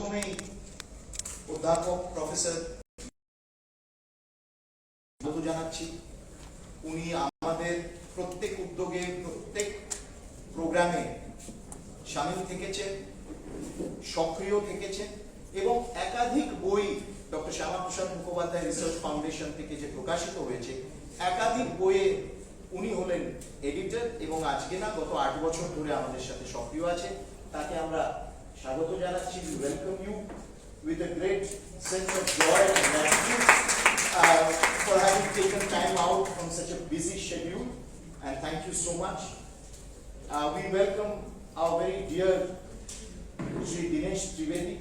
প্রথমেই অধ্যাপক প্রফেসর জানাচ্ছি। উনি আমাদের প্রত্যেক উদ্যোগে, প্রত্যেক প্রোগ্রামে সামিল থেকেছেন, সক্রিয় থেকেছেন এবং একাধিক বই doctor Shyama Prasad Mukhopadhyay research foundation থেকে যে প্রকাশিত হয়েছে, একাধিক বইয়ে উনি হলেন এডিটর এবং আজকে না গত 8 বছর ধরে আমাদের সাথে সক্রিয় আছে। তাকে আমরা স্বাগত জানাচ্ছি। Welcome you with a great sense of joy and gratitude for having taken time out from such a busy schedule, and thank you so much. We welcome our very dear Shri Dinesh Trivedi,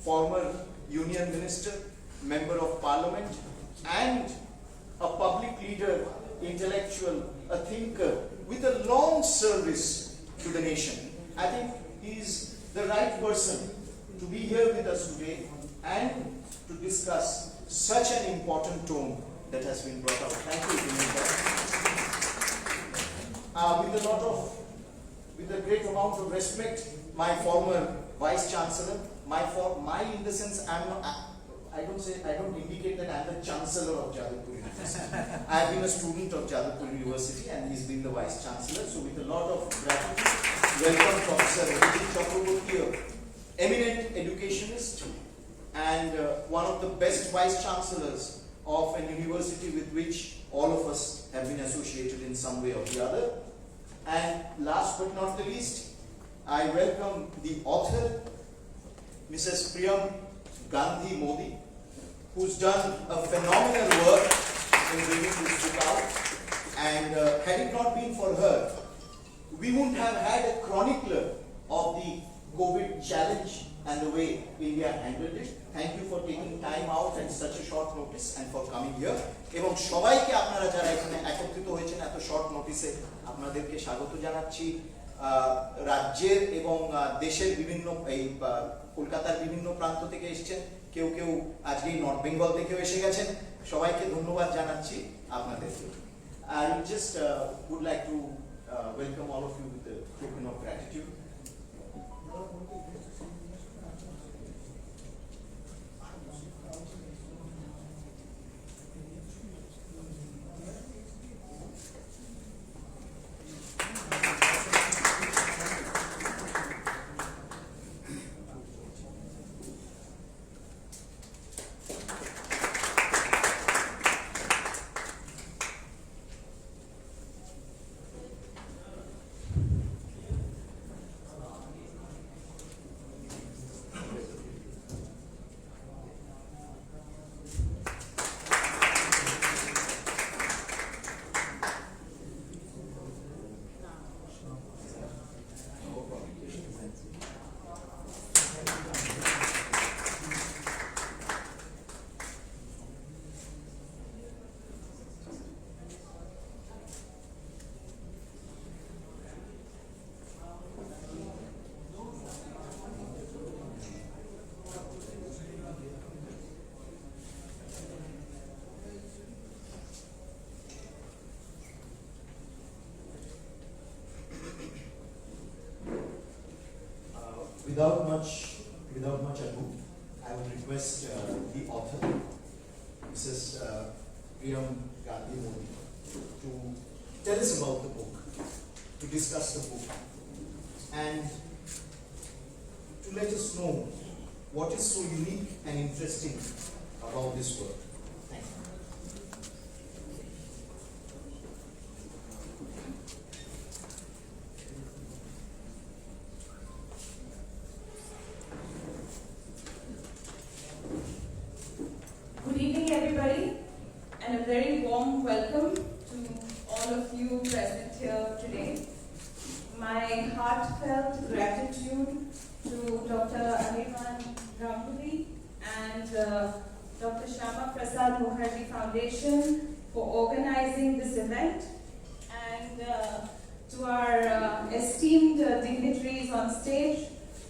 former Union Minister, Member of Parliament, and a public leader, intellectual, a thinker with a long service to the nation. I think he is the right person to be here with us today and to discuss such an important tome that has been brought out. Thank you, Dinesh. With a great amount of respect, my former Vice Chancellor, my in the sense I don't indicate that I'm the Chancellor of Jadavpur University. I have been a student of Jadavpur University and he's been the Vice Chancellor. So with a lot of gratitude, welcome Professor Epidemic Diseases Act, eminent educationist and one of the best Vice Chancellors of an university with which all of us have been associated in some way or the other. And last but not the least, I welcome the author, Mrs. Priyam Gandhi Modi, who's done a phenomenal work in bringing this book out. And had it not been for her, we wouldn't have had a chronicler of the COVID challenge and the way India handled it. Thank you for taking time out at such a short notice and for coming here. এবং সবাইকে আপনারা যারা এখানে একত্রিত হয়েছেন এত short নোটিসে, আপনাদেরকে স্বাগত জানাচ্ছি। রাজ্যের এবং দেশের বিভিন্ন, এই কলকাতার বিভিন্ন প্রান্ত থেকে এসেছেন, কেউ কেউ আজকে নর্থ বেঙ্গল থেকেও এসে গেছেন। সবাইকে ধন্যবাদ জানাচ্ছি আপনাদেরকে। I just would like to welcome all of you with a token of gratitude. Without much ado, I would request the author, Mrs. Priyam Gandhi Modi, to tell us about the book, to discuss the book, and to let us know what is so unique and interesting about this work. Thank you. Good evening, everybody, and a very warm welcome to all of you present here today. My heartfelt gratitude to Dr. Anirban Ganguly and Dr. Shyamakprasad Mukherjee Foundation for organizing this event, and to our esteemed dignitaries on stage,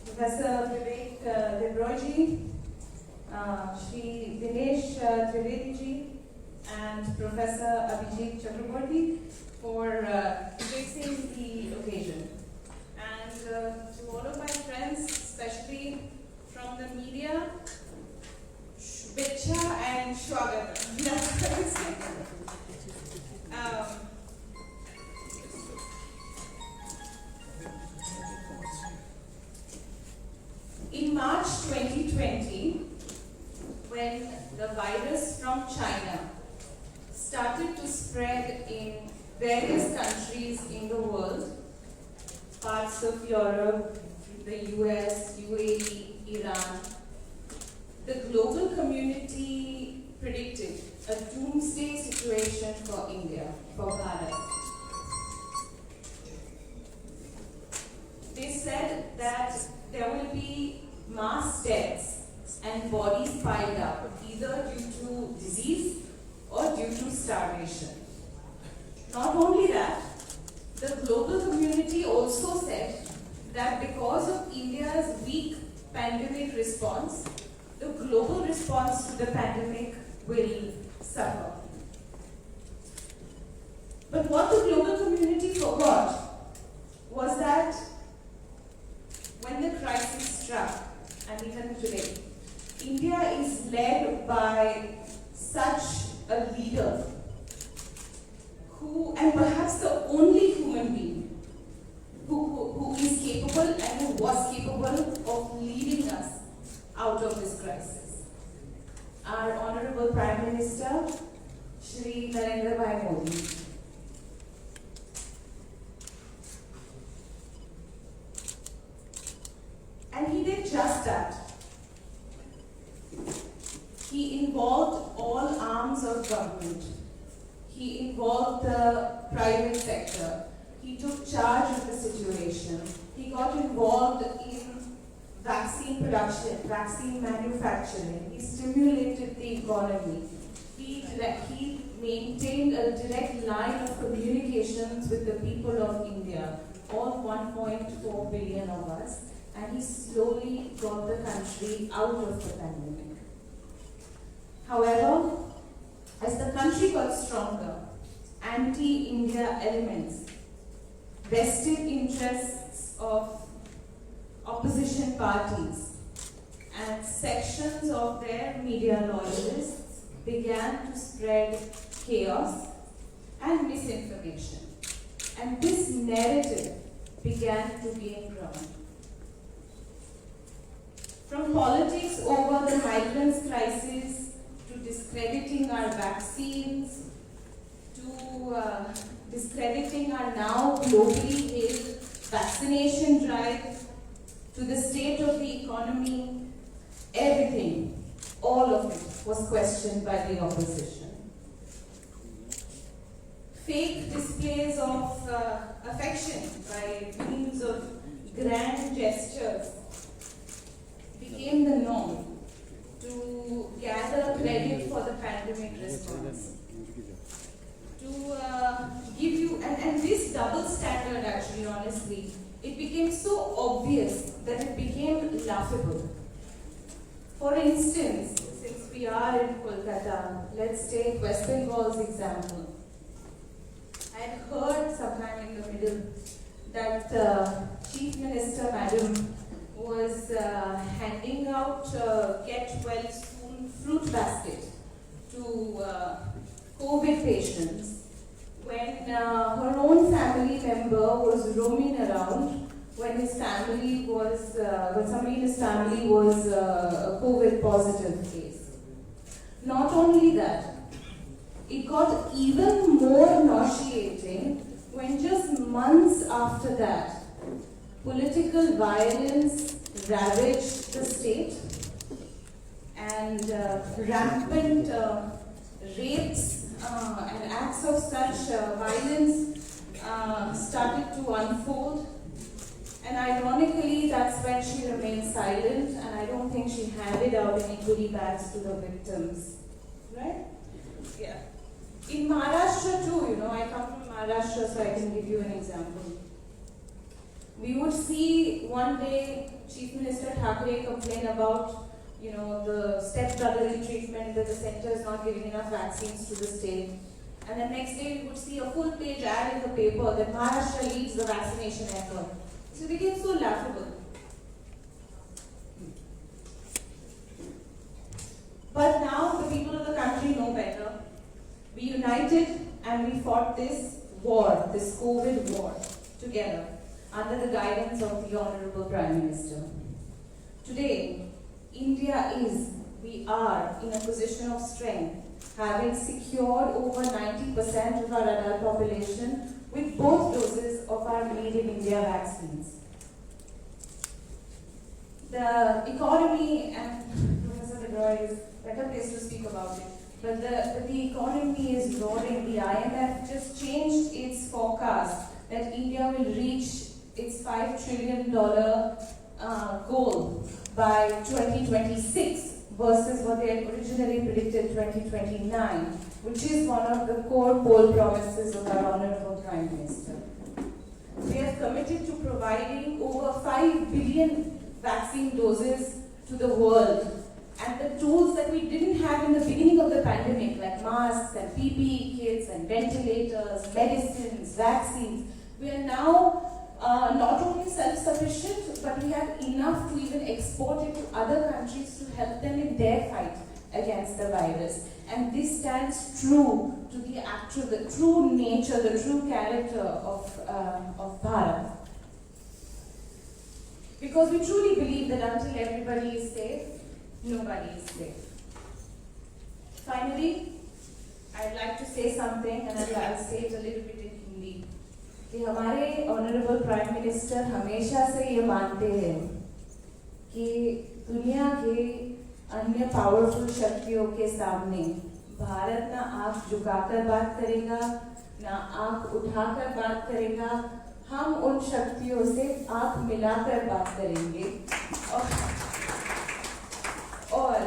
Professor Vivek Debrojee, Shri Dinesh Trivedi and Professor Abhijit Chakraborty for fixing the occasion. And to all of my friends, especially from the 2020, when the virus from China started to spread in various countries in the world, parts of Europe, the US, UAE, Iran, the global community predicted a doomsday situation for India, for Bharat. They said that there will be mass deaths and bodies piled up, either due to disease or due to starvation. Not only that, the global community also said that because of India's weak pandemic response, the global response to the pandemic will suffer. But what the global community forgot was that when the crisis struck, and even today, India is led by such a leader who, and perhaps the only human being who is capable and who was capable of leading us out of this crisis. Our Honorable Prime Minister, Shri Narendra Bhai Modi. And he did just that. He involved all arms of government. He involved the private sector. He took charge of the situation. He got involved in vaccine production, vaccine manufacturing. He stimulated the economy. He maintained a direct line of communications with the people of India, all 1.4 billion of us, and he slowly got the country out of the pandemic. However, as the country got stronger, anti-India elements, vested interests of opposition parties, and sections of their media loyalists began to spread chaos and misinformation. And this narrative began to gain ground. From politics over the migrants crisis, to discrediting our vaccines, to discrediting our now globally hailed vaccination drive, to the state of the economy, everything, all of it was questioned by the opposition. Fake displays of affection by means of grand gestures became the norm to gather credit for the pandemic response. To give you, and this double standard actually, honestly, it became so obvious that it became laughable. For instance, since we are in Kolkata, let's take West Bengal's example. I had heard sometime in the middle that Chief Minister Madam was handing out Get Well Soon fruit basket to COVID patients when her own family member was roaming around when his family was, when somebody in his family was a COVID positive case. Not only that, it got even more nauseating when just months after that, political violence ravaged the state and rampant rapes and acts of such violence started to unfold. And ironically, that's when she remained silent, and I don't think she handed out any goodie bags to the victims. Right? Yeah. In Maharashtra too, you know, I come from Maharashtra, so I can give you an example. We would see one day Chief Minister Thackeray complain about, you know, the step-brotherly treatment, that the center is not giving enough vaccines to the state. And the next day we would see a full-page ad in the paper that Maharashtra leads the vaccination effort. So it became so laughable. But now the people of the country know better. We united and we fought this war, this COVID war, together, under the guidance of the Honorable Prime Minister. Today, we are in a position of strength, having secured over 90% of our adult population with both doses of our Made in India vaccines. The economy, and Professor Leroy is a better place to speak about it, but the economy is roaring. The IMF just changed its forecast that India will reach its $5 trillion goal by 2026 versus what they had originally predicted 2029, which is one of the core poll promises of our Honorable Prime Minister. We have committed to providing over 5 billion vaccine doses to the world, and the tools that we didn't have in the beginning of the pandemic, like masks and PPE kits and ventilators, medicines, vaccines, we are now not only self-sufficient, but we have enough to even export it to other countries to help them in their fight against the virus. And this stands true to the true nature, the true character of Bharat. Because we truly believe that until everybody is safe, nobody is safe. Finally, I'd like to say something, and I'll say it a little bit in Hindi. कि हमारे honourable prime minister हमेशा से ये मानते हैं कि दुनिया के अन्य पावरफुल शक्तियों के सामने भारत ना आंख झुकाकर बात करेगा, ना आंख उठाकर बात करेगा, हम उन शक्तियों से आंख मिलाकर बात करेंगे और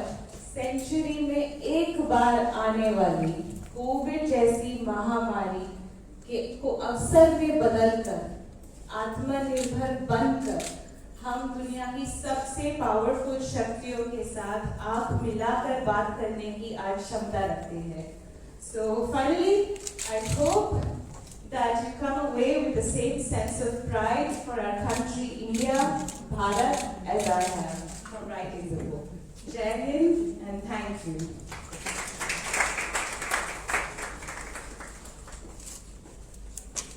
सेंचुरी में एक बार आने वाली कोविड जैसी महामारी को अवसर में बदलकर आत्मनिर्भर बनकर हम दुनिया की सबसे पावरफुल शक्तियों के साथ आंख मिलाकर बात करने की आज क्षमता रखते हैं. So finally, I hope that you come away with the same sense of pride for our country, India, Bharat, as I have from writing the book. Jai Hind and thank you.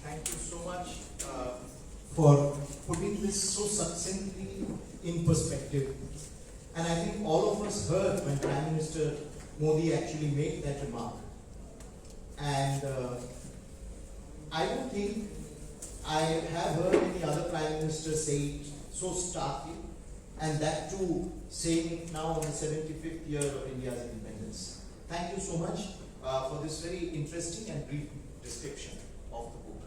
Thank you so much for putting this so succinctly in perspective. And I think all of us heard when Prime Minister Modi actually made that remark. And I don't think I have heard any other Prime Minister say it so starkly, and that too saying it now on the 75th year of India's independence. Thank you so much for this very interesting and brief description of the book.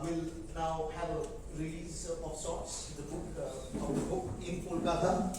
We'll now have a release of sorts, the book in Kolkata.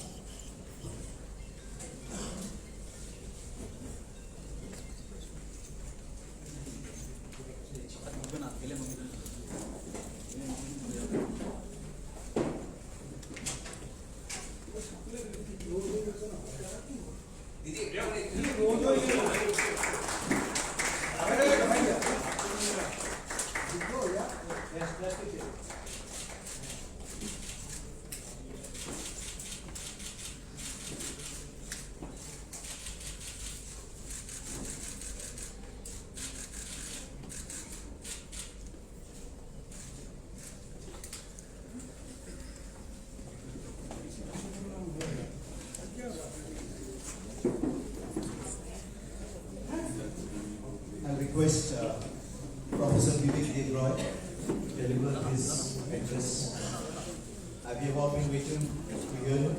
Request Professor Vivek Roy to deliver his address. We have all been waiting to hear him.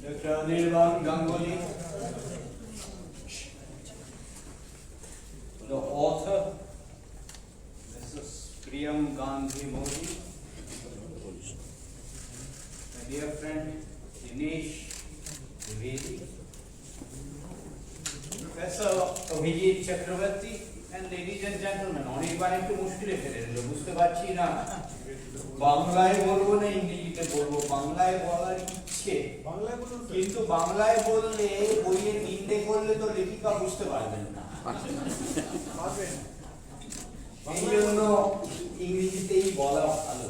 Dr. Nirvan Ganguly, the author, Mrs. Priyam Gandhi Modi, my dear friend Dinesh Trivedi, Professor Abhijit Chakravarti, and ladies and gentlemen, অনেকবার একটু মুশকিলে ফেলে দিল, বুঝতে পারছি না বাংলায় বলবো না ইংরেজিতে বলবো, বাংলায় বলার ইচ্ছে, কিন্তু বাংলায় বললে বইয়ে নিন্দে করলে তো লেখিকা বুঝতে পারবেন না, এই জন্য ইংরেজিতেই বলা ভালো।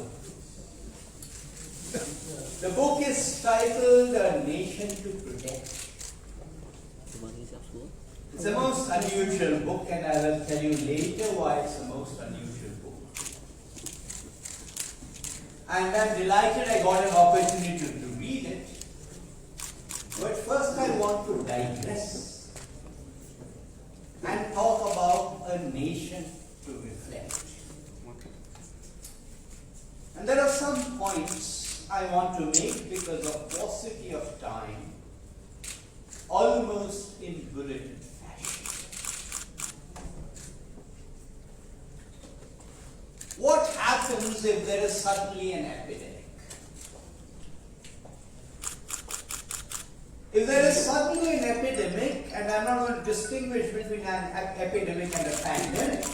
The book is titled A Nation to Protect. It's the most unusual book, and I will tell you later why it's the most unusual book. And I'm delighted I got an opportunity to read it. But first I want to digress and talk about a nation to reflect. And there are some points I want to make because of paucity of time, almost in bulletin fashion. What happens if there is suddenly an epidemic? If there is suddenly an epidemic, and I'm not going to distinguish between an epidemic and a pandemic,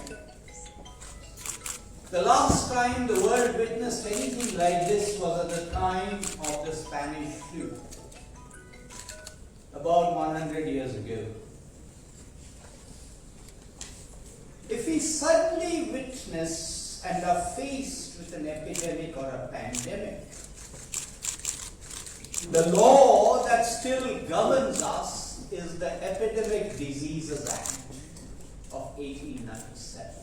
the last time the world witnessed anything like this was at the time of the Spanish flu, about 100 years ago. If we suddenly witness and are faced with an epidemic or a pandemic, the law that still governs us is the Epidemic Diseases Act of 1897.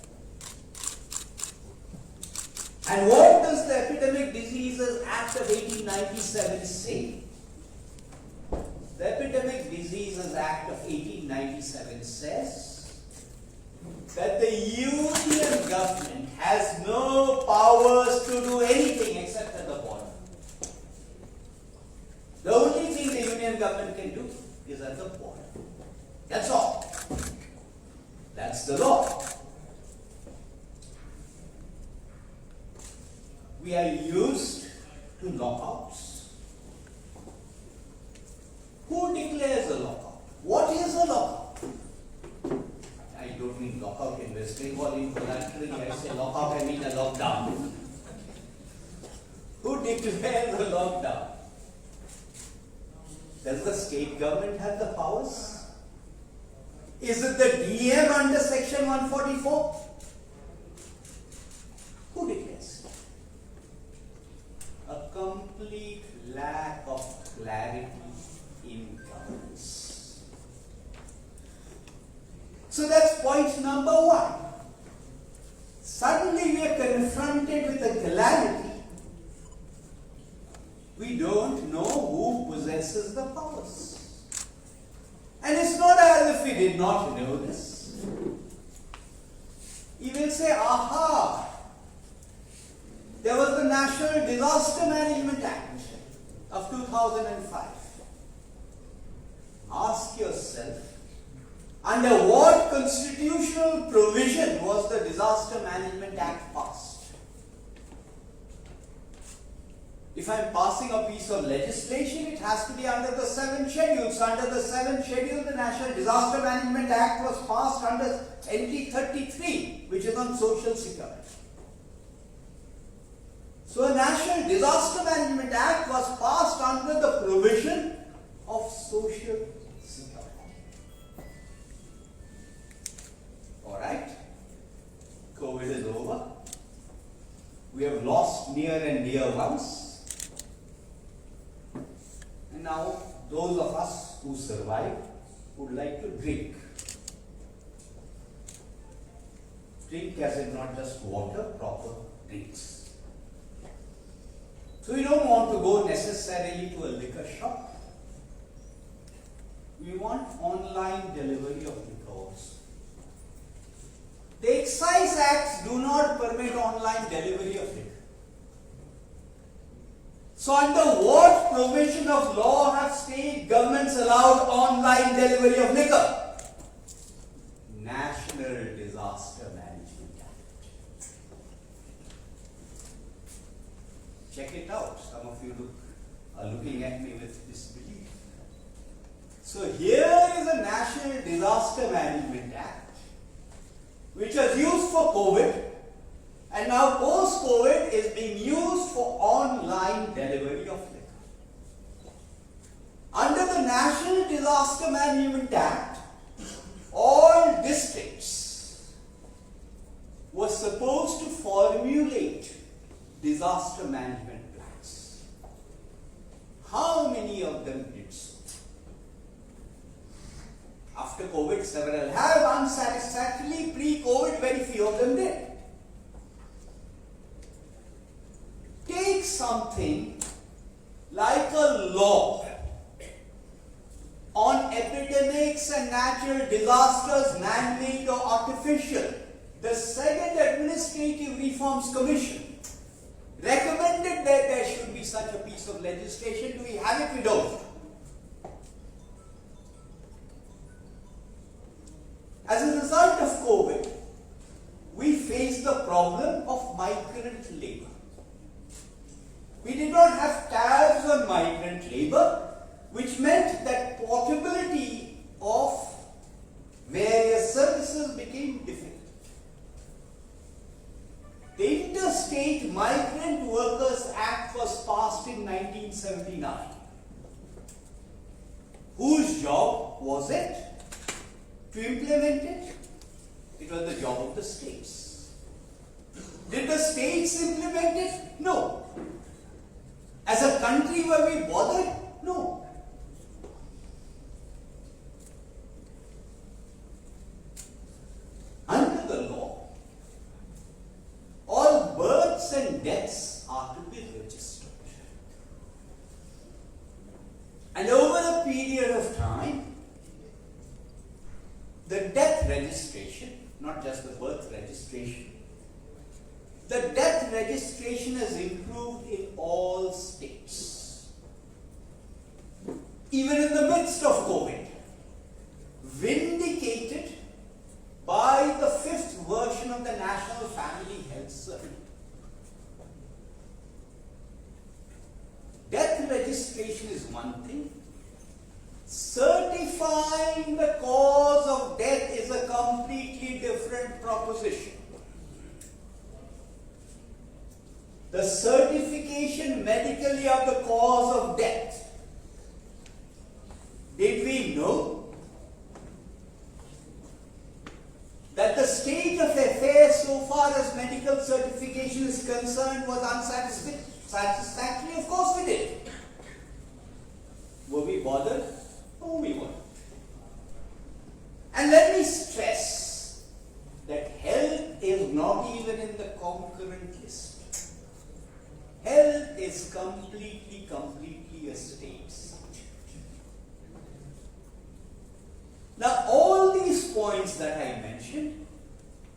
And what does the Epidemic Diseases Act of 1897 say? The Epidemic Diseases Act of 1897 says that the Union government has no powers to do anything except at the border. The only thing the Union government can do is at the border. That's all. That's the law. We are used to lockouts. Who declares a lockout? What is a lockout? I don't mean lockout in West Bengal. Involuntarily, I say lockout, I mean a lockdown. Who declares a lockdown? Does the state government have the powers? Is it the DM under section 144? Who declares? A complete lack of clarity in governance. So that's point number one. Suddenly we are confronted with a calamity. We don't know who possesses the powers. And it's not as if we did not know this. You will say, aha, there was the National Disaster Management Act of 2005. Ask yourself, under what constitutional provision was the Disaster Management Act passed? If I am passing a piece of legislation, it has to be under the 7 schedules. Under the 7th schedule, the National Disaster Management Act was passed under NT 33, which is on social security. So a National Disaster Management Act was passed under the provision of social security. Alright? COVID is over. We have lost near and dear ones. And now, those of us who survive would like to drink. Drink as in not just water, proper drinks. So we don't want to go necessarily to a liquor shop. We want online delivery of liquor also. The Excise Acts do not permit online delivery of liquor. So under what provision of law have state governments allowed online delivery of liquor? National Disaster Management Act. Check it out. Some of you are looking at me with disbelief. So here is a National Disaster Management Act which was used for COVID, and now post-COVID is being used for online delivery of liquor. Under the National Disaster Management Act, all districts were supposed to formulate disaster management plans. How many of them did so? A after COVID, several have unsatisfactorily. Pre-COVID, very few of them did. Take something like a law on epidemics and natural disasters, man-made or artificial. The Second Administrative Reforms Commission recommended that there should be such a piece of legislation. Do we have it? We don't. As a result of COVID, we face the problem of migrant labor. We did not have tabs on migrant labor, which meant that portability of various services became difficult. The Interstate Migrant Workers Act was passed in 1979. Whose job was it to implement it? It was the job of the states. Did the states implement it? No. As a country were we bothered? No. Under the law, all births and deaths are to be registered. And over a period of time, the death registration, not just the birth registration, the death registration has improved in all states. Even in the midst of COVID, vindicated by the 5th version of the National Family Health Survey. Death registration is one thing. Certifying the cause of death is a completely different proposition. The certification medically of the cause of death. Did we know that the state of affairs so far as medical certification is concerned was unsatisfactory? Of course we did. Were we bothered? No, we weren't. And let me stress that health is not even in the concurrent list. Health is completely a state subject. Now, all these points that I mentioned,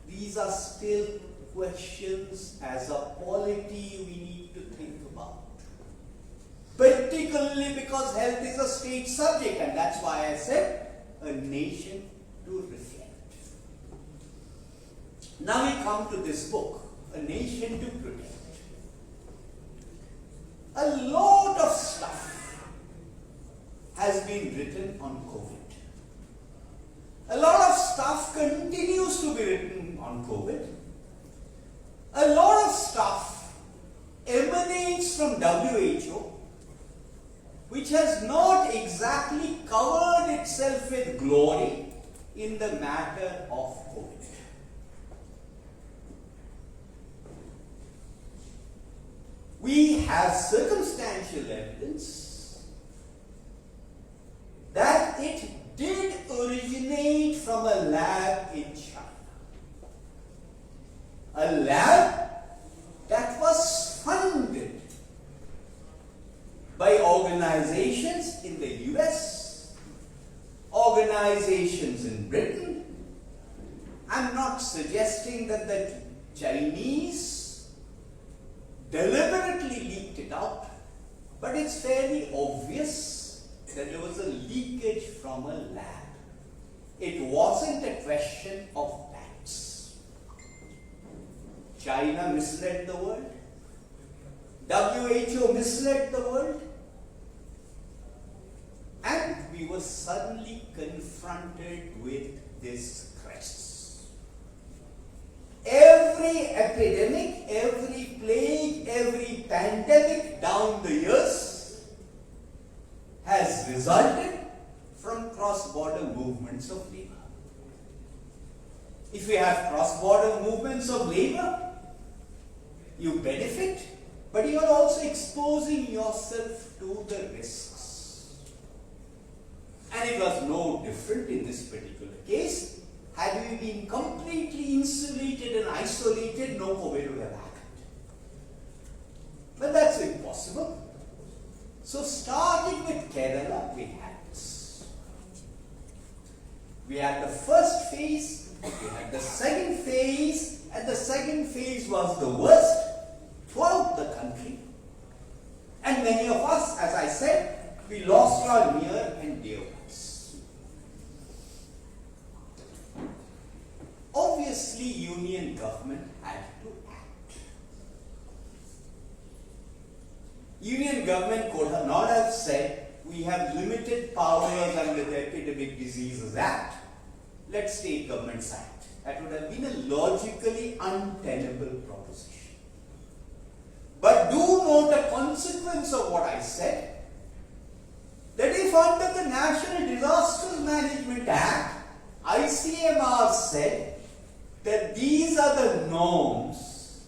these are still questions as a polity we need to think about. Particularly because health is a state subject, and that's why I said a nation to reflect. Now we come to this book, A Nation to Protect. A lot of stuff has been written on COVID. A lot of stuff continues to be written on COVID. A lot of stuff emanates from WHO, which has not exactly covered itself with glory in the matter of COVID. We have circumstantial evidence that it did originate from a lab in China. A lab that was funded by organizations in the US, organizations in Britain. I'm not suggesting that the Chinese deliberately leaked it out, but it's fairly obvious that there was a leakage from a lab. It wasn't a question of facts. China misled the world. WHO misled the world. And we were suddenly confronted with this crisis. Every epidemic, every plague, every pandemic down the years has resulted from cross-border movements of labor. If you have cross-border movements of labor, you benefit, but you are also exposing yourself to the risks. And it was no different in this particular case. Had we been completely insulated and isolated, no COVID would have happened. But that's impossible. So starting with Kerala, we had this. We had the first phase, we had the second phase, and the second phase was the worst throughout the country. And many of us, as I said, we lost our near and dear ones. Obviously, union government had to act. Union government could not have said, we have limited powers under the Epidemic Diseases Act. Let's take Government's Act. That would have been a logically untenable proposition. But do note a consequence of what I said, that if under the National Disaster Management Act, ICMR said that these are the norms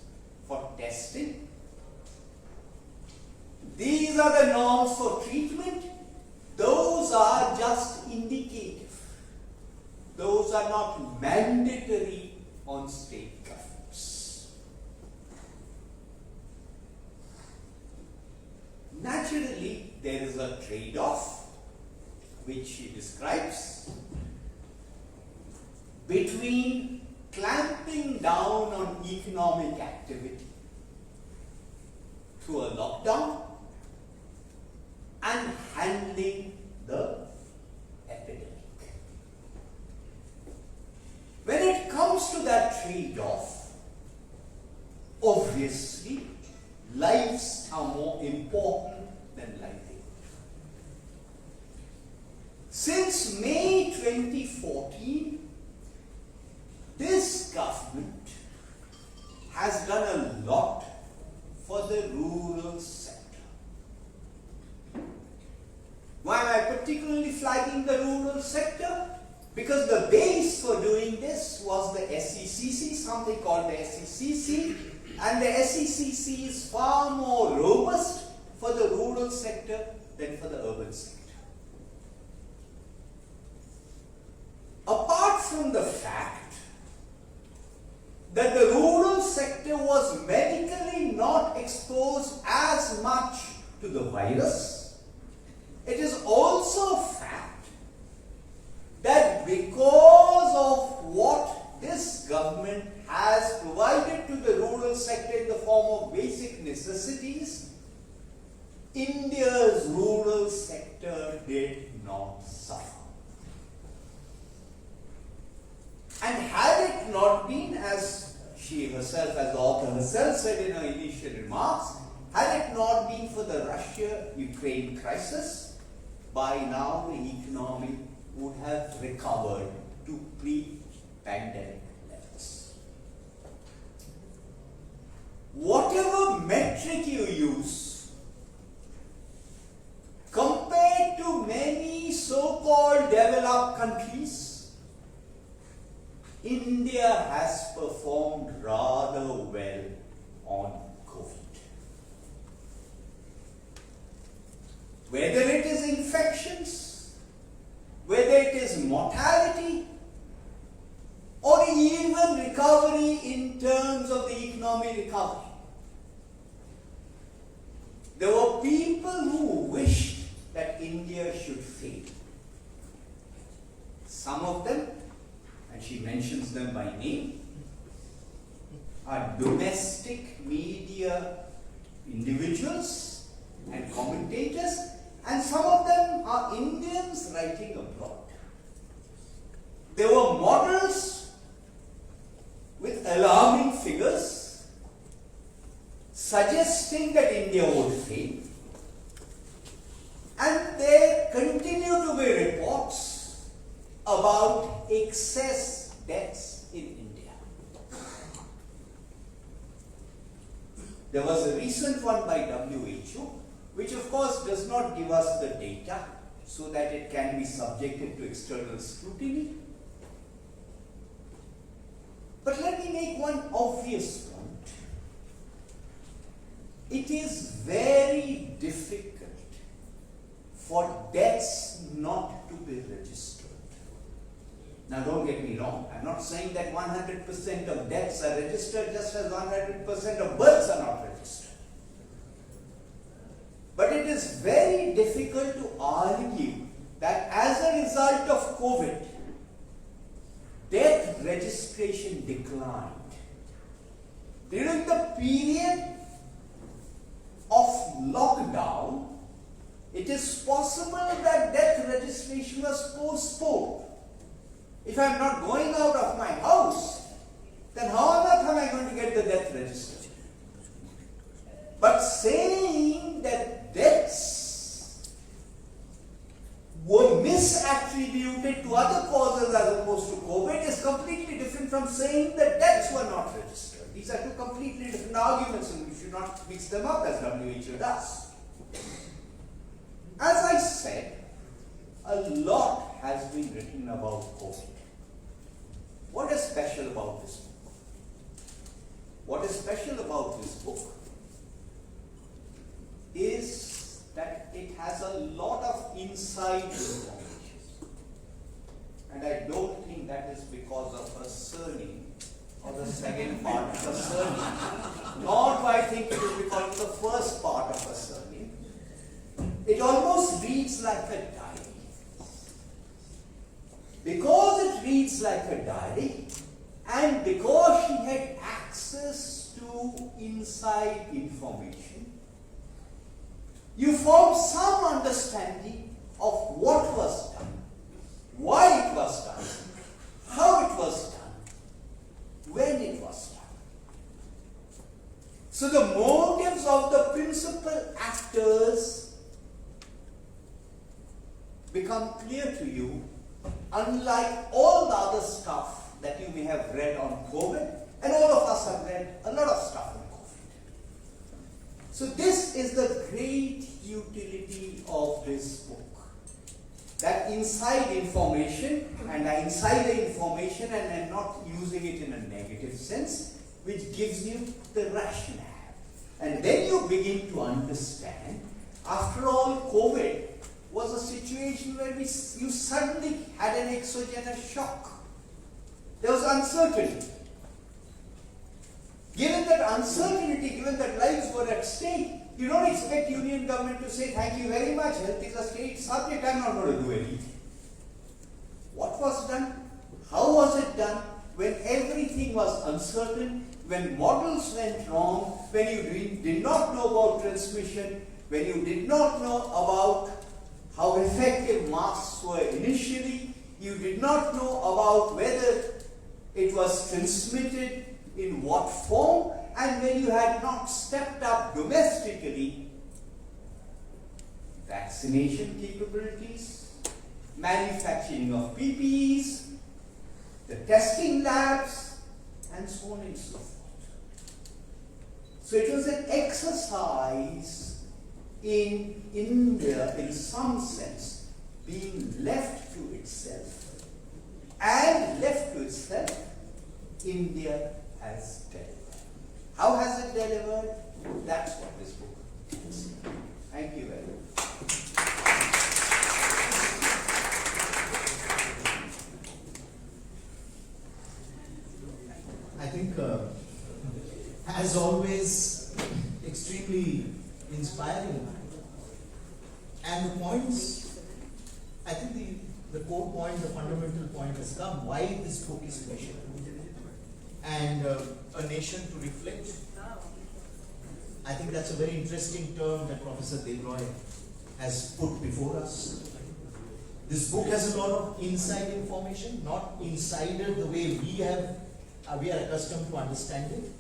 for testing, these are the norms for treatment, those are just indicative. Those are not mandatory on state governments. Naturally, there is a trade-off which he describes between clamping down on economic activity through a lockdown and handling the epidemic. When it comes to that trade-off, obviously, lives are more important than livelihood. Since May 2014, this government has done a lot for the rural sector. Why am I particularly flagging the rural sector? Because the base for doing this was the SECC, something called the SECC, and the SECC is far more robust for the rural sector than for the urban sector. Apart from the fact that the rural sector was medically not exposed as much to the virus, it is also a fact that because of what this government has provided to the rural sector in the form of basic necessities, India's rural sector did not suffer. And had it not been, as she herself, as the author herself said in her initial remarks, had it not been for the Russia-Ukraine crisis, by now the economy would have recovered to pre-pandemic levels. Whatever metric you use, compared to many so-called developed countries, India has performed rather well on COVID. Whether it is infections, whether it is mortality, or even recovery in terms of the economic recovery. There were people who wished that India should fail. Some of them, and she mentions them by name, are domestic media individuals and commentators, and some of them are Indians writing abroad. There were models with alarming figures suggesting that India would fail, and there continue to be reports about excess deaths in India. There was a recent one by WHO, which of course does not give us the data so that it can be subjected to external scrutiny. But let me make one obvious point. It is very difficult for deaths not to be Now don't get me wrong, I'm not saying that 100% of deaths are registered just as 100% of births are not registered. But it is very difficult to argue that as a result of COVID, death registration declined. During the period of lockdown, it is possible that death registration was postponed. If I am not going out of my house, then how on earth am I going to get the death registration? But saying that deaths were misattributed to other causes as opposed to COVID is completely different from saying that deaths were not registered. These are two completely different arguments, and we should not mix them up as WHO does. As I said, a lot has been written about COVID. What is special about this book? What is special about this book is that it has a lot of inside information. And I don't think that is because of her surname or the second part of her surname, nor do I think it is because of the first part of her surname. It almost reads like a diary. Because it reads like a diary, and because she had access to inside information, you form some understanding of what was done, why it was done, how it was done, when it was done. So the motives of the principal actors become clear to you, unlike all the other stuff that you may have read on COVID, and all of us have read a lot of stuff on COVID. So this is the great utility of this book. That inside information, and I inside the information and I'm not using it in a negative sense, which gives you the rationale. And then you begin to understand, after all, COVID was a situation where you suddenly had an exogenous shock. There was uncertainty. Given that uncertainty, given that lives were at stake, you don't expect union government to say, thank you very much, health is a state subject, I'm not going to do anything. What was done? How was it done? When everything was uncertain, when models went wrong, when you did not know about transmission, when you did not know about how effective masks were initially, you did not know about whether it was transmitted in what form, and when you had not stepped up domestically, vaccination capabilities, manufacturing of PPEs, the testing labs, and so on and so forth. So it was an exercise in India, in some sense, being left to itself. And left to itself, India has delivered. How has it delivered? That's what this book is. Thank you very much. I think, as always, extremely inspiring. And the points, I think the core point, the fundamental point has come, why this book is special. And a nation to reflect. I think that's a very interesting term that Professor Devroy has put before us. This book has a lot of inside information, not insider the way we are accustomed to understand it.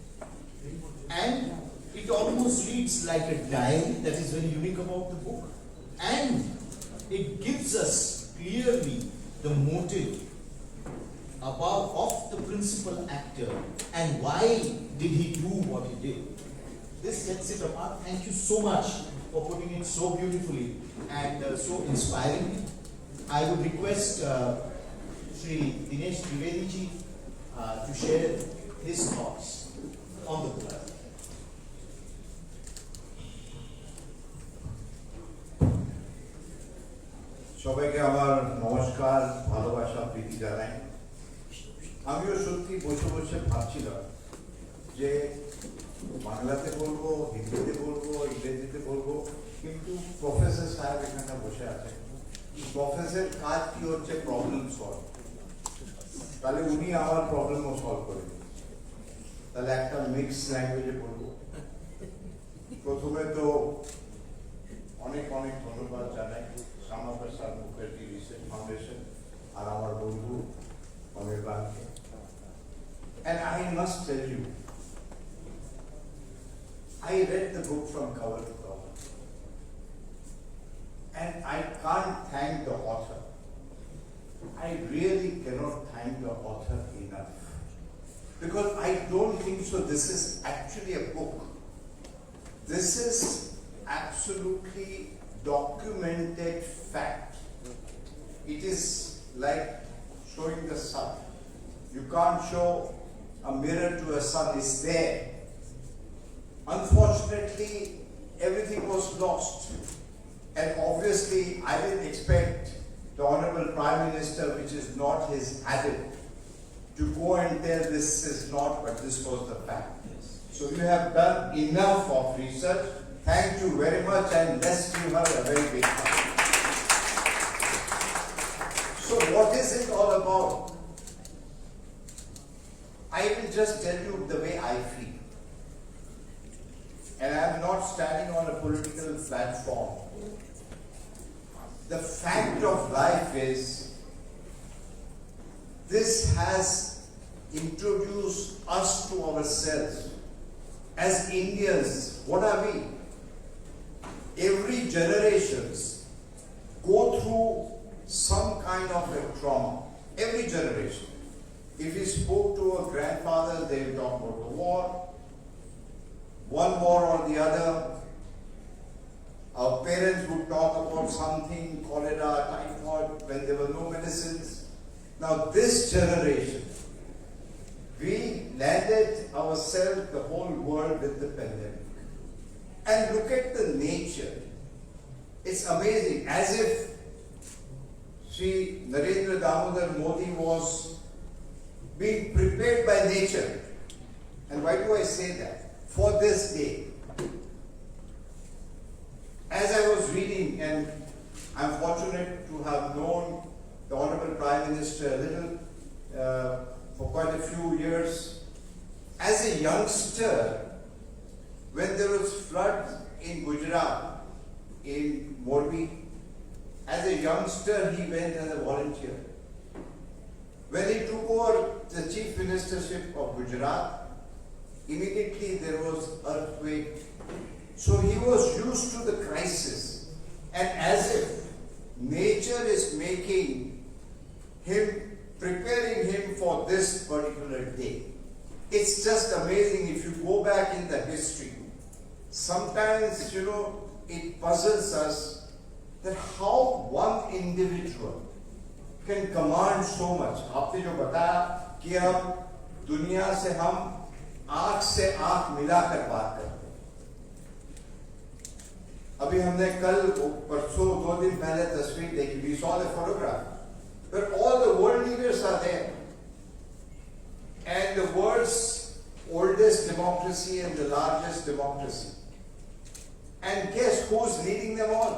And it almost reads like a diary. That is very unique about the book. And it gives us clearly the motive of the principal actor and why did he do what he did. This sets it apart. Thank you so much for putting it so beautifully and so inspiringly. I would request Sri Dinesh Trivedi ji to share his thoughts on the book. সবাইকে আমার নমস্কার, ভালোবাসা, প্রীতি জানাই। আমিও সত্যি বসে বসে ভাবছিলাম যে বাংলাতে বলবো, হিন্দিতে বলবো, ইংরেজিতে বলবো, কিন্তু প্রফেসর সাহেব এখানে বসে আছে। প্রফেসর কাজ কি হচ্ছে? Problem solve. তাহলে উনি আমার প্রবলেমও সলভ করে দিন। তাহলে একটা মিক্স ল্যাঙ্গুয়েজে বলবো। প্রথমে তো অনেক অনেক ধন্যবাদ জানাই শ্যামাপ্রসাদ মুখার্জি রিসার্চ ফাউন্ডেশন আর আমার বন্ধু অনির্বাণকে। And I must tell you, I read the book from cover to cover, and I can't thank the author. I really cannot thank the author enough, because I don't think so this is actually a book. This is absolutely documented fact. It is like showing the sun. You can't show a mirror to a sun, it's there. Unfortunately, everything was lost. And obviously, I didn't expect the Honorable Prime Minister, which is not his habit, to go and tell this is not, but this was the fact. So you have done enough of research. Thank you very much, and let's give her a very big hand. So what is it all about? I will just tell you the way I feel. And I am not standing on a political platform. The fact of life is, this has introduced us to ourselves. As Indians, what are we? Every generations go through some kind of a trauma. Every generation. If we spoke to a grandfather, they will talk about the war, one war or the other. Our parents would talk about something, cholera, typhoid, when there were no medicines. Now this generation, we landed ourselves, the whole world, with the pandemic. And look at the nature. It's amazing, as if Sri Narendra Damodar Modi was being prepared by nature. And why do I say that? For this day. As I was reading, and I'm fortunate to have known the Honorable Prime Minister a little for quite a few years. As a youngster, when there was flood in Gujarat, in Morbi, as a youngster he went as a volunteer. When he took over the chief ministership of Gujarat, immediately there was earthquake. So he was used to the crisis, and as if nature is making him, preparing him for this particular day. It's just amazing if you go back in the history. Sometimes, it puzzles us that how one individual can command so much. आपने जो बताया कि अब दुनिया से हम आंख से आंख मिलाकर बात करते हैं। अभी हमने कल परसों 2 दिन पहले तस्वीर देखी, we saw the photograph, where all the world leaders are there, and the world's oldest democracy and the largest democracy. And guess who's leading them all?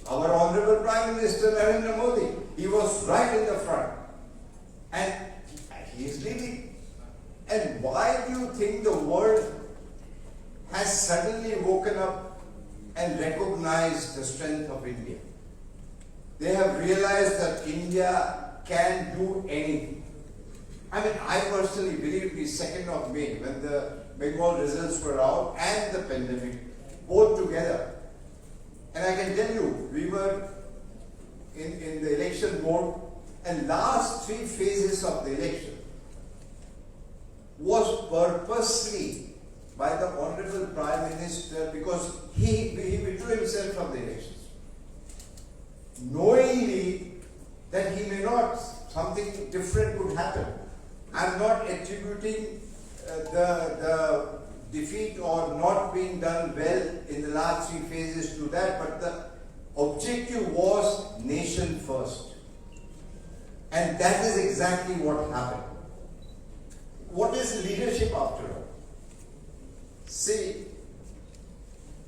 Our Honorable Prime Minister Narendra Modi. He was right in the front, and he is leading. And why do you think the world has suddenly woken up and recognized the strength of India? They have realized that India can do anything. I mean, I personally believe the 2nd of May, when the Bengal results were out and the pandemic, both together. And I can tell you, we were in the election mode, and last 3 phases of the election was purposely by the Honorable Prime Minister, because he withdrew himself from the elections, knowingly that he may not, something different could happen. I'm not attributing the defeat or not being done well in the last 3 phases to that, but the objective was nation first. And that is exactly what happened. what is leadership after all? See,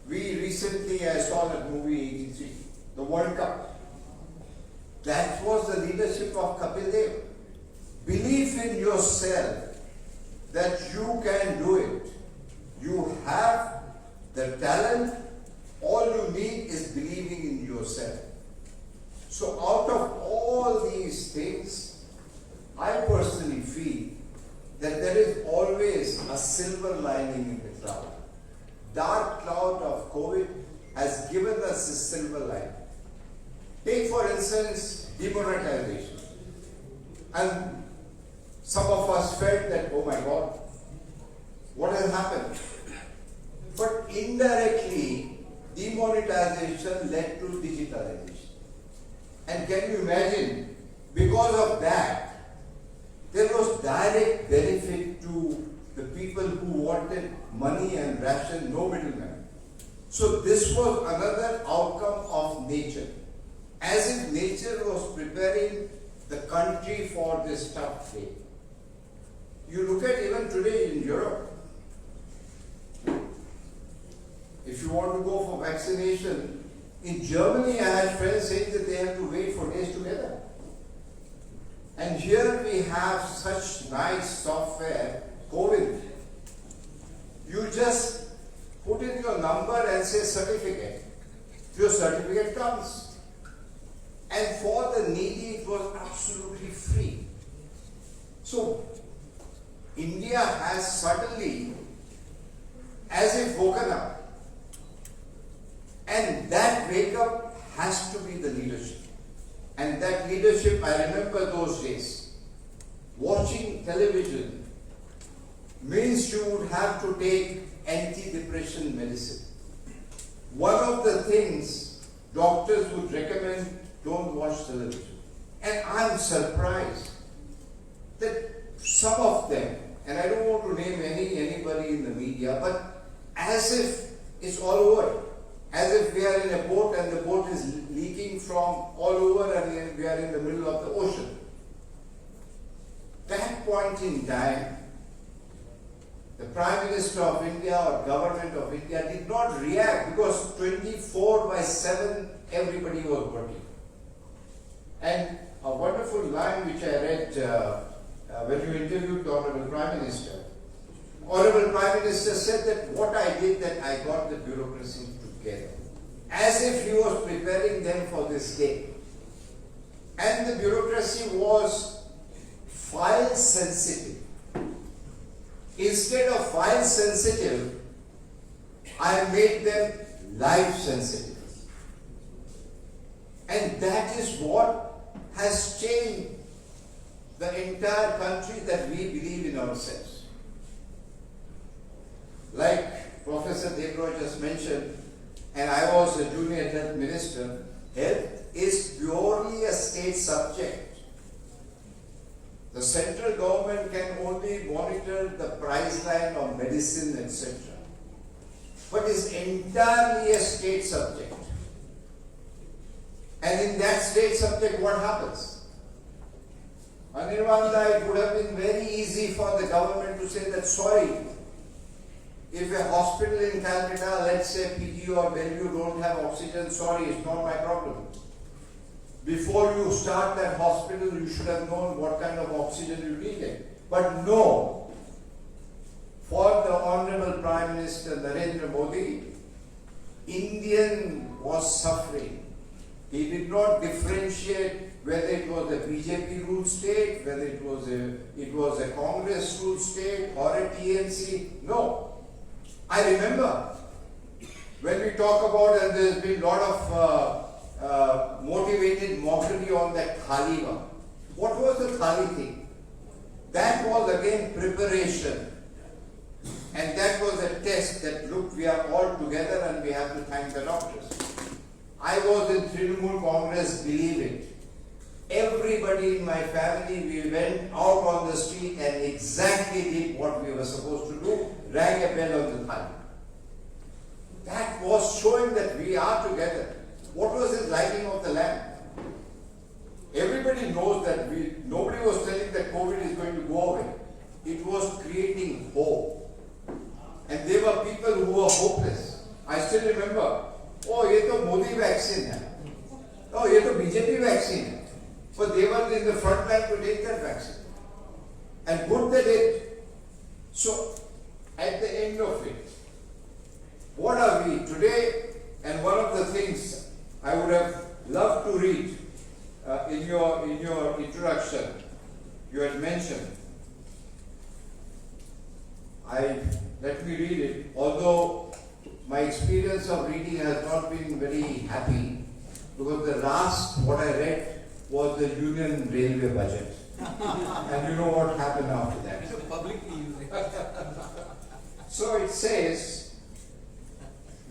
we recently, I saw that movie 83, the World Cup. That was the leadership of Kapil Dev. Belief in yourself that you can do it. You have the talent, all you need is believing in yourself. So out of all these things, I personally feel that there is always a silver lining in the cloud. Dark cloud of COVID has given us a silver lining. Take for instance, demonetization. And some of us felt that, oh my God, what has happened? But indirectly, demonetization led to digitalization. And can you imagine, because of that, there was direct benefit to the people who wanted money and ration, no middleman. So this was another outcome of nature. As if nature was preparing the country for this tough day. You look at even today in Europe, if you want to go for vaccination, in Germany I had friends saying that they have to wait for days together. And here we have such nice software, COVID. You just put in your number and say certificate. Your certificate comes. And for the needy, it was absolutely free. So, India has suddenly, as if woken up. And that wake up has to be the leadership. And that leadership, I remember those days. Watching television means you would have to take anti-depression medicine. One of the things doctors would recommend, don't watch television. And I'm surprised that some of them, and I don't want to name anybody in the media, but as if it's all over. As if we are in a boat and the boat is leaking from all over and we are in the middle of the ocean. That point in time, the Prime Minister of India or Government of India did not react because 24/7 everybody was working. And a wonderful line which I read when you interviewed the Honorable Prime Minister. Honorable Prime Minister said that what I did, that I got the bureaucracy together. As if he was preparing them for this day. And the bureaucracy was file sensitive. Instead of file sensitive, I made them life sensitive. And that is what has changed the entire country, that we believe in ourselves. Like Professor Devroy just mentioned, and I was a junior health minister, health is purely a state subject. The central government can only monitor the price line of medicine, etc. But it's entirely a state subject. And in that state subject, what happens? Anirvanda, it would have been very easy for the government to say that, sorry, if a hospital in Calcutta, let's say PG or Bellevue, don't have oxygen, sorry, it's not my problem. Before you start that hospital, you should have known what kind of oxygen you needed. But no, for the Honorable Prime Minister Narendra Modi, Indian was suffering. He did not differentiate whether it was a BJP ruled state, whether it was a Congress ruled state or a TNC. No. I remember when we talk about, and there's been a lot of motivated mockery on that Thali one. What was the Thali thing? That was again preparation. And that was a test that, look, we are all together and we have to thank the doctors. I was in Trinamool Congress, believe it. Everybody in my family, we went out on the street and exactly did what we were supposed to do, rang a bell on the Thali. That was showing that we are together. What was the lighting of the lamp? Everybody knows that nobody was telling that COVID is going to go away. It was to take that vaccine. And good they did. So, at the end of it, what are we today? And one of the things I would have loved to read in your introduction, you had mentioned. Let me read it. Although my experience of reading has not been very happy, because the last what I read was the Union Railway budget, and you know what happened after that. Publicly using. So it says,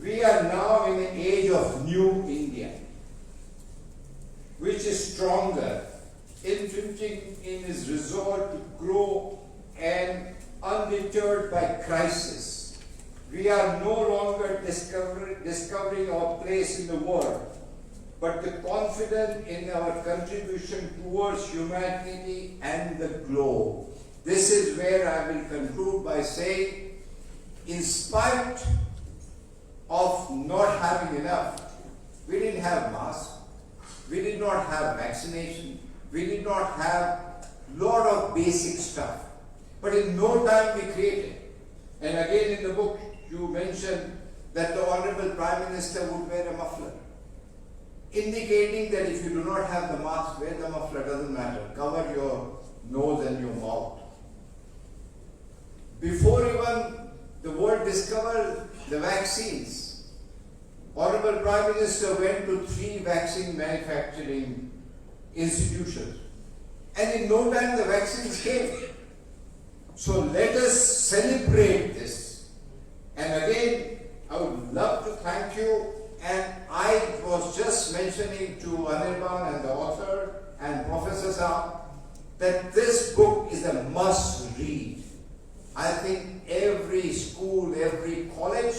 we are now in the age of New India, which is stronger, infringing in its resolve to grow and undeterred by crisis. We are no longer discovering our place in the world, but confident in our contribution towards humanity and the globe. This is where I will conclude by saying, in spite of not having enough, we didn't have masks, we did not have vaccination, we did not have lot of basic stuff. But in no time we created. And again in the book you mentioned that the Honorable Prime Minister would wear a muffler, indicating that if you do not have the mask, wear the muffler, doesn't matter. Cover your nose and your mouth. Before even the world discovered the vaccines, Honorable Prime Minister went to 3 vaccine manufacturing institutions. And in no time the vaccines came. So let us celebrate this. And again, I would love to thank you. And I was just mentioning to Anirban and the author and Professor Saab that this book is a must read. I think every school, every college,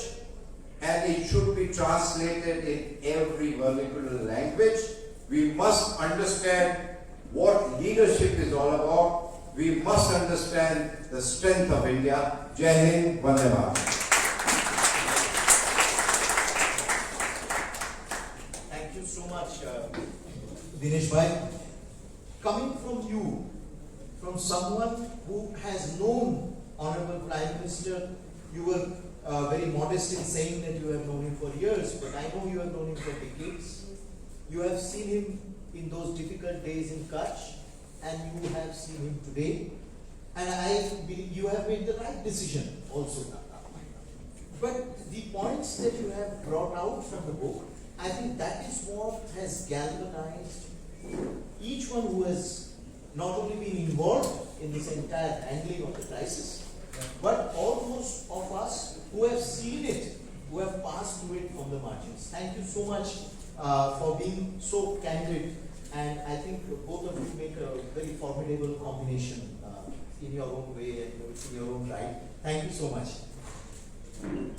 and it should be translated in every vernacular language. We must understand what leadership is all about. We must understand the strength of India. Jai Hind, Vande Mataram. Thank you so much, Dinesh Bhai. Coming from you, from someone who has known Honorable Prime Minister, you were very modest in saying that you have known him for years, but I know you have known him for decades. You have seen him in those difficult days in Kutch, and you have seen him today. And I believe you have made the right decision also. But the points that you have brought out from the book, I think that is what has galvanized each one who has not only been involved in this entire handling of the crisis, but all those of us who have seen it, who have passed through it from the margins. Thank you so much for being so candid, and I think both of you make a very formidable combination in your own way and in your own right. Thank you so much.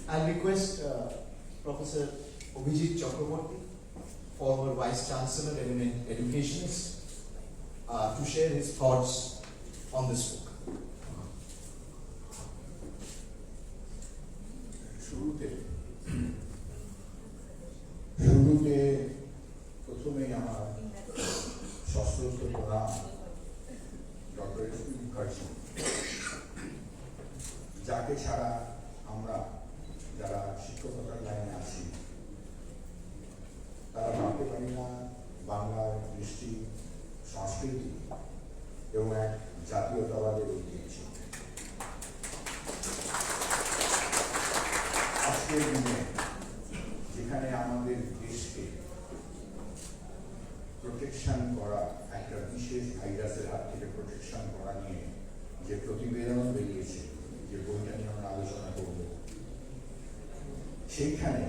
I'll request Professor Abhijit Chakraborty, former Vice Chancellor, eminent educationist, to share his thoughts on this book. শুরুতে প্রথমেই আমার সশ্রদ্ধ প্রণাম doctor S P Mukherjee, যাকে ছাড়া আমরা যারা শিক্ষকতার লাইনে আছি তারা ভাবতে পারি না বাংলার কৃষ্টি, সংস্কৃতি এবং এক জাতীয়তাবাদের ঐতিহ্য। আজকের দিনে যেখানে আমাদের দেশকে প্রোটেকশন করা, একটা বিশেষ ভাইরাসের হাত থেকে প্রোটেকশন করা নিয়ে যে প্রতিবেদন বেরিয়েছে, যে বইটা নিয়ে আমরা আলোচনা করব, সেইখানে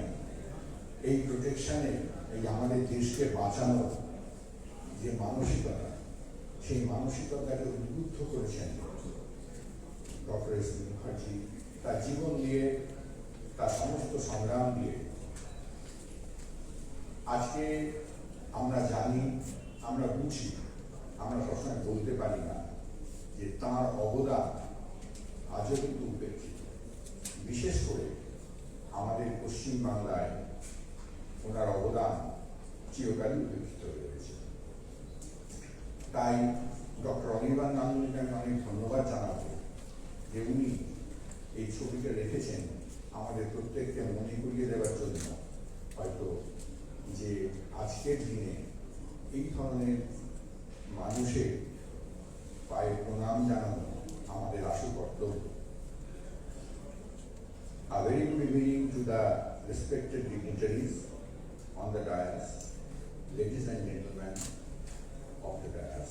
এই প্রোটেকশনের, এই আমাদের দেশকে বাঁচানোর যে মানসিকতা, সেই মানসিকতাকে উদ্বুদ্ধ করেছেন ডক্টর এস পি মুখার্জি তার জীবন দিয়ে, তার সমস্ত সংগ্রাম দিয়ে। আজকে আমরা জানি, আমরা বুঝি, আমরা সবসময় বলতে পারি না যে তাঁর অবদান আজও কিন্তু উপেক্ষিত। বিশেষ করে আমাদের পশ্চিম বাংলায় ওনার অবদান চিরকালই উপেক্ষিত রয়েছে। তাই ডক্টর লিখেছেন আমাদের প্রত্যেককে মনে করিয়ে দেওয়ার জন্য, হয়তো যে আজকের দিনে এই ধরনের মানুষের পায়ে প্রণাম জানানো আমাদের আশু কর্তব্য। A very good evening to the respected dignitaries on the dais, ladies and gentlemen of the dais.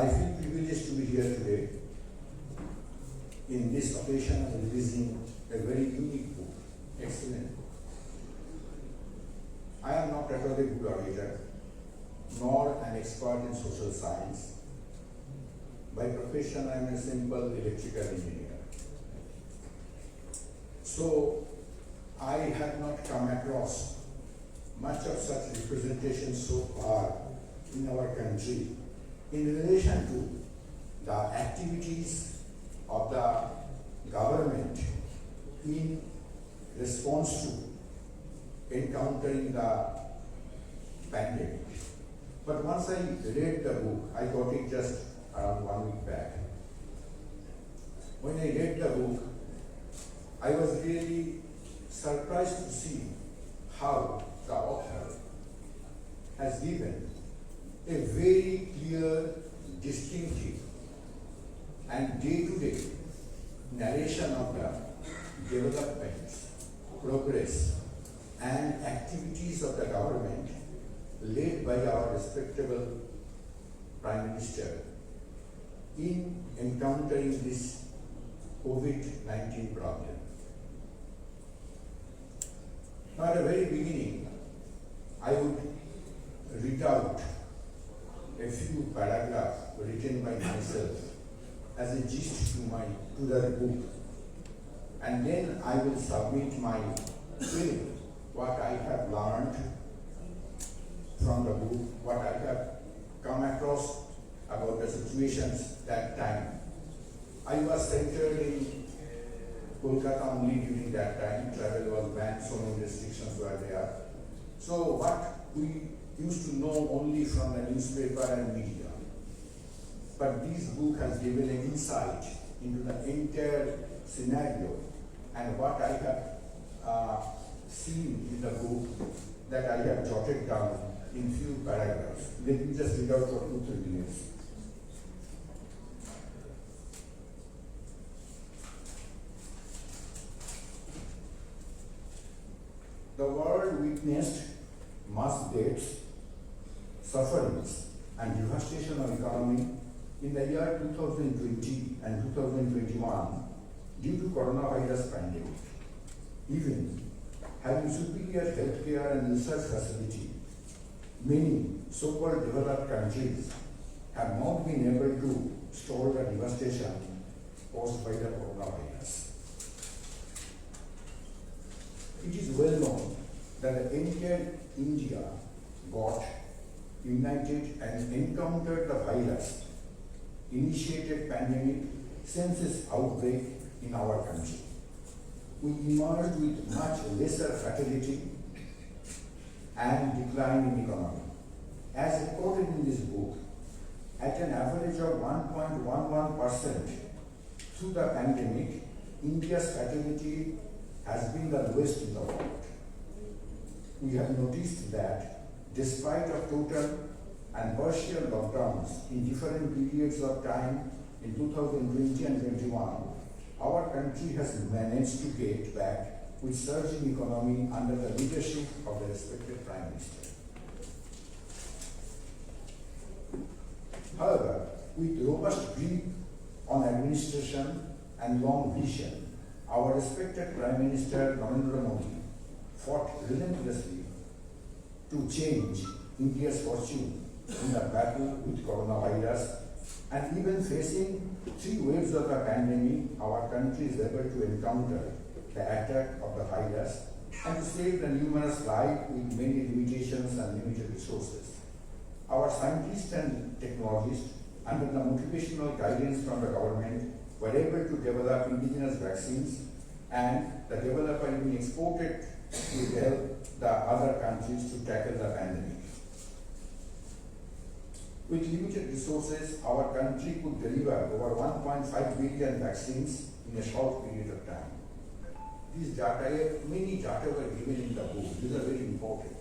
I feel privileged to be here today in this occasion of releasing a very unique book, excellent book. I am not at all a good orator, nor an expert in social science. By profession, I am a simple electrical engineer. So, I have not come across much of such representation so far in our country in relation to the activities of the government in response to encountering the pandemic. But once I read the book, I got it just around 1 week back. When I read the book, I was really surprised to see how the author has given a very clear, distinctive, and day-to-day narration of the developments, progress, and activities of the government led by our respectable Prime Minister in encountering this COVID-19 problem. Now, at the very beginning, I would read out a few paragraphs written by myself as a gist to the book, and then I will submit my feeling, what I have learned from the book, what I have come across about the situations that time. I was centered in Kolkata only during that time. Travel was banned, so many restrictions were there. So what we used to know only from the newspaper and media. But this book has given an insight into the entire scenario, and what I have seen in the book that I have jotted down in few paragraphs. Let me just read out for 2-3 minutes. The world witnessed mass deaths, sufferings, and devastation of economy in the year 2020 and 2021 due to coronavirus pandemic. Even having superior healthcare and research facility, many so-called developed countries have not been able to stall the devastation caused by the coronavirus. It is well known that the entire India got united and encountered the virus initiated pandemic since its outbreak in our country. We emerged with much lesser fatality and decline in economy. As recorded in this book, at an average of 1.11% through the pandemic, India's fatality has been the lowest in the world. We have noticed that despite of total and partial lockdowns in different periods of time in 2020 and 21, our country has managed to get back with surging economy under the leadership of the respected Prime Minister. However, with robust grip on administration and long vision, our respected Prime Minister Narendra Modi fought relentlessly to change India's fortune in the battle with coronavirus, and even facing 3 waves of the pandemic, our country is able to encounter the attack of the virus and to save the numerous lives with many limitations and limited resources. Our scientists and technologists, under the motivational guidance from the government, were able to develop indigenous vaccines, and the developer even exported to help the other countries to tackle the pandemic. With limited resources, our country could deliver over 1.5 billion vaccines in a short period of time. These data, many data were given in the book. These are very important.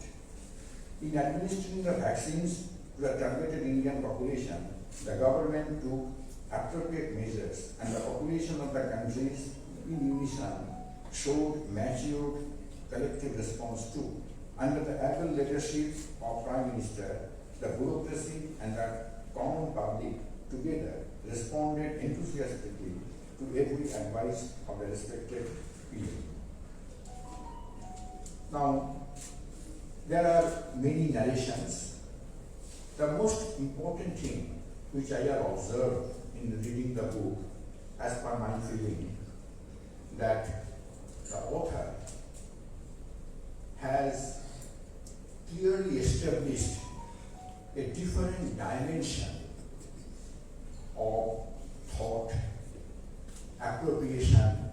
In administering the vaccines to the targeted Indian population, the government took appropriate measures, and the population of the countries in unison showed matured collective response too. Under the able leadership of Prime Minister, the bureaucracy and the common public together responded enthusiastically to every advice of the respected PM. Now, there are many narrations. The most important thing which I have observed in reading the book, as per my feeling, that the author has clearly established a different dimension of thought, appropriation,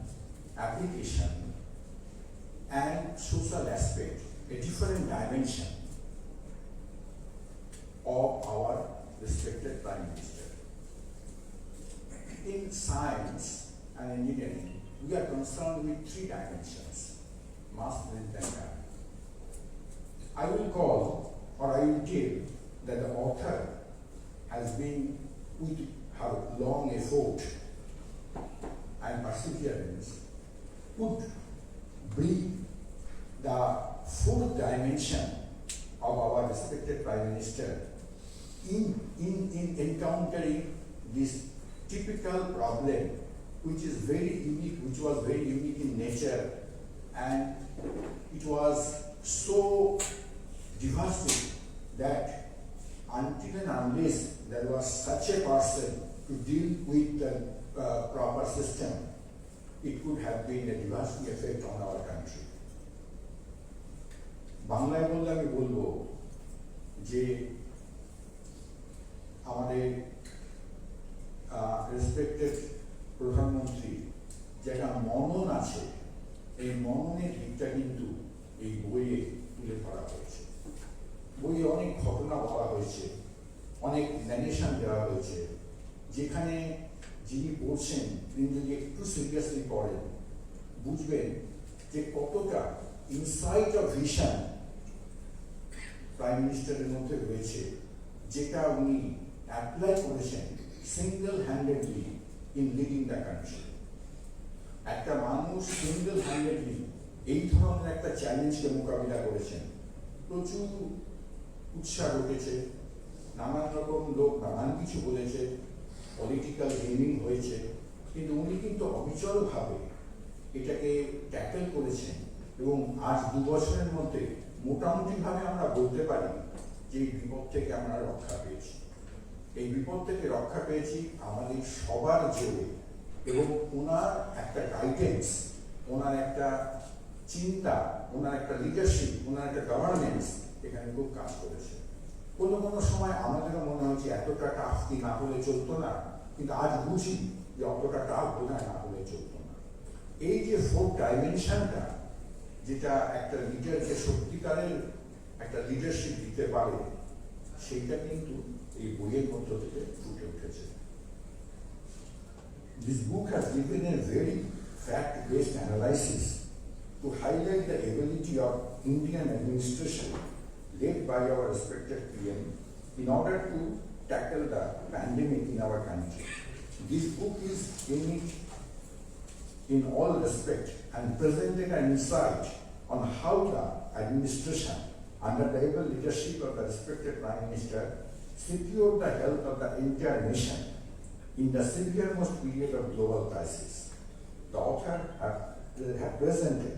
application, and social aspect, a different dimension of our respected Prime Minister. In science and engineering, we are concerned with three dimensions: mass, breadth, and depth. I will call, or I will tell, that the author has been, with her long effort and perseverance, could bring the fourth dimension of our respected Prime Minister in encountering this typical problem, which is very unique, which was very unique in nature, and it was so devastating that until and unless there was such a person to deal with the proper system, it could have been a devastating effect on our country. বাংলায় বললে আমি বলবো যে আমাদের respected প্রধানমন্ত্রী যেটা মনন আছে, এই মননের দিকটা কিন্তু এই বইয়ে তুলে ধরা হয়েছে। বইয়ে অনেক ঘটনা বলা হয়েছে, অনেক ন্যারেশন দেওয়া হয়েছে, যেখানে যিনি পড়ছেন তিনি যদি একটু সিরিয়াসলি পড়েন বুঝবেন যে কতটা ইনসাইট অফ ভিশন প্রাইম মিনিস্টারের মধ্যে রয়েছে, যেটা উনি অ্যাপ্লাই করেছেন single handedly in leading the country. একটা মানুষ সিঙ্গেল হ্যান্ডেডলি এই ধরনের একটা চ্যালেঞ্জকে মোকাবিলা করেছেন। প্রচুর উৎসাহ উঠেছে, নানান রকম লোক নানান কিছু বলেছে, পলিটিক্যাল গেমিং হয়েছে, কিন্তু উনি কিন্তু অবিচলভাবে এটাকে ট্যাকেল করেছেন এবং আজ 2 বছরের মধ্যে মোটামুটিভাবে আমরা বলতে পারি যে এই বিপদ থেকে আমরা রক্ষা পেয়েছি। এই বিপদ থেকে রক্ষা পেয়েছি আমাদের সবার জোরে, এবং ওনার একটা গাইডেন্স, ওনার একটা চিন্তা, ওনার একটা লিডারশিপ, ওনার একটা গভর্নেন্স এখানে খুব কাজ করেছে। কোনো কোনো সময় আমাদেরও মনে হচ্ছে এতটা টাফ কি না হলে চলতো না, কিন্তু আজ বুঝি যে অতটা টাফ বোধহয় না হলে চলতো না। এই যে ফোর্থ ডাইমেনশনটা, যেটা একটা লিডারকে সত্যিকারের একটা লিডারশিপ দিতে পারে, সেইটা কিন্তু এই বইয়ের মধ্য থেকে ফুটে উঠেছে। This book has given a very fact-based analysis to highlight the ability of Indian administration led by our respected PM in order to tackle the pandemic in our country. This book is unique in all respect and presented an insight on how the administration under the able leadership of the respected Prime Minister secured the health of the entire nation in the severest period of global crisis. The author have presented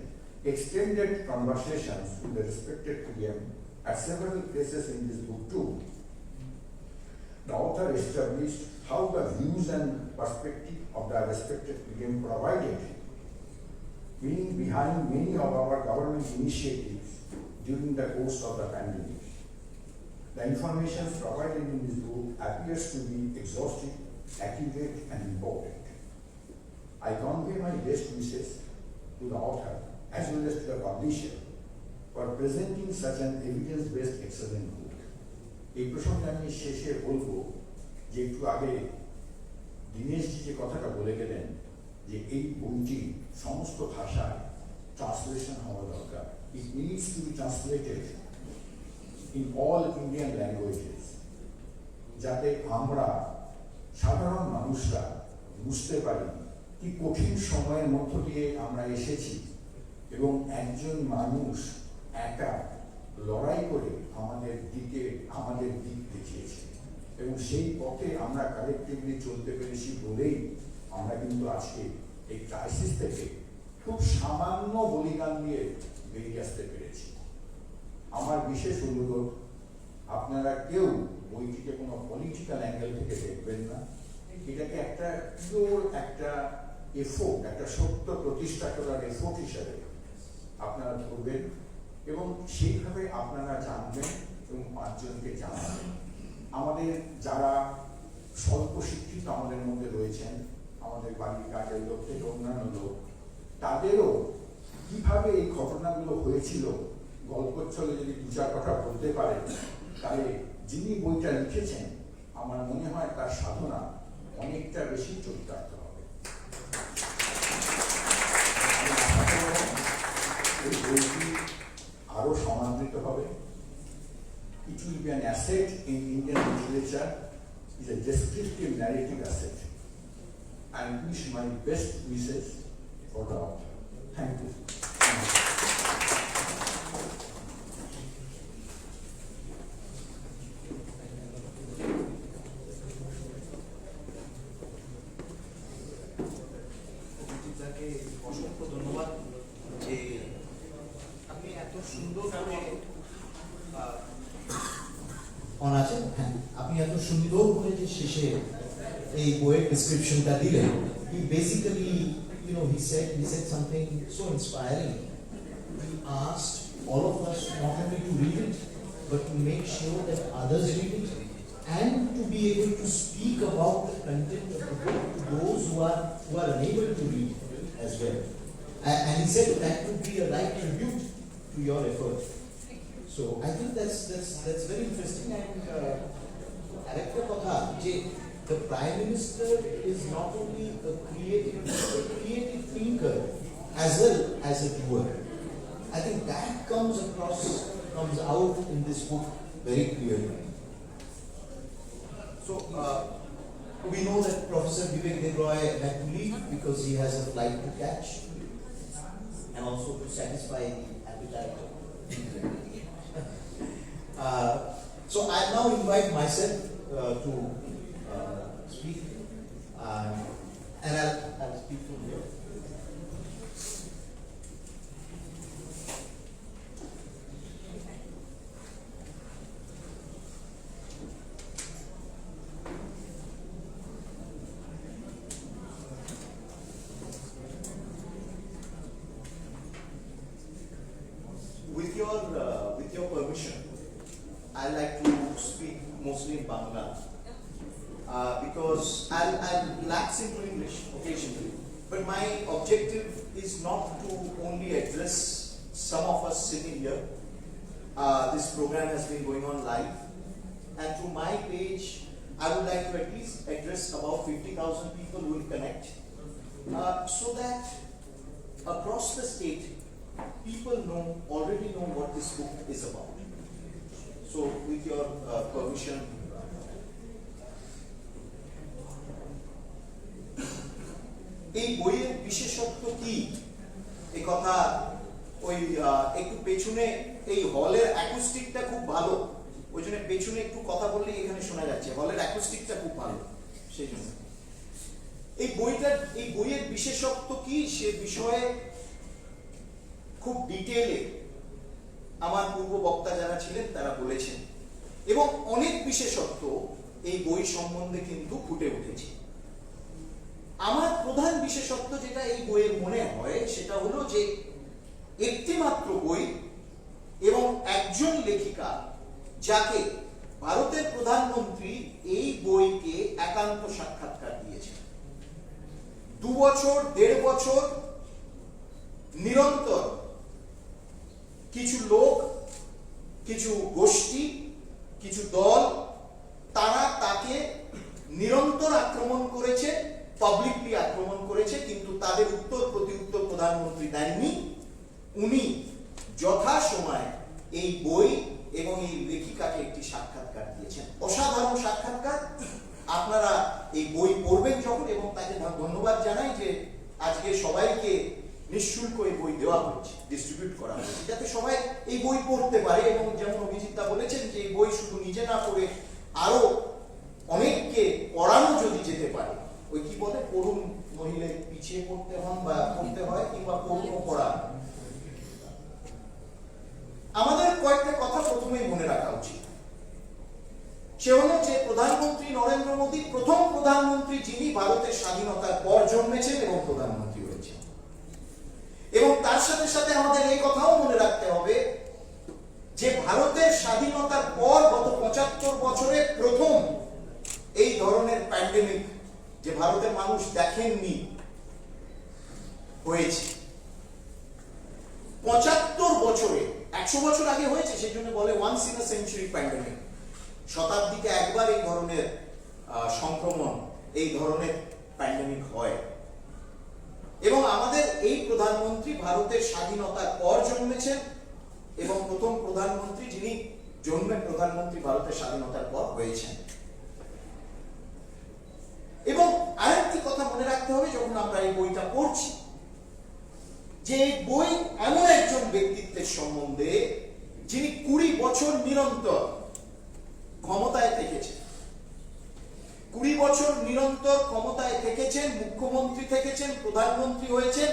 extended conversations with the respected PM at several places in this book too. The author established how the views and perspective of the respected PM provided meaning behind many of our government initiatives during the course of the pandemic. The information provided in this book appears to be exhaustive, accurate, and important. I convey my best wishes to the author as well as to the publisher for presenting such an evidence-based excellent book. এই প্রসঙ্গে আমি শেষে বলবো যে একটু আগে দীনেশজি যে কথাটা বলে গেলেন যে এই বইটি সমস্ত ভাষায় ট্রান্সলেশন হওয়া দরকার। It needs to B translated in all Indian languages, যাতে আমরা সাধারণ মানুষরা বুঝতে পারি কি কঠিন সময়ের মধ্য দিয়ে আমরা এসেছি এবং একজন মানুষ একা লড়াই করে আমাদের দিক দেখিয়েছে এবং সেই পথে আমরা কালেক্টিভলি চলতে পেরেছি বলেই আমরা কিন্তু আজকে এই ক্রাইসিস থেকে খুব সামান্য বলিদান দিয়ে বেরিয়ে আসতে পেরেছি। আমার বিশেষ অনুরোধ, আপনারা কেউ বইটিকে কোনো পলিটিক্যাল অ্যাঙ্গেল থেকে দেখবেন না, এটাকে একটা পিওর একটা এফোর্ট, একটা সত্য প্রতিষ্ঠা করার এফোর্ট হিসাবে আপনারা ধরবেন এবং সেইভাবে আপনারা জানবেন এবং 5 জনকে জানাবেন। আমাদের যারা স্বল্প শিক্ষিত আমাদের মধ্যে রয়েছেন, আমাদের বাড়ির কাজের লোক থেকে অন্যান্য লোক, তাদেরও কিভাবে এই ঘটনাগুলো হয়েছিল গল্পচ্ছলে যদি 2-4 কথা বলতে পারেন, তাহলে যিনি বইটা লিখেছেন আমার মনে হয় তার সাধনা অনেকটা বেশি চরিতার্থ হবে। এই বইটি আরো সমাদৃত হবে। It will be an asset in Indian literature. It's a descriptive narrative asset. I wish my best wishes for the author. Thank you. অসংখ্য ধন্যবাদ যে আপনি এত সুন্দর করে অন আছেন। হ্যাঁ, আপনি এত সুন্দর করে যে শেষে এই বইয়ের ডেসক্রিপশনটা দিলেন। He basically, he said something so inspiring. He asked all of us not only to read it, but to make sure that others read it, and to be able to speak about the content of the book to those who are unable to read as well. And he said that would be a right tribute to your effort. So I think that's very interesting. And arekta kotha je the Prime Minister is not only a creative thinker as well as a doer. I think that comes out in this book very clearly. So we know that Professor Vivek Devroy had to leave because he has a flight to catch, and also to satisfy the appetite. So I now invite myself to speak, and I'll speak from here. With your permission, I like to speak mostly in Bangla because I'll lapse into English occasionally. But my objective is not to only address some of us sitting here. This program has been going on live, and through my page, I would like to at least address about 50,000 people who will connect, so that across the state, people already know what this book is about. So, with your permission, এই বইয়ের বিশেষত্ব কি এই কথা ওই একটু পেছনে এই হলের অ্যাকুস্টিকটা খুব ভালো, ওই জন্য পেছনে একটু কথা বললেই এখানে শোনা যাচ্ছে, হলের অ্যাকুস্টিকটা খুব ভালো, সেই জন্য এই বইয়ের বিশেষত্ব কি সে বিষয়ে খুব ডিটেইলে আমার পূর্ব বক্তা যারা ছিলেন তারা বলেছেন, এবং অনেক বিশেষত্ব এই বই সম্বন্ধে কিন্তু ফুটে উঠেছে। আমার প্রধান বিশেষত্ব যেটা এই বইয়ের মনে হয় সেটা হলো যে একটি মাত্র বই এবং একজন লেখিকা যাকে ভারতের প্রধানমন্ত্রী এই বইকে একান্ত সাক্ষাৎকার দিয়েছেন। 2 বছর 1.5 বছর নিরন্তর কিছু লোক, কিছু গোষ্ঠী কিছু দল তারা তাকে নিরন্তর আক্রমণ করেছে, পাবলিকলি আক্রমণ করেছে, কিন্তু তাদের উত্তর প্রতিউত্তর প্রধানমন্ত্রী দেননি। উনি যথাসময়ে এই বই এবং এই লেখিকাকে একটি সাক্ষাৎকার দিয়েছেন, অসাধারণ সাক্ষাৎকার। আপনারা এই বই পড়বেন যখন, এবং তাকে ধন্যবাদ জানাই যে আজকে সবাইকে নিঃশুল্ক এই বই দেওয়া হচ্ছে, ডিস্ট্রিবিউট করা হচ্ছে, যাতে সবাই এই বই পড়তে পারে। এবং যেমন অভিজিৎদা বলেছেন যে এই বই শুধু নিজে না পড়ে আরো অনেককে পড়ানো যদি যেতে পারে, ওই কি বলে, পড়ুন মহিলে পিছিয়ে পড়তে হন বা পড়তে হয়, কিংবা পড়ুন পড়া। আমাদের কয়েকটা কথা প্রথমেই মনে রাখা উচিত। সে হলো যে প্রধানমন্ত্রী নরেন্দ্র মোদী প্রথম প্রধানমন্ত্রী যিনি ভারতের স্বাধীনতার পর জন্মেছেন এবং প্রধানমন্ত্রী হয়েছেন। এবং তার সাথে সাথে আমাদের এই কথাও মনে রাখতে হবে যে ভারতের স্বাধীনতার পর গত ৭৫ বছরে প্রথম এই ধরনের প্যান্ডেমিক যে ভারতের মানুষ দেখেননি হয়েছে। ৭৫ বছরে, ১০০ বছর আগে হয়েছে, সেই জন্য বলে once in a century pandemic. শতাব্দীতে একবার এই ধরনের সংক্রমণ, এই ধরনের প্যান্ডেমিক হয়। এবং আমাদের এই প্রধানমন্ত্রী ভারতের স্বাধীনতার পর জন্মেছেন এবং প্রথম প্রধানমন্ত্রী যিনি জন্মের প্রধানমন্ত্রী ভারতের স্বাধীনতার পর হয়েছেন। এবং আরেকটি কথা মনে রাখতে হবে যখন আমরা এই বইটা পড়ছি, যে এই বই এমন একজন ব্যক্তিত্বের সম্বন্ধে যিনি ২০ বছর নিরন্তর ক্ষমতায় থেকেছেন, ২০ বছর নিরন্তর ক্ষমতায় থেকেছেন, মুখ্যমন্ত্রী থেকেছেন, প্রধানমন্ত্রী হয়েছেন।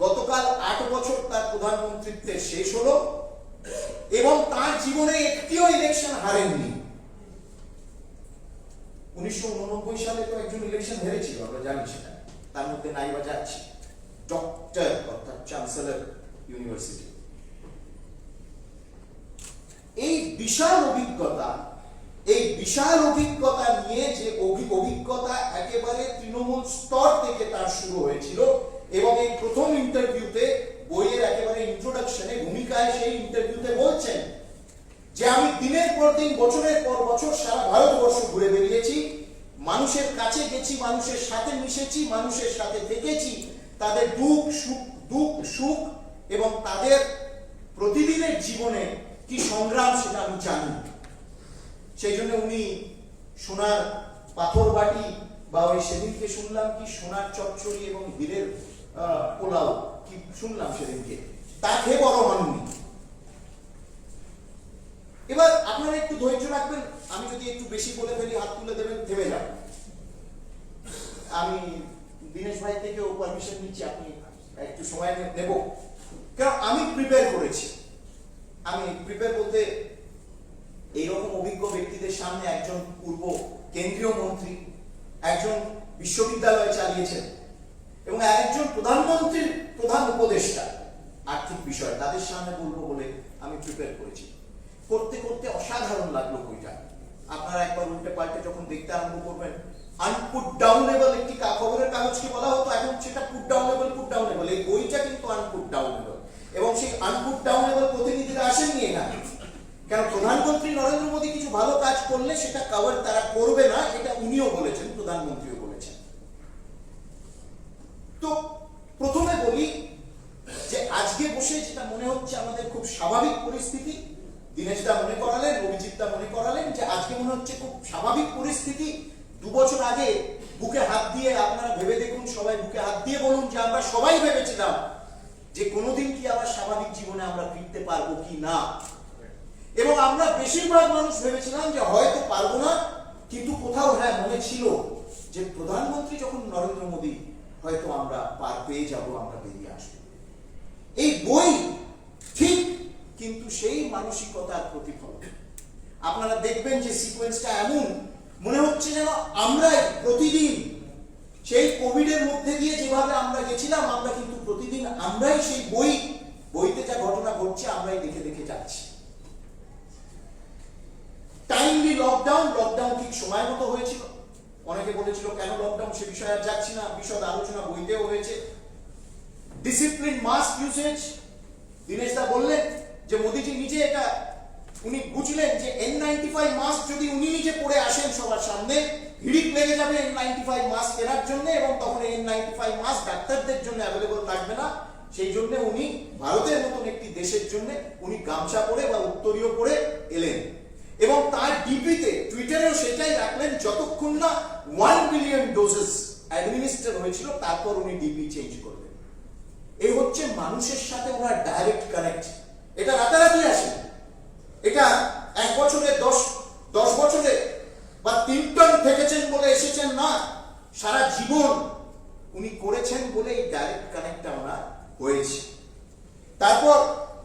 গতকাল ৮ বছর তার প্রধানমন্ত্রীত্বের শেষ হলো এবং তার জীবনে একটিও ইলেকশন হারেননি। ১৯৮৯ সালে তো একজন ইলেকশন হেরেছিল, আমরা জানি সেটা, তার মধ্যে নাইবা যাচ্ছে ডক্টর অর্থাৎ চ্যান্সেলর ইউনিভার্সিটি। এই বিশাল অভিজ্ঞতা নিয়ে যে অভিজ্ঞতা একেবারে তৃণমূল স্তর থেকে তার শুরু হয়েছিল, এবং এই প্রথম ইন্টারভিউতে, বইয়ের একেবারে ইন্ট্রোডাকশনে, ভূমিকায় সেই ইন্টারভিউতে বলছেন যে আমি দিনের পর দিন, বছরের পর বছর সারা ভারতবর্ষ ঘুরে বেরিয়েছি, মানুষের কাছে গেছি, মানুষের সাথে মিশেছি, মানুষের সাথে থেকেছি, তাদের দুঃখ সুখ এবং তাদের প্রতিদিনের জীবনে কি সংগ্রাম সেটা আমি জানি। সেই জন্য উনি সোনার পাথর বাটি বা ওই সেদিনকে শুনলাম কি সোনার চচ্চড়ি এবং হীরের পোলাও কি শুনলাম সেদিনকে, তা খেয়ে বড় হননি। এবার আপনারা একটু ধৈর্য রাখবেন, আমি যদি একটু বেশি বলে ফেলি হাত তুলে দেবেন, থেমে যান। আমি দীনেশ ভাই থেকেও পারমিশন নিচ্ছি, আপনি একটু সময় নেব, কারণ আমি প্রিপেয়ার করেছি। আমি প্রিপেয়ার বলতে এইরকম অভিজ্ঞ ব্যক্তিদের সামনে একজন পূর্ব কেন্দ্রীয় মন্ত্রী, একজন বিশ্ববিদ্যালয় চালিয়েছেন এবং একজন প্রধানমন্ত্রীর প্রধান উপদেষ্টা আর্থিক বিষয়, তাদের সামনে বলবো বলে আমি প্রিপেয়ার করেছি। করতে করতে অসাধারণ লাগলো বইটা। আপনারা একবার উল্টে পাল্টে যখন দেখতে আরম্ভ করবেন, আনপুট ডাউনেবল একটি খবরের কাগজকে বলা হতো, এখন সেটা পুট ডাউনেবল। এই বইটা কিন্তু আনপুট ডাউনেবল, এবং সেই আনপুট ডাউনেবল প্রতিনিধিরা আসেননি এখানে। কারণ প্রধানমন্ত্রী নরেন্দ্র মোদী কিছু ভালো কাজ করলে সেটা কভার তারা করবে না, এটা উনিও বলেছেন, প্রধানমন্ত্রীও বলেছেন। তো প্রথমে বলি যে আজকে বসে যেটা মনে হচ্ছে আমাদের খুব স্বাভাবিক পরিস্থিতি, দীনেশদা মনে করালেন, অভিজিৎদা মনে করালেন যে আজকে মনে হচ্ছে খুব স্বাভাবিক পরিস্থিতি। ২ বছর আগে বুকে হাত দিয়ে, আপনারা ভেবে দেখুন, সবাই বুকে হাত দিয়ে বলুন যে আমরা সবাই ভেবেছিলাম যে কোনোদিন কি আবার স্বাভাবিক জীবনে আমরা ফিরতে পারবো কি না, এবং আমরা বেশিরভাগ মানুষ ভেবেছিলাম যে হয়তো পারবো না, কিন্তু কোথাও হ্যাঁ মনে ছিল যে প্রধানমন্ত্রী যখন নরেন্দ্র মোদী, হয়তো আমরা পার পেয়ে যাব, আমরা বেরিয়ে আসবো। এই বই ঠিক কিন্তু সেই মানসিকতার প্রতিফলন। আপনারা দেখবেন যে সিকোয়েন্সটা এমন মনে হচ্ছে যেন আমরা প্রতিদিন সেই কোভিডের মধ্যে দিয়ে যেভাবে আমরা গেছিলাম, আমরা কিন্তু প্রতিদিন আমরাই সেই বইতে যা ঘটনা ঘটছে আমরাই দেখে দেখে যাচ্ছি। টাইমলি লকডাউন ঠিক সময় মতো হয়েছিল। অনেকে বলেছিল কেন লকডাউন, সে বিষয়ে আর যাচ্ছি না, বিশদ আলোচনা বইতেও হয়েছে। ডিসিপ্লিন, মাস্ক ইউসেজ, দীনেশদা বললেন যে মোদীজি নিজে এটা উনি বুঝলেন যে N95 মাস্ক যদি উনি নিজে পরে আসেন সবার সামনে, হিড়িক লেগে যাবে N95 মাস্ক কেনার জন্য, এবং তখন N95 মাস্ক ডাক্তারদের জন্য অ্যাভেলেবল থাকবে না। সেই জন্য উনি ভারতের মতন একটি দেশের জন্য উনি গামছা পরে বা উত্তরীয় পরে এলেন, এবং তার ডিপিতে টুইটারেও সেটাই রাখলেন যতক্ষণ না 1 বিলিয়ন ডোজেস অ্যাডমিনিস্টার হয়েছিল তারপর উনি ডিপি চেঞ্জ করলেন। এই হচ্ছে মানুষের সাথে ওনার ডাইরেক্ট কানেক্ট। এটা রাতারাতি আসে, এটা 1 বছরে 10 বছরে বা 3 টন থেকেছেন বলে এসেছেন না, সারা জীবন উনি করেছেন বলে এই ডাইরেক্ট কানেক্টটা ওনার হয়েছে। তারপর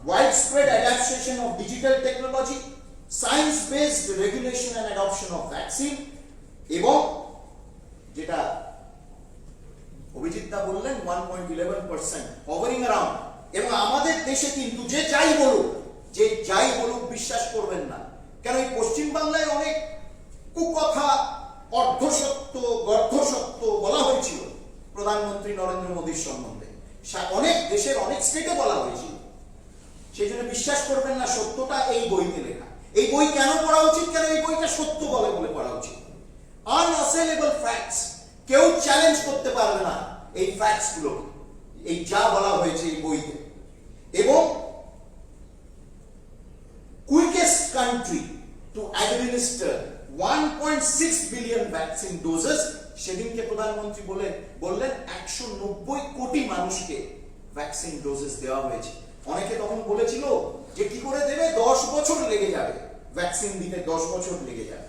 wide spread adaptation of digital technology, science based regulation and adoption of vaccine, এবং যেটা অভিজিৎ দা বললেন 1.11% hovering around। এবং আমাদের দেশে কিন্তু যে যাই বলুক বিশ্বাস করবেন না, কেন এই পশ্চিম বাংলায় অনেক কুকথা, অর্ধসত্য, গর্ধসত্য বলা হয়েছিল প্রধানমন্ত্রী নরেন্দ্র মোদীর সম্বন্ধে, অনেক দেশের অনেক স্টেটে বলা হয়েছিল। সেই জন্য বিশ্বাস করবেন না, সত্যটা এই বইতে লেখা। এই বই কেন পড়া উচিত, কেন এই বইটা সত্য বলে বলে পড়া উচিত। আনঅ্যাসেলেবল ফ্যাক্টস, কেউ চ্যালেঞ্জ করতে পারবে না এই ফ্যাক্টস গুলো, এই যা বলা হয়েছে এই বইতে। এবং quickest country to administer 1.6 billion vaccine doses, সেদিনকে প্রধানমন্ত্রী বললেন 190 কোটি মানুষকে ভ্যাকসিন ডোজেস দেওয়া হয়েছে। অনেকে তখন বলেছিল যে কি করে দেবে, 10 বছর লেগে যাবে ভ্যাকসিন দিতে, 10 বছর লেগে যাবে।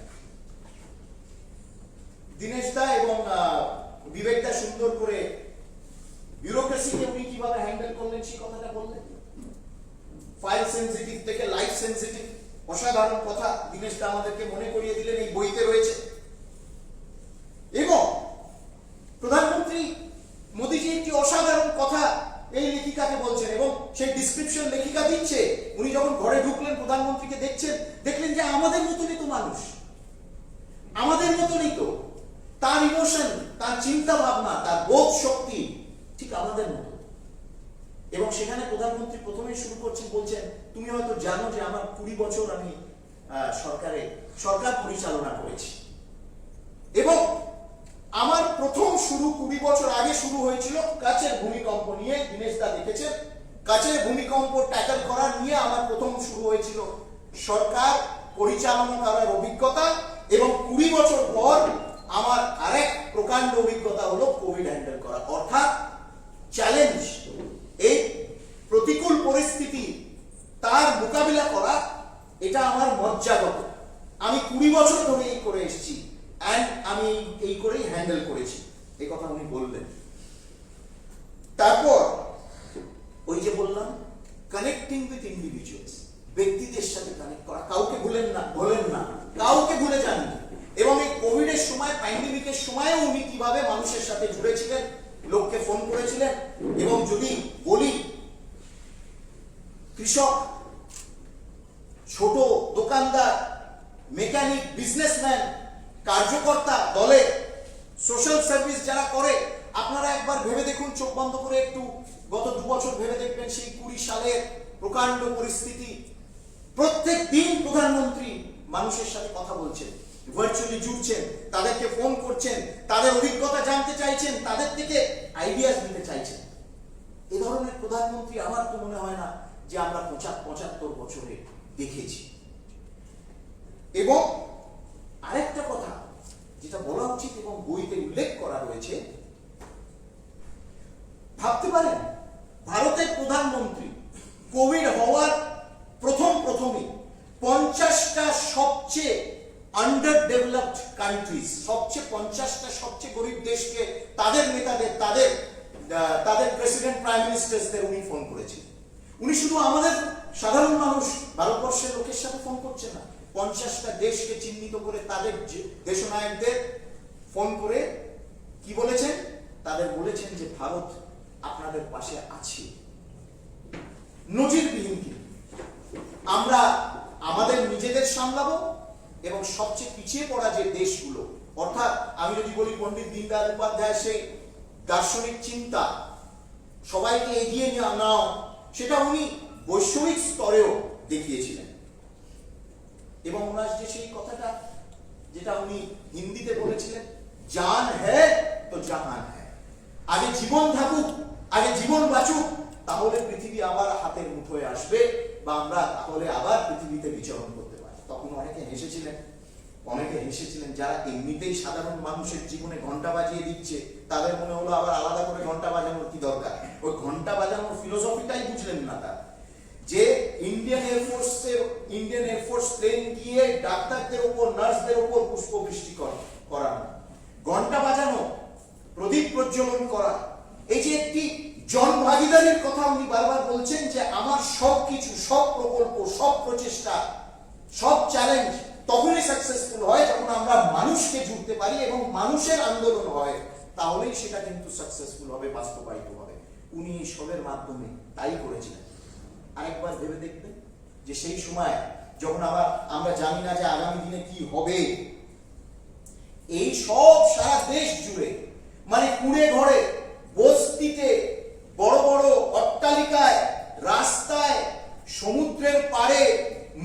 দীনেশ দা এবং বিবেক দা সুন্দর করে বিউরোক্রেসিকে উনি কিভাবে হ্যান্ডেল করলেন সেই কথাটা বললেন। ফাইল সেনসিটিভ থেকে লাইফ সেনসিটিভ, অসাধারণ কথা দীনেশ দা আমাদেরকে মনে করিয়ে দিলেন, এই বইতে রয়েছে। এবং প্রধানমন্ত্রী মোদীজি একটি অসাধারণ কথা এই লেখিকাকে বলছেন, এবং সেই ডিসক্রিপশন লেখিকা দিচ্ছে। উনি যখন ঘরে ঢুকলেন, প্রধানমন্ত্রীকে দেখলেন যে আমাদের মতনই তো মানুষ, আমাদের মতনই তো, তার ইমোশন, তার চিন্তা ভাবনা, তার বোধ শক্তি ঠিক আমাদের মতো। এবং সেখানে প্রধানমন্ত্রী প্রথমেই শুরু করছেন, বলছেন তুমি হয়তো জানো যে আমার 20 বছর আমি সরকার পরিচালনা করেছি, এবং আমার প্রথম শুরু 20 বছর আগে শুরু হয়েছিল কাছের ভূমিকম্প নিয়ে। দীনেশ দা দেখেছেন, কাছের ভূমিকম্প ট্যাকল করার নিয়ে আমার প্রথম শুরু হয়েছিল সরকার পরিচালনা করার অভিজ্ঞতা, এবং 20 বছর পর আমার আরেক প্রকাণ্ড অভিজ্ঞতা হলো কোভিড হ্যান্ডেল করা। অর্থাৎ চ্যালেঞ্জ, এই প্রতিকূল পরিস্থিতি তার মোকাবিলা করা, এটা আমার মজ্জাগত। আমি 20 বছর ধরে এই করে এসেছি, আমি এই করেই হ্যান্ডেল করেছি, এই কথা উনি বললেন। তারপর ওই যে বললাম কানেক্টিং উইথ ইন্ডিভিজুয়ালস, ব্যক্তিদের সাথে কানেক্ট করা, কাউকে ভুলেন না, কাউকে ভুলে যাননি। এবং এই কোভিডের সময়, প্যান্ডেমিকের সময়ও উনি কিভাবে মানুষের সাথে জুড়েছিলেন, লোককে ফোন করেছিলেন। এবং যদি বলি কৃষক, ছোট দোকানদার, মেকানিক, বিজনেসম্যান, কার্যকর্তা দলে, সোশ্যাল সার্ভিস যারা করে, আপনারা একবার ভেবে দেখুন, চোখ বন্ধ করে একটু গত 2 বছর ভেবে দেখবেন, সেই 20 সালের প্রকাণ্ড পরিস্থিতি। প্রত্যেক দিন প্রধানমন্ত্রী মানুষের সাথে কথা বলছেন, ভার্চুয়ালি জুড়ছেন, তাদেরকে ফোন করছেন, তাদের অভিজ্ঞতা জানতে চাইছেন, তাদের থেকে আইডিয়াস নিতে চাইছেন। এ ধরনের প্রধানমন্ত্রী আমার তো মনে হয় না যে আমরা 75 বছরে দেখেছি। এবং আরেকটা কথা যেটা বলা উচিত এবং বইতে উল্লেখ করা রয়েছে, ভাবতে পারেন ভারতের প্রধানমন্ত্রী কোভিড হওয়ার প্রথমে 50টা সবচেয়ে আন্ডার ডেভেলপড কান্ট্রিজ, 50টা সবচেয়ে গরিব দেশকে, তাদের নেতাদের, তাদের প্রেসিডেন্ট, প্রাইম মিনিস্টারদের উনি ফোন করেছেন। উনি শুধু আমাদের সাধারণ মানুষ, ভারতবর্ষের লোকের সাথে ফোন করছেন না, 50টা দেশকে চিহ্নিত করে তাদের দেশনায়কদের ফোন করে কি বলেছেন, তাদের বলেছেন যে ভারত আপনাদের পাশে আছে। নজিরবিহীন কি, আমরা আমাদের নিজেদের সামলাবো, এবং সবচেয়ে পিছিয়ে পড়া যে দেশগুলো, অর্থাৎ আমি যদি বলি পণ্ডিত দীনদয়াল উপাধ্যায় সেই দার্শনিক চিন্তা, সবাইকে এগিয়ে নাও, সেটা উনি বৈশ্বিক স্তরেও দেখিয়েছিলেন। এবং ওনার যে সেই কথাটা যেটা উনি হিন্দিতে বলেছিলেন, জান হ্যায় তো জাহান হ্যায়, আগে জীবন থাকুক, আগে জীবন বাঁচুক, তাহলে পৃথিবী আবার হাতের মুঠোয় আসবে বা আমরা তাহলে আবার পৃথিবীতে বিচরণ করতে পারি। তখন অনেকে হেসেছিলেন, যারা এমনিতেই সাধারণ মানুষের জীবনে ঘন্টা বাজিয়ে দিচ্ছে, তাদের মনে হলো আবার আলাদা করে ঘন্টা বাজানোর কি দরকার। ওই ঘন্টা বাজানোর ফিলোসফিটাই বুঝলেন না তারা, যে ইন্ডিয়ান এয়ারফোর্স প্লেন গিয়ে ডাক্তারদের উপর, নার্সদের উপর পুষ্পবৃষ্টি করানো, ঘন্টা বাজানো, প্রদীপ প্রজ্বলন করা, এই যে একটি জন ভাগিদারির কথা উনি বারবার বলছেন, যে আমার সব কিছু, সব প্রকল্প, সব প্রচেষ্টা, সব চ্যালেঞ্জ তখনই সাকসেসফুল হয় যখন আমরা মানুষকে জুড়তে পারি এবং মানুষের আন্দোলন হয়, তাহলেই সেটা কিন্তু সাকসেসফুল হবে, বাস্তবায়িত হবে। উনি এই সবের মাধ্যমে তাই করেছিলেন। আরেকবার ভেবে দেখবেন যে সেই সময় যখন আবার আমরা জানি না যে আগামী দিনে কি হবে, এই সব সারা দেশ জুড়ে, মানে কুড়ে ঘরে, বস্তিতে, বড় বড় অট্টালিকায়, রাস্তায়, সমুদ্রের পাড়ে,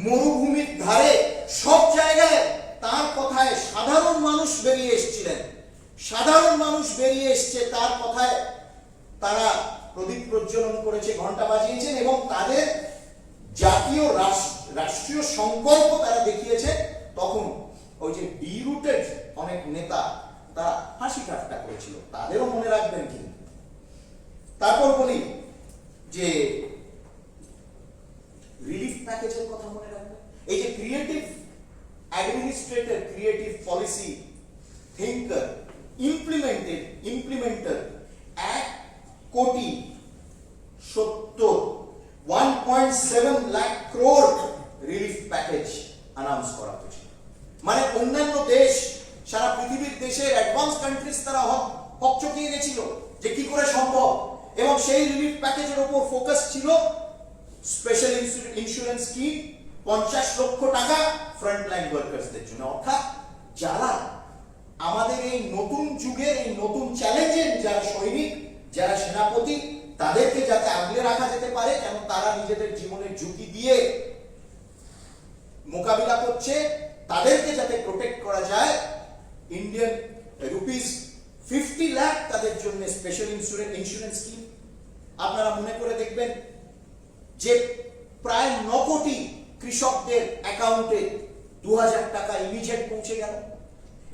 মরুভূমির ধারে, সব জায়গায় তার কথায় সাধারণ মানুষ বেরিয়ে এসেছিলেন। সাধারণ মানুষ বেরিয়ে এসছে তার কথায়, তারা প্রদীপ প্রজ্বলন করেছে, ঘন্টা বাজিয়েছেন এবং তাদের জাতীয় রাষ্ট্রীয় সংকল্প তারা দেখিয়েছে। তখন ওই যে ডিরুটেড অনেক নেতা তারা হাসি ঠাট্টা করেছিল, তাদেরও মনে রাখবেন কি। তারপর বলি যে রিলিফ প্যাকেজের কথা মনে রাখবেন। এই যে creative administrator, creative policy thinker, implementer 1.7 lakh crore relief package announce করা হয়েছিল। মানে অন্যান্য দেশ, সারা পৃথিবীর দেশের অ্যাডভান্স কান্ট্রিজ তারা হকচকিয়ে গেছিল যে কি করে সম্ভব, এবং সেই রিলিফ প্যাকেজের উপর ফোকাস ছিল স্পেশাল ইন্স্যুরেন্স স্কিম, 50 লক্ষ টাকা ফ্রন্টলাইন ওয়ার্কার্সদের জন্য। অর্থাৎ যারা আমাদের এই নতুন যুগের, এই নতুন চ্যালেঞ্জের যারা সৈনিক, যারা সেনাপতি, তাদেরকে যাতে আগলে রাখা যেতে পারে, কেন তারা নিজেদের জীবনের ঝুঁকি দিয়ে মোকাবিলা করছে, তাদেরকে যাতে প্রোটেক্ট করা যায়, ইন্ডিয়ান রুপিস 50 লাখ তাদের জন্য স্পেশাল ইন্স্যুরেন্স স্কিম। আপনারা মনে করে দেখবেন যে প্রায় 9 কোটি কৃষকদের অ্যাকাউন্টে 2000 টাকা ইমিডিয়েট পৌঁছে গেল।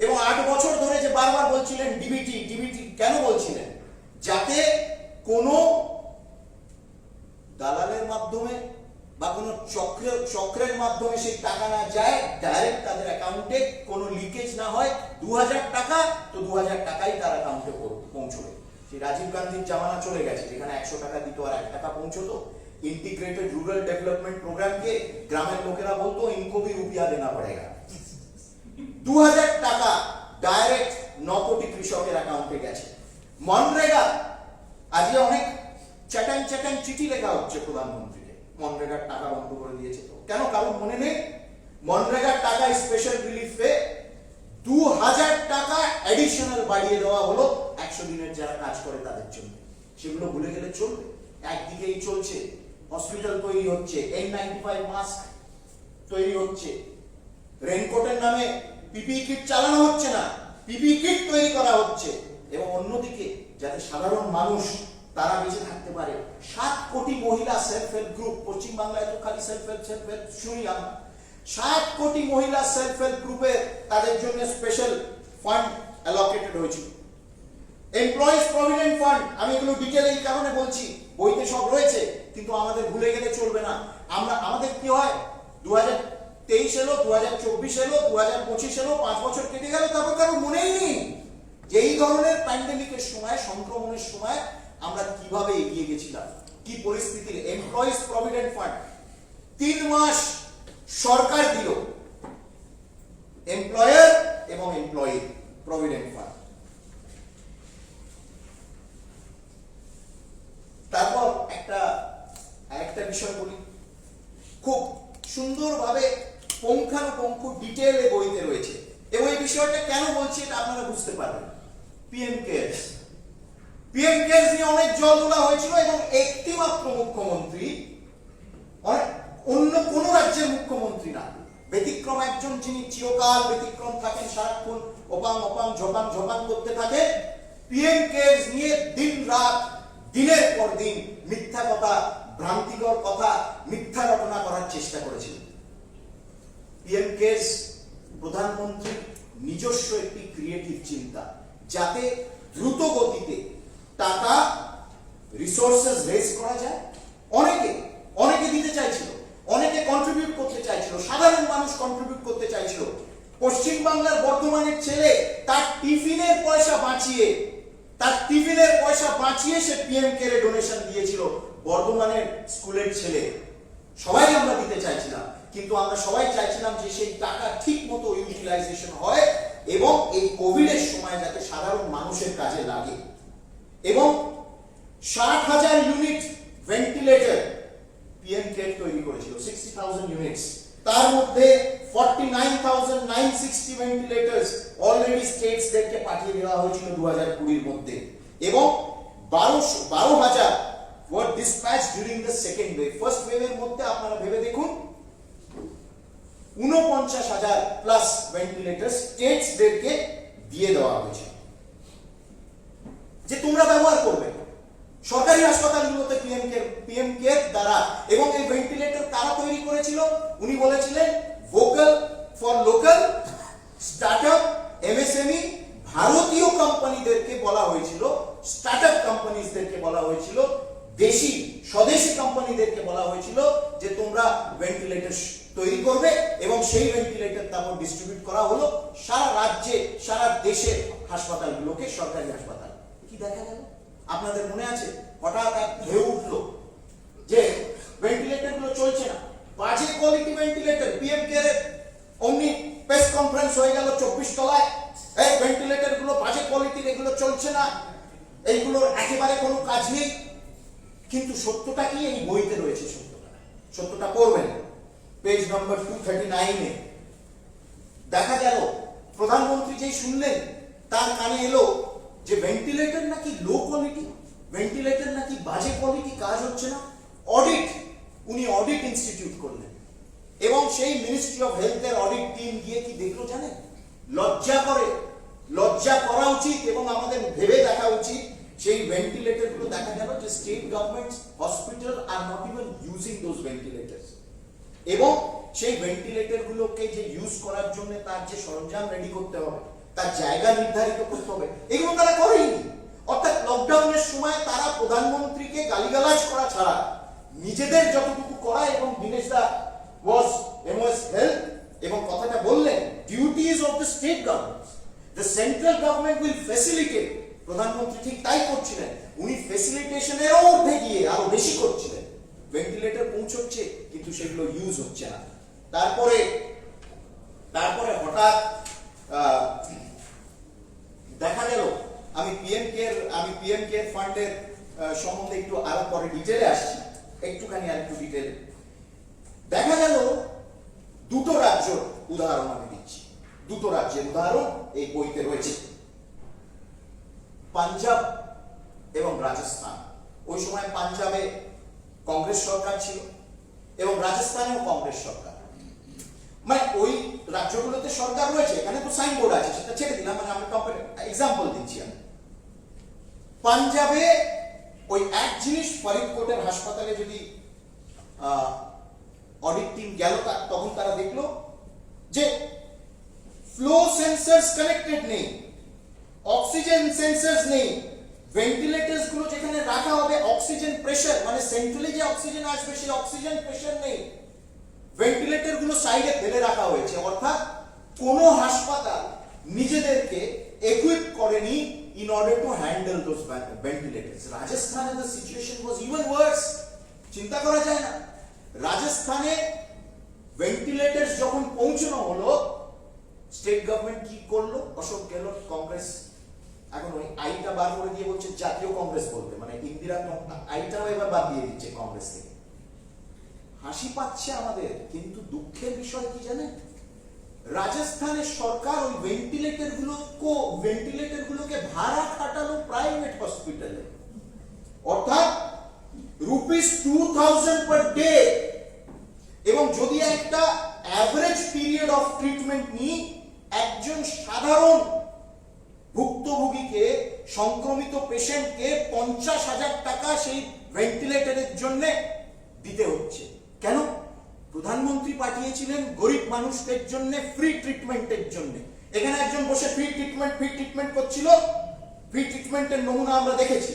এবং 8 বছর ধরে যে বারবার বলছিলেন ডিবিটি, কেন বলছিলেন? যাতে কোনো দালালের মাধ্যমে বা কোনো চক্রের মাধ্যমে সেই টাকা না যায়, ডাইরেক্ট তাদের অ্যাকাউন্টে কোনো লিকেজ না হয়। 2000 টাকা তো 2000 টাকাই তার অ্যাকাউন্টে পৌঁছবে। সেই রাজীব গান্ধীর জামানা চলে গেছে, যেখানে 100 টাকা দিত আর 1 টাকা পৌঁছতো। इंटीग्रेटेड रूरल डेवलपमेंट प्रोग्राम के ग्रामीण लोकेरा बोलतो इनको भी रुपया देना पड़ेगा। 2000 টাকা ডাইরেক্ট 9 কোটি কৃষকের অ্যাকাউন্টে গেছে। মনরেগা আজকে অনেক চ্যাটাং চিঠি লেখা হচ্ছে প্রধানমন্ত্রীকে, মনরেগার টাকা বন্ধ করে দিয়েছে। তো কেন? কারণ মনে নেই মনরেগার টাকা স্পেশাল রিলিফে 2000 টাকা অ্যাডিশনাল বাড়িয়ে দেওয়া হলো 100 দিনের যারা কাজ করে তাদের জন্য। সেগুলো ভুলে গেলে চলবে? একদিকেই চলছে, হসপিটাল তৈরি হচ্ছে, N95 মাস্ক তৈরি হচ্ছে, রেনকোটের নামে পিপিই কিট চালানো হচ্ছে না, পিপিই কিট তৈরি করা হচ্ছে। এবং অন্যদিকে যাতে সাধারণ মানুষ তারা বেঁচে থাকতে পারে, 7 কোটি মহিলা সেলফ হেল্প গ্রুপ, পশ্চিমবাংলায় তো খালি সেলফ হেল্প শুনি আমরা, 7 কোটি মহিলা সেলফ হেল্প গ্রুপে তাদের জন্য স্পেশাল ফান্ড অ্যালোকেটেড হয়েছিল। এমপ্লয়িজ প্রভিডেন্ট ফান্ড, আমি এগুলো ডিটেইল এই কারণে বলছি, বইতে সব রয়েছে, কিন্তু আমাদের ভুলে গেলে চলবে না। আমাদের কি হয়, 2023 এলো, 2024 এলো, 2025 এলো, 5 বছর কেটে গেল, তারপর কারো মনেই নেই যে এই ধরনের প্যান্ডেমিকের সময়, সংক্রমণের সময় আমরা কিভাবে এগিয়ে গেছিলাম, কি পরিস্থিতির। এমপ্লয়িজ প্রভিডেন্ট ফান্ড 3 মাস সরকার দিল, এমপ্লয়ার এবং এমপ্লয়ি প্রভিডেন্ট ফান্ড। তারপর একটা বিষয় বলি, খুব সুন্দরভাবে পুঙ্খানুপুঙ্খ ডিটেইলে বইতে রয়েছে, এবং এই বিষয়টা কেন বলছি এটা আপনারা বুঝতে পারবেন। পিএম কেয়ারস নিয়ে অনেক জল তোলা হয়েছিল, এবং একটি মাত্র মুখ্যমন্ত্রী, অন্য কোন রাজ্যের মুখ্যমন্ত্রী না, ব্যতিক্রম একজন যিনি চিরকাল ব্যতিক্রম থাকেন, সারাক্ষণ ওপাং ওপাং ঝপাং ঝপাং করতে থাকেন। পিএম কেয়ারস নিয়ে দিন রাত দিনের পর দিন মিথ্যা কথা, ভ্রান্তিকর কথা, মিথ্যা রটনা করার চেষ্টা করেছিলেন। পিএম কেয়ারস প্রধানমন্ত্রী নিজস্ব একটি ক্রিয়েটিভ চিন্তা, যাতে দ্রুত গতিতে টাকা রিসোর্সেস রেজ করা যায়। অনেকে দিতে চাইছিল, অনেকে কন্ট্রিবিউট করতে চাইছিল, সাধারণ মানুষ কন্ট্রিবিউট করতে চাইছিল। পশ্চিম বাংলার বর্ধমানের ছেলে তার টিফিনের পয়সা বাঁচিয়ে সে পিএম কেয়ারে ডোনেশন দিয়েছিল। বর্ধমানের স্কুলের ছেলে, সবাই আমরা দিতে চাইছিলাম, কিন্তু আমরা সবাই চাইছিলাম যে সেই টাকা ঠিক মতো ইউটিলাইজেশন হয় এবং এই কোভিডের সময় যাতে সাধারণ মানুষের কাজে লাগে। এবং 60,000 ইউনিট ভেন্টিলেটর পিএম কেয়ার তৈরি করেছিল, 60,000 ইউনিটস। তার মধ্যে 49,960 ভেন্টিলেটরস অলরেডি স্টেটসদেরকে পাঠিয়ে দেওয়া হয়েছিল 2020 মধ্যে, এবং 12,000 were dispatched during the second wave. First ওয়েভের মধ্যে আপনারা ভেবে দেখুন 49,000 প্লাস ভেন্টিলেটর স্টেটসদেরকে দিয়ে দেওয়া হয়েছে যে তোমরা ব্যবহার করবে সরকারি হাসপাতালগুলোতে পিএম কেয়ার দ্বারা। এবং এই ভেন্টিলেটর কারা তৈরি করেছিল? উনি বলেছিলেন vocal for local, startup, MSME, ভারতীয় কোম্পানিদেরকে বলা হয়েছিল, স্টার্টআপ কোম্পানিজদেরকে বলা হয়েছিল, স্বদেশী কোম্পানিদেরকে বলা হয়েছিল যে তোমরা ভেন্টিলেটর তৈরি করবে, এবং সেই ভেন্টিলেটর তারপর ডিস্ট্রিবিউট করা হলো সারা রাজ্যে, সারা দেশের হাসপাতালগুলোকে, সরকারি হাসপাতাল। কি দেখা গেল? আপনাদের মনে আছে হঠাৎ এক ঢেউ উঠলো যে ভেন্টিলেটর গুলো চলছে না, বাজে কোয়ালিটি ভেন্টিলেটর। পিএম কেয়ারের অমনি প্রেস কনফারেন্স হয়ে গেল 24 তলায়, এই ভেন্টিলেটর গুলো বাজে কোয়ালিটির, এগুলো চলছে না, এইগুলোর একেবারে কোনো কাজ নেই। কিন্তু সত্যটা কি? এই বইতে রয়েছে সত্যটা পড়বেন, পেজ নম্বর 239-এ। দেখা গেল প্রধানমন্ত্রী যেই শুনলেন তার কানে এলো যে ভেন্টিলেটর নাকি লো কোয়ালিটি, ভেন্টিলেটর নাকি বাজে কোয়ালিটি, কাজ হচ্ছে না। উনি অডিট ইনস্টিটিউট করলেন, এবং সেই মিনিস্ট্রি অফ হেলথের অডিট টিম গিয়ে কি দেখলো জানেন? লজ্জা করা উচিত এবং আমাদের ভেবে দেখা উচিত। সেই ভেন্টিলেটর গুলো দেখা গেল যে state government hospital are not even using those ventilators, এবং সেই ভেন্টিলেটর গুলোকে যে ইউজ করার জন্য তার যে সরঞ্জাম রেডি করতে হবে, তার জায়গা নির্ধারিত করতে হবে, এগুলো তারা করেনি। অর্থাৎ লকডাউনের সময় তারা প্রধানমন্ত্রীকে গালিগালাজ করা ছাড়া নিজেদের যতটুকু করা, এবং দীনেশ দা ওয়াজ এমওএস হেলথ এবং কথাটা বললেন, duties of the state government, the central government will facilitate. প্রধানমন্ত্রী ঠিক তাই করছিলেন, উনি ফ্যাসিলিটেশনেরও ঊর্ধ্বে গিয়ে আরো বেশি করছিলেন। ভেন্টিলেটর পৌঁছচ্ছে কিন্তু সেগুলো ইউজ হচ্ছে না। তারপরে হঠাৎ দেখা গেল, আমি পিএম কেয়ার ফান্ডের সম্বন্ধে একটু আরো পরে ডিটেলে আসছি, একটুখানি আর একটু ডিটেলে। দেখা গেল দুটো রাজ্যের উদাহরণ আমি দিচ্ছি, দুটো রাজ্যের উদাহরণ এই বইতে রয়েছে, পাঞ্জাব এবং রাজস্থান। ওই সময় পাঞ্জাবে কংগ্রেস সরকার ছিল এবং রাজস্থানেও কংগ্রেস সরকার। মানে ওই রাজ্যগুলোতে সরকার রয়েছে, এখানে তো সাইনবোর্ড আছে, সেটা ছেড়ে দিলাম, মানে আমি এক্সাম্পল দিচ্ছি। আমি পাঞ্জাবে ওই এক জিনিস, ফরিদকোটের হাসপাতালে যদি অডিট টিম গেল তখন তারা দেখলো যে ফ্লো সেন্সরস কানেক্টেড নেই, অক্সিজেন সেন্সরস নেই, ভেন্টিলেটরস গুলো যেখানে রাখা হবে অক্সিজেন প্রেসার, মানে সেন্ট্রালি যে অক্সিজেন আসবে সেই অক্সিজেন প্রেসার নেই, ভেন্টিলেটর গুলো সাইডে ফেলে রাখা হয়েছে। অর্থাৎ কোন হাসপাতাল নিজেদেরকে equip করেনি in order to handle those ventilators. রাজস্থানে the situation was even worse. চিন্তা করা যায় না, রাজস্থানে ভেন্টিলেটরস যখন পৌঁছানো হলো, স্টেট গভর্নমেন্ট কি করলো? অশোক গেহলোত কংগ্রেস এখন ওই আইটা বার করে দিয়ে বলছে জাতীয় কংগ্রেস বলতে, মানে ইন্দিরা আইটাও এবার বাদ দিয়ে দিচ্ছে কংগ্রেস থেকে। হাসি পাচ্ছে আমাদের, কিন্তু দুঃখের বিষয় কি জানেন? রাজস্থানের সরকার ওই ভেন্টিলেটর গুলোকে ভাড়া খাটালো প্রাইভেট হসপিটালে, অর্থাৎ ₹2000 per day। এবং যদি অ্যাভারেজ পিরিয়ড অফ ট্রিটমেন্ট নিয়ে একজন সাধারণ ভুক্তভোগীকে, সংক্রমিত পেশেন্টকে 50,000 টাকা সেই ভেন্টিলেটরের জন্য দিতে হচ্ছে। কেন? প্রধানমন্ত্রী পাঠিয়েছিলেন গরিব মানুষদের জন্য ফ্রি ট্রিটমেন্টের জন্য। এখানে একজন বসে ফ্রি ট্রিটমেন্ট করছিল, ফ্রি ট্রিটমেন্টের নমুনা আমরা দেখেছি।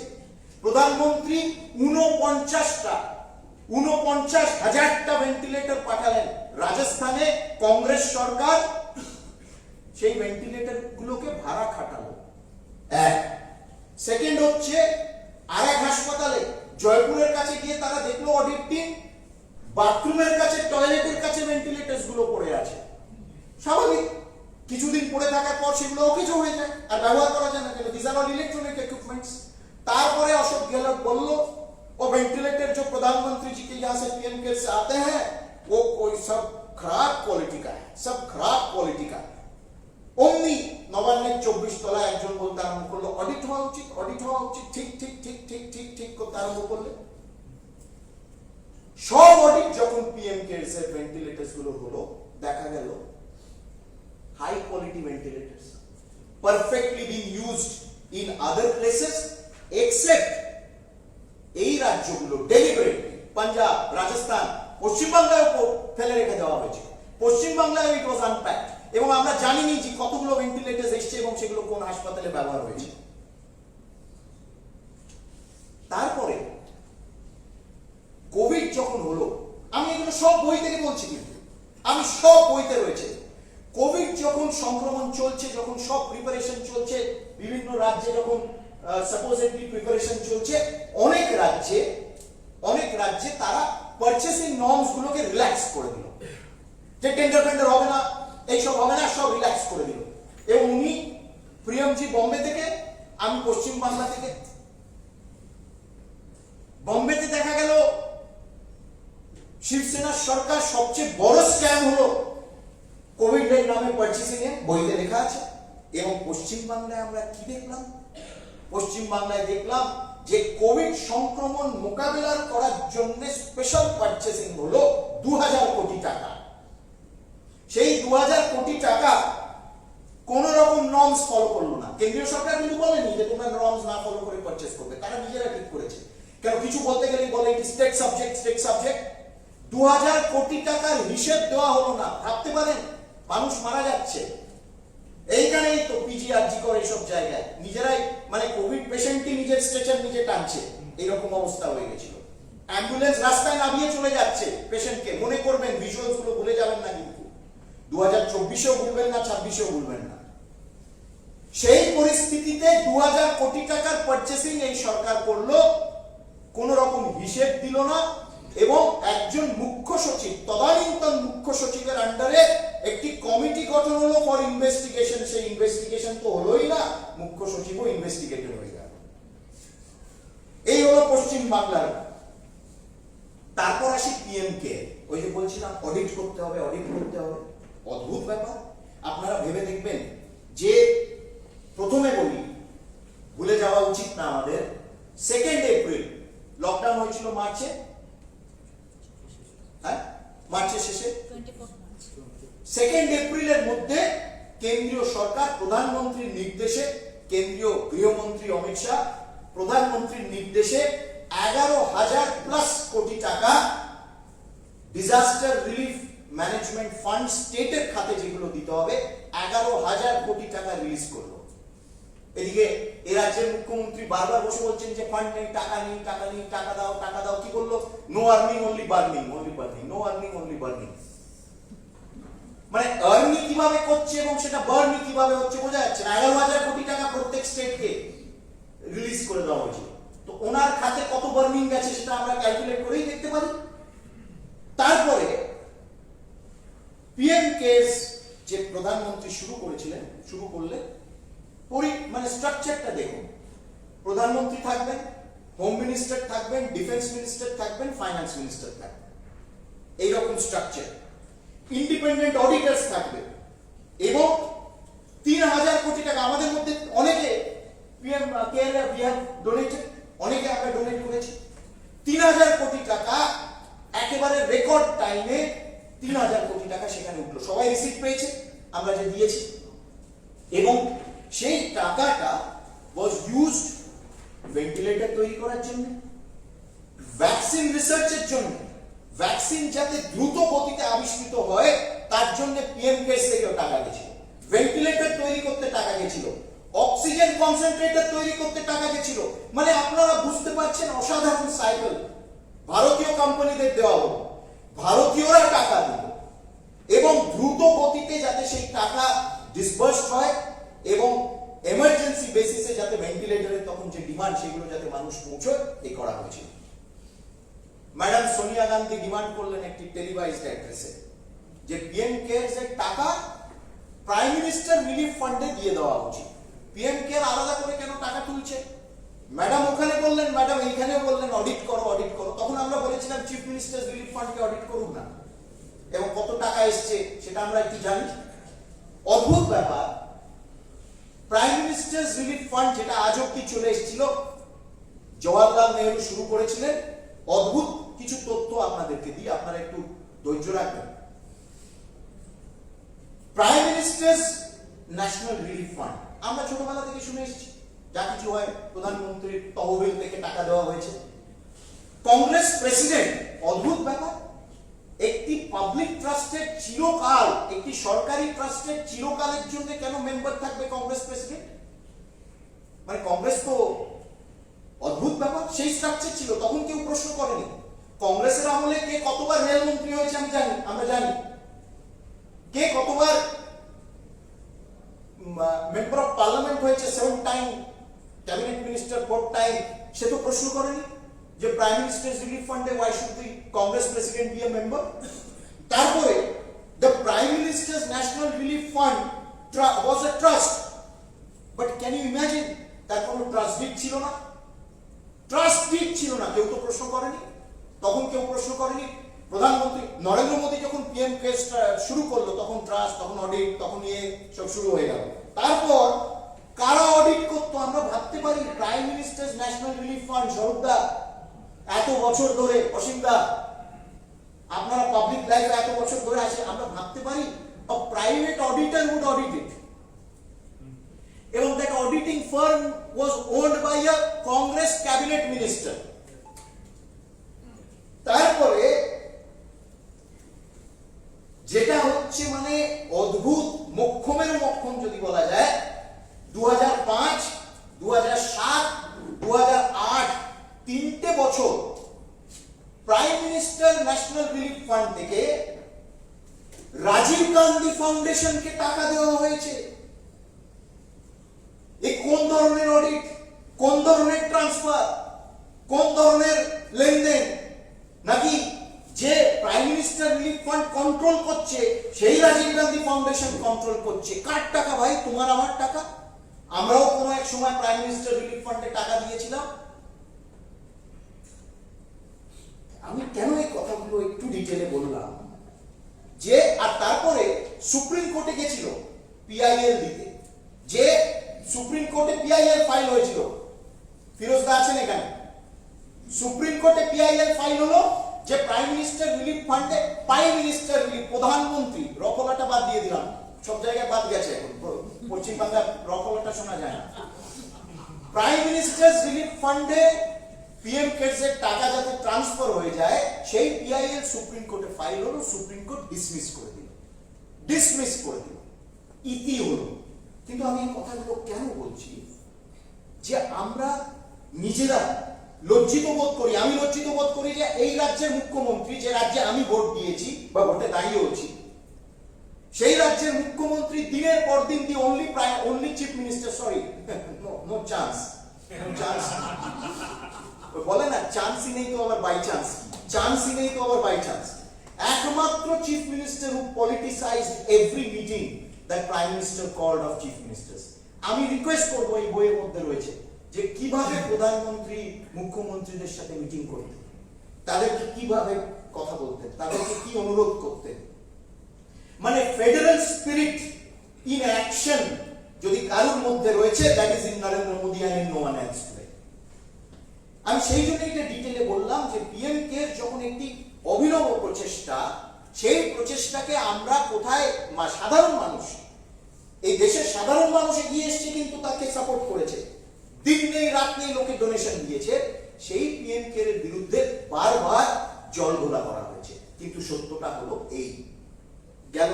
প্রধানমন্ত্রী 49,000টা ভেন্টিলেটর পাঠালেন রাজস্থানে। কংগ্রেস সরকার সেই ভেন্টিলেটর গুলোকে ভাড়া খাটালো। এক। সেকেন্ড হচ্ছে আরেক হাসপাতালে জয়পুরের কাছে গিয়ে তারা দেখলো অডিট টিম বাথরুমের কাছে, টয়লেটের কাছে ভেন্টিলেটরস গুলো পড়ে আছে। স্বাভাবিক, কিছুদিন পড়ে থাকার পর সেগুলো অকেজ হয়ে যায় আর ব্যবহার করা যায় না, কেন? This are all electronic equipments. তারপরে অশোক গেহলট বলল वो वेंटिलेटर जो प्रधानमंत्री जी के यहाँ से पीएम केयर से आते हैं वो कोई सब खराब क्वालिटी का है, सब खराब क्वालिटी का है। অমনি নবান্নের 24 তলায় একজন বলতে আরম্ভ করলো অডিট হওয়া উচিত, অডিট হওয়া উচিত, ঠিক ঠিক ঠিক ঠিক ঠিক ঠিক করতে আরম্ভ করলে। সব অডিট যখন পিএম কেয়ারস এর ভেন্টিলেটরস গুলো হলো, দেখা গেল high quality ventilators perfectly being used in other places except এই রাজ্যগুলো ডেলিবারেটলি পাঞ্জাব, রাজস্থান, পশ্চিমবাংলায় ফেলে রেখে দেওয়া হয়েছে। পশ্চিমবাংলায় ইট ওয়াজ আনপ্যাকড এবং আমরা জানিনি যে কতগুলো ভেন্টিলেটরস এসেছে এবং সেগুলো কোন হাসপাতালে ব্যবহার হয়েছে। তারপরে কোভিড যখন হলো, আমি এগুলো সব বই থেকে বলছি, কিন্তু আমি সব বইতে রয়েছে। কোভিড যখন সংক্রমণ চলছে, যখন সব প্রিপারেশন চলছে, বিভিন্ন রাজ্যে যখন সাপোজেডলি প্রিপারেশন চলছে, অনেক রাজ্যে তারা পারচেসিং নর্মস গুলোকে রিল্যাক্স করে দিল, যে টেন্ডার হবে না, এইসব হবে না, সব রিল্যাক্স করে দিল। এবং উনি প্রিয়মজি বম্বে থেকে, আমি পশ্চিম বাংলা থেকে। বম্বেতে দেখা গেল শিবসেনার সরকার সবচেয়ে বড় স্ক্যাম হলো কোভিড এর নামে পারচেসিং এ, বইতে লেখা আছে। এবং পশ্চিম বাংলায় আমরা কি দেখলাম? পশ্চিম বাংলায় দেখলাম যে কোভিড সংক্রমণ মোকাবিলা করার জন্য স্পেশাল পারচেসিং হলো 2000 কোটি টাকা। সেই 2000 কোটি টাকা কোন রকম নর্মস ফলো করলো না। কেন্দ্রীয় সরকার কিন্তু বলেনি যে তোমরা নর্মস না ফলো করে পারচেজ করবে, তারা নিজেরা ঠিক করেছে। কেন? কিছু বলতে গেলেই বলে এটি স্টেট সাবজেক্ট। 2000 কোটি টাকার হিসেব দেওয়া হলো না। ভাবতে পারেন, মানুষ মারা যাচ্ছে। এইখানেই তো পিজিআরজি করে এইসব জায়গায় নিজেরাই, মানে কোভিড পেশেন্টই নিজের স্ট্রেচার নিজে টানছে, এইরকম অবস্থা হয়ে গেছিল। অ্যাম্বুলেন্স রাস্তায় নামিয়ে চলে যাচ্ছে পেশেন্টকে। মনে করবেন, ভিজুয়ালস গুলো ভুলে যাবেন না, কিন্তু 2024-এও ভুলবেন না, 26-এও ভুলবেন না। সেই পরিস্থিতিতে 2000 কোটি টাকার পারচেসিং এই সরকার করলো, কোন রকম হিসেব দিল না। এবং একজন মুখ্য সচিব, তদানীন্তন মুখ্য সচিবের আন্ডারে একটি কমিটি গঠন হলো ফর ইনভেস্টিগেশন। সেই ইনভেস্টিগেশন তো হলোই না, মুখ্য সচিবও ইনভেস্টিগেটর হয়ে গেল। এই হলো পশ্চিম বাংলার। তারপর আসি পিএম কে। ওই যে বলছিলাম অডিট করতে হবে। অদ্ভুত ব্যাপার। আপনারা ভেবে দেখবেন যে, প্রথমে বলি, ভুলে যাওয়া উচিত না আমাদের, 2 এপ্রিল লকডাউন হয়েছিল মার্চে, মার্চের শেষে। 2 এপ্রিলের মধ্যে কেন্দ্রীয় সরকার প্রধানমন্ত্রীর নির্দেশে, কেন্দ্রীয় গৃহমন্ত্রী অমিত শাহ প্রধানমন্ত্রীর নির্দেশে 11,000+ কোটি টাকা ডিজাস্টার রিলিফ ম্যানেজমেন্ট ফান্ড, স্টেটের খাতে যেগুলো দিতে হবে, 11,000 কোটি টাকা রিলিজ করলো। এদিকে এ রাজ্যের মুখ্যমন্ত্রী বারবার বসে বলছেন যে ফান্ড নেই, টাকা নেই, টাকা দাও। কি বললো? No earning only burning, no earning only burning. মানে আর্নিং কিভাবে করছে এবং সেটা বার্নিং কিভাবে হচ্ছে বোঝা যাচ্ছে না। 11,000 কোটি টাকা প্রত্যেক স্টেটকে রিলিজ করে দেওয়া হয়েছিল। তো ওনার খাতে কত বার্নিং গেছে সেটা আমরা ক্যালকুলেট করেই দেখতে পারি। তারপরে পিএম কেয়ারস যে প্রধানমন্ত্রী শুরু করলে মানে স্ট্রাকচারটা দেখুন। প্রধানমন্ত্রী থাকবেন, হোম মিনিস্টার থাকবেন, ডিফেন্স মিনিস্টার থাকবেন, ফাইন্যান্স মিনিস্টার থাকবেন, এইরকম স্ট্রাকচার। ইন্ডিপেন্ডেন্ট অডিটরস থাকবে এবং 3,000 কোটি টাকা আমাদের মধ্যে অনেকে PM care we have donated, অনেকে আমরা ডোনেট করেছি। 3,000 কোটি টাকা একেবারে রেকর্ড টাইমে 3,000 কোটি টাকা সেখানে উঠলো, সবাই রিসিপ্ট পেয়েছে আমরা যে দিয়েছি, এবং সেই টাকাটা ওয়াজ ইউজড ভেন্টিলেটর তৈরি করার জন্য, ভ্যাকসিন রিসার্চের জন্য, ভ্যাকসিন যাতে দ্রুত গতিতে আবিষ্কৃত হয় তার জন্য পিএম কেয়ারস থেকেও টাকা গেছিল, ভেন্টিলেটর তৈরি করতে টাকা গেছিল, অক্সিজেন কনসেন্ট্রেটর তৈরি করতে টাকা গেছিল। মানে আপনারা বুঝতে পারছেন অসাধারণ সাইকেল ভারতীয় কোম্পানিদের দেওয়া হলো, ভারতীয়রা টাকা দিল এবং দ্রুত গতিতে যাতে সেই টাকা ডিসবার্সড হয় এবং এমার্জেন্সি বেসিসে যাতে ভেন্টিলেটরের তখন যে ডিমান্ড সেগুলো যাতে মানুষ পৌঁছয় এই করা হয়েছিল। ম্যাডাম সোনিয়া গান্ধী ডিমান্ড করলেন একটি টেলিভাইজড অ্যাড্রেসে যে পিএম কেয়ারস এর টাকা প্রাইম মিনিস্টার রিলিফ ফান্ডে দিয়ে দেওয়া উচিত, পিএম কেয়ার আলাদা করে কেন টাকা তুলছে? ম্যাডাম ওখানে বললেন, ম্যাডাম এইখানে বললেন অডিট করো অডিট করো। তখন আমরা বলেছিলাম চিফ মিনিস্টার রিলিফ ফান্ডকে অডিট করুন না, এবং কত টাকা এসছে সেটা আমরা একটু জানি। অদ্ভুত ব্যাপার, প্রাইম মিনিস্টার রিলিফ ফান্ড যেটা আজ অব্দি চলে এসেছিল, জওয়াহরলাল নেহরু শুরু করেছিলেন, অদ্ভুত কিছু তথ্য আপনাদেরকে দিই, আপনারা একটু ধৈর্য রাখবেন। Prime minister national relief fund আমরা ছোটবেলা থেকে শুনে এসেছি, যা কিছু হয় প্রধানমন্ত্রীর তহবিল থেকে টাকা দেওয়া হয়েছে। কংগ্রেস প্রেসিডেন্ট, অদ্ভুত ব্যাপার, একটি পাবলিক ট্রাস্টের চিরকাল, একটি সরকারি ট্রাস্টের চিরকালের জন্য কেন মেম্বার থাকবে কংগ্রেস প্রেসিডেন্ট? মানে কংগ্রেস তো অদ্ভুত ব্যাপার, সেই স্ট্রাকচার ছিল, তখন কেউ প্রশ্ন করেনি। কংগ্রেসের আমলে কে কতবার রেলমন্ত্রী হয়েছে আমরা জানি, কে কতবার মেম্বার অফ পার্লামেন্ট হয়েছে, 7 টাইম ক্যাবিনেট মিনিস্টার, 4 টাইম, সে তো প্রশ্ন করেনি যে প্রাইম মিনিস্টার রিলিফ ফান্ডে why should the Congress president be a member. তারপরে the prime minister's national relief fund was a trust, but can you imagine তার কোনো ট্রাস্ট ডিড ছিল না, ট্রাস্ট ডিড ছিল না, কেউ তো প্রশ্ন করেনি, তখন কেউ প্রশ্ন করেনি। প্রধানমন্ত্রী নরেন্দ্র মোদী যখন পিএম কেয়ারস শুরু করলো তখন ট্রাস্ট, তখন অডিট, তখন সব শুরু হয়ে গেল। তারপর কারা অডিট করতো আমরা ভাবতে পারি? Prime minister's national relief fund, স্বরূপদা এত বছর ধরে, অসীমদা আপনারা পাবলিক লাইফে এত বছর ধরে আছে, আমরা ভাবতে পারি a private auditor would audit it, এবং that auditing firm was owned by a Congress cabinet minister। তারপরে যেটা হচ্ছে মানে অদ্ভুত, মক্ষমের মক্ষম যদি বলা যায়, 2005, 2007, 2008 তিনটে বছর prime minister national relief fund থেকে রাজীব গান্ধী ফাউন্ডেশনকে টাকা দেওয়া হয়েছে। এই কোন ধরনের অডিট, কোন ধরনের ট্রান্সফার, কোন ধরনের লেনদেন? নাকি যে prime minister relief fund control করছে সেই রাজীব গান্ধী ফাউন্ডেশন কন্ট্রোল করছে? কার টাকা ভাই? তোমার আমার টাকা। আমরাও কোনো এক সময় প্রাইম মিনিস্টার রিলিফ ফান্ডে টাকা দিয়েছিলাম। আমি কেন এই কথাগুলো একটু ডিটেলে বললাম যে, আর তারপরে সুপ্রিম কোর্টে গেছিল পিআইএল দিতে, যে সুপ্রিম কোর্টে পিআইএল ফাইল হয়েছিল, ফিরোজদা আছেন এখানে, সুপ্রিম কোর্টে পিআইএল ফাইল হলো যে প্রাইম মিনিস্টার রিলিফ ফান্ডে, প্রাইম মিনিস্টার রিলিফ, প্রধানমন্ত্রী, রফলাটা বাদ দিয়ে দিলাম, সব জায়গায় বাদ গেছে এখন, পশ্চিমবাংলা রফলাটা শোনা যায় না। প্রাইম মিনিস্টার রিলিফ ফান্ডে পিএম কেয়ারস এর টাকা যাতে ট্রান্সফার হয়ে যায় সেই পিআইএল সুপ্রিম কোর্টে ফাইল হলো, সুপ্রিম কোর্ট ডিসমিস করে দিল, ইতি হলো। কিন্তু আমি এই কথাগুলো কেন বলছি? যে আমরা নিজেরা লজ্জিত বোধ করি, আমি লজ্জিত বোধ করি যে এই রাজ্যের মুখ্যমন্ত্রী, যে রাজ্যে আমি ভোট দিয়েছি বা ভোটে দাঁড়িয়েছি, সেই রাজ্যের মুখ্যমন্ত্রী দিনের পর দিন only chief minister, sorry no chance, বলে না চান্সই নেই তো আবার বাই চান্স, চান্সই নেই তো আবার বাই চান্স। একমাত্র chief minister who politicised every meeting that prime minister called of chief ministers. আমি রিকোয়েস্ট করবো, এই বইয়ের মধ্যে রয়েছে যে কিভাবে প্রধানমন্ত্রী মুখ্যমন্ত্রীদের সাথে মিটিং করতেন, তাদেরকে কিভাবে কথা বলতেন, তাদেরকে কি অনুরোধ করতেন। মানে ফেডারেল স্পিরিট ইন অ্যাকশন যদি কারোর মধ্যে রয়েছে, that is in Narendra Modi and in no one else today. আমি সেই জন্য এটা ডিটেইলে বললাম যে পিএম কেয়ারস যখন একটি অভিনব প্রচেষ্টা, সেই প্রচেষ্টাকে আমরা কোথায় সাধারণ মানুষ, এই দেশের সাধারণ মানুষ এগিয়ে এসছে কিন্তু তাকে সাপোর্ট করেছে, দিন নেই রাত নেই লোকে ডোনেশন দিয়েছে, সেই পিএম কেয়ারের বিরুদ্ধে বারবার জলঘোলা করা হয়েছে। কিন্তু সত্যটা হলো এই গেল।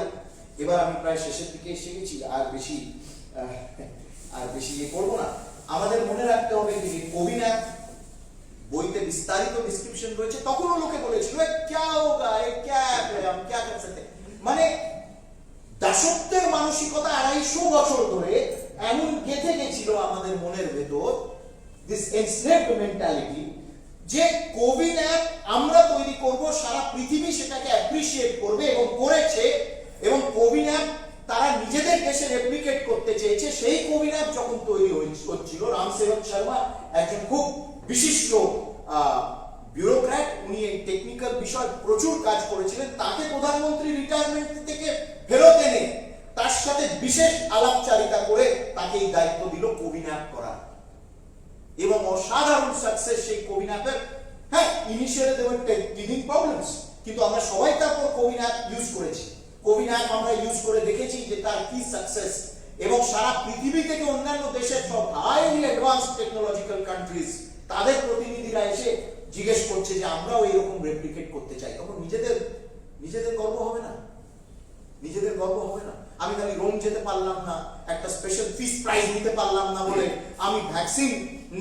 এবার আমি প্রায় শেষের দিকে এসে গেছি, আর বেশি ইয়ে করবো না। আমাদের মনে রাখতে হবে যে কোভিড অ্যাপ বইতে বিস্তারিত ডিসক্রিপশন রয়েছে। তখনও লোকে বলেছিল ক্যা হোগা, ক্যা हम क्या कर सकते, মানে দাসত্বের মানসিকতা 250 বছর ধরে এমন গেঁথে গেছিল আমাদের মনের ভেতর, দিস এনস্লেভড মেন্টালিটি, যে কোভিড অ্যাপ আমরা তৈরি করব, সারা পৃথিবী সেটাকে অ্যাপ্রিশিয়েট করবে এবং করেছে। এবং কোভিড অ্যাপ তারা নিজেদের দেশে রেপ্লিকেট করতে চেয়েছে। সেই কোভিড অ্যাপ যখন তৈরি হচ্ছিল, রামসেবক শর্মা একজন খুব বিশিষ্ট ব্যুরোক্র্যাট, উনি এই টেকনিক্যাল বিষয় প্রচুর কাজ করেছিলেন। তাকে প্রধানমন্ত্রী রিটায়ারমেন্ট থেকে ফেরত এনে তার সাথে বিশেষ আলাপচারিতা করে তাকে এই দায়িত্ব দিল কোভিড অ্যাপ করার, এবং অসাধারণ সাকসেস সেই কোভিড অ্যাপের। হ্যাঁ, ইনিশিয়ালি দেওয়ার টিভিং প্রবলেমস, কিন্তু আমরা সবাই তারপর কোভিড অ্যাপ ইউজ করেছি। কোভিড অ্যাপ আমরা ইউজ করে দেখেছি যে তার কি সাকসেস, এবং সারা পৃথিবী থেকে অন্যান্য দেশের সব হাইলি অ্যাডভান্স টেকনোলজিক্যাল কান্ট্রিজ তাদের প্রতিনিধিরা এসে জিজ্ঞেস করছে যে আমরাও এরকম রেপ্লিকেট করতে চাই। তখন নিজেদের গর্ব হবে না? নিজেদের গর্ব হবে না? আমি খালি রোম যেতে পারলাম না, একটা স্পেশাল ফিস প্রাইজ নিতে পারলাম না বলে আমি ভ্যাকসিন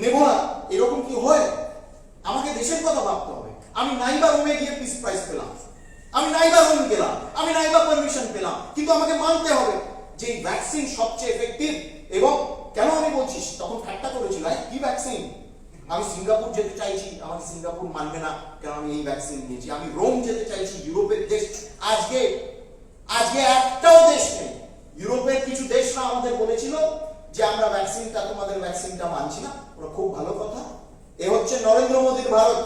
নেব না, এরকম কি হয়? আমাকে দেশের কথা ভাবতে হবে। আমি নাইবা রোমে গিয়ে পিস প্রাইজ পেলাম, আমি নাইবা রোম গেলাম, আমি নাইবা পারমিশন পেলাম, কিন্তু আমাকে মানতে হবে যে এই ভ্যাকসিন সবচেয়ে এফেক্টিভ। এবং কেন আমি বলছিস, তখন ঠাট্টা করেছিল, কি ভ্যাকসিন? আমি সিঙ্গাপুর যেতে চাইছি, আমাকে সিঙ্গাপুর মানবে না, কারণ আমি এই ভ্যাকসিন নিয়েছি। আমি রোম যেতে চাইছি, ইউরোপের দেশ, আজকে একটাও দেশ নেই। ইউরোপের কিছু দেশরা আমাদের বলেছিল যে আমরা ভ্যাকসিনটা, তোমাদের ভ্যাকসিনটা মানছি না। ওরা খুব ভালো কথা। এ হচ্ছে নরেন্দ্র মোদীর ভারত।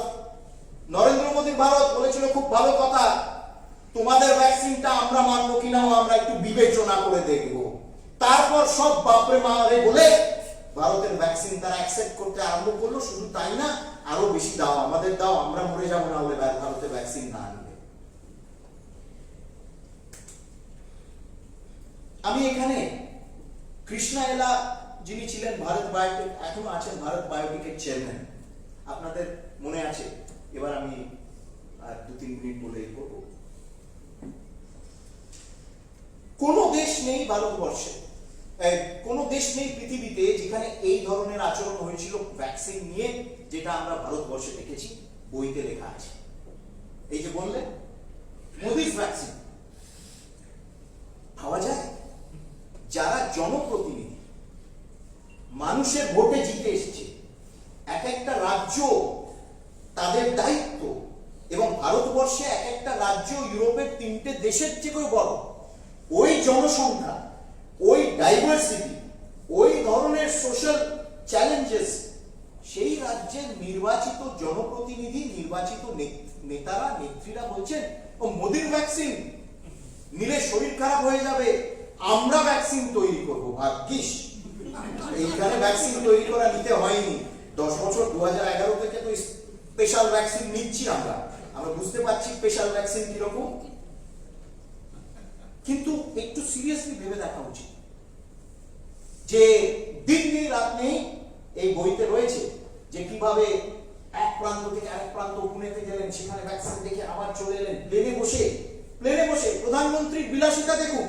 নরেন্দ্র মোদীর ভারত বলেছিল খুব ভালো কথা, তোমাদের ভ্যাকসিনটা আমরা মানবো কিনাও আমরা একটু বিবেচনা করে দেখব। তারপর সব বাপরে মারে বলে ভারতের ভ্যাকসিন তারা অ্যাকসেপ্ট করতে আরম্ভ করলো। শুধু তাই না, আরো বেশি দাও, আমাদের দাও, আমরা মরে যাবো না বলে ভারতের ভ্যাকসিন না আনবে। আমি এখানে কৃষ্ণা এলা, যিনি ছিলেন ভারত বায়োটেক, এখনো আছেন ভারত বায়োটেকের চেয়ারম্যান, আপনাদের মনে আছে। এবার আমি আর 2-3 মিনিট বলে করব। কোন দেশ নেই ভারতবর্ষে, কোন দেশ নেই পৃথিবীতে যেখানে এই ধরনের আচরণ হয়েছিল ভ্যাকসিন নিয়ে, যেটা আমরা ভারতবর্ষে দেখেছি। বইতে লেখা আছে। এই যে বললেন মোদির ভ্যাকসিন পাওয়া যায়, যারা জনপ্রতিনিধি, মানুষের ভোটে জিতে এসেছে, এক একটা রাজ্য তাদের দায়িত্ব, এবং ভারতবর্ষে এক একটা রাজ্য ইউরোপের 3টে দেশের থেকেও বড়। ওই জনসংখ্যা, ওই ডাইভার্সিটি, ওই ধরনের সোশ্যাল চ্যালেঞ্জেস, সেই রাজ্যের নির্বাচিত জনপ্রতিনিধি, নির্বাচিত নেতারা, নেত্রীরা বলছেন ও মোদির ভ্যাকসিন নিলে শরীর খারাপ হয়ে যাবে, আমরা ভ্যাকসিন তৈরি করব। ভাগ্যিস এইখানে ভ্যাকসিন তৈরি করা নিতে হয়নি। 10 বছর 2011 থেকে তো স্পেশাল ভ্যাকসিন নিচ্ছি আমরা বুঝতে পারছি স্পেশাল ভ্যাকসিন কিরকম। কিন্তু একটু সিরিয়াসলি ভেবে দেখা উচিত যে দিন নেই রাত নেই এই বইতে রয়েছে যে কিভাবে এক প্রান্ত থেকে আরেক প্রান্ত, পুনেতে গেলেন, সেখানে ভ্যাকসিন দেখে আবার চলে এলেন। প্লেনে বসে প্রধানমন্ত্রীর বিলাসিতা দেখুন,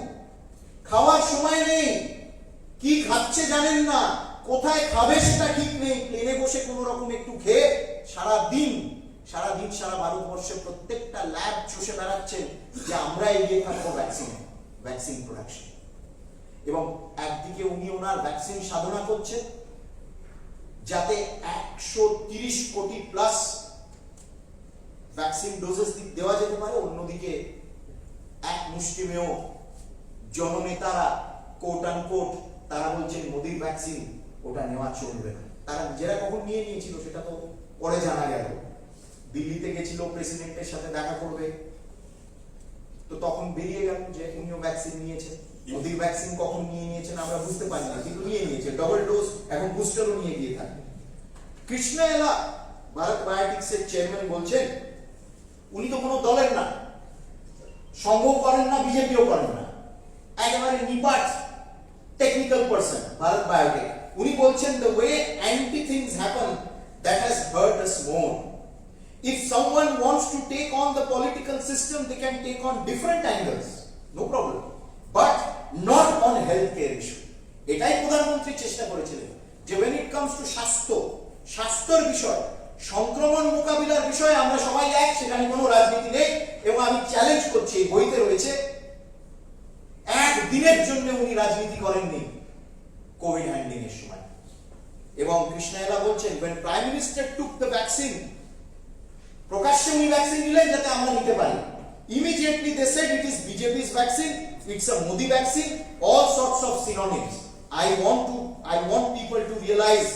খাওয়ার সময় নেই, কি খাচ্ছে জানেন না, কোথায় খাবে সেটা ঠিক নেই, প্লেনে বসে কোন রকম একটু খেয়ে সারাদিন সারা ভারতবর্ষে প্রত্যেকটা ল্যাব চষে বেড়াচ্ছেন যে আমরা এগিয়ে থাকবো ভ্যাকসিন প্রোডাকশন। এবং একদিকে উনি ওনার ভ্যাকসিন সাধনা করছেন যাতে 130 কোটি প্লাস ভ্যাকসিন ডোজেস দেওয়া যেতে পারে। অন্যদিকে এক মুষ্টিমেয় জননেতারা কোট আনকোট তারা বলছেন মোদির ভ্যাকসিন ওটা নেওয়া চলবে না। তারা নিজেরা কখন নিয়ে নিয়েছিল সেটা তো পরে জানা গেল। দিল্লিতে গেছিল প্রেসিডেন্টের সাথে দেখা করবে, তো তখন বেরিয়ে গেল যে উনিও ভ্যাকসিন নিয়েছেন। মোদির ভ্যাকসিন কখন নিয়ে নিয়েছেন আমরা বুঝতে পারি না, কিন্তু নিয়ে নিয়েছে, ডবল ডোজ, এখন বুস্টারও নিয়ে গিয়ে থাকে। কৃষ্ণা এলা ভারত বায়োটিক্স এর চেয়ারম্যান বলছেন উনি তো কোনো দলের না, সংঘও করেন না, বিজেপিও করেন না, একেবারে নিপাট টেকনিক্যাল পারসন ভারত বায়োটেক। উনি বলছেন the way anti things happen that has hurt us more. If someone wants to take on the political system, they can take on different angles, no problem, but not on healthcare issue. এটাই প্রধানমন্ত্রী চেষ্টা করেছিলেন যে when it comes to স্বাস্থ্যের বিষয়, সংক্রমণ মোকাবিলার বিষয়ে আমরা সবাই এক, সেখানে কোনো রাজনীতি নেই। এবং আমি চ্যালেঞ্জ করছি, এই বইতে রয়েছে, একদিনের জন্য উনি রাজনীতি করেননি কোভিড হ্যান্ডলিং এর সময়। এবং কৃষ্ণায়লা বলছেন when prime minister took the vaccine, প্রকাশ্যে উনি ভ্যাকসিন নিলেন যাতে আমরা নিতে পারি। Immediately they said it is BJP's vaccine, it's a Modi vaccine, all sorts of synonyms. I want people to realize,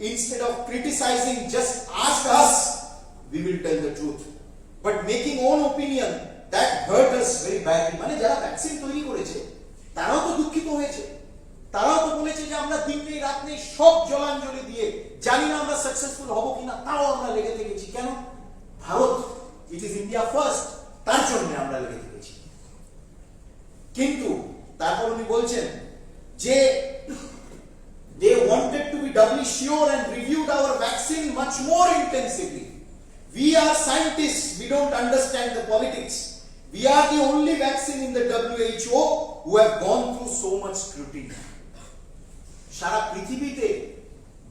instead of criticizing, just ask us, we will tell the truth. But making own opinion, that hurt us very badly. মানে যারা vaccine তৈরি করেছে তারাও তো দুঃখিত হয়েছে, তারাও তো বলেছে যে আমরা দিন নেই রাত নেই সব জলাঞ্জলি দিয়ে, জানি না আমরা সাকসেসফুল হব কিনা, তাও আমরা লেগে থেকেছি। কেন? Bharat, it is India first, তার জন্য আমরা লেগে থেকেছি। কিন্তু তারপর উনি বলছেন যে they wanted to be doubly sure and reviewed our vaccine much more intensively. We are scientists, we don't understand the politics. We are the only vaccine in the WHO who have gone through so much scrutiny. সারা পৃথিবীতে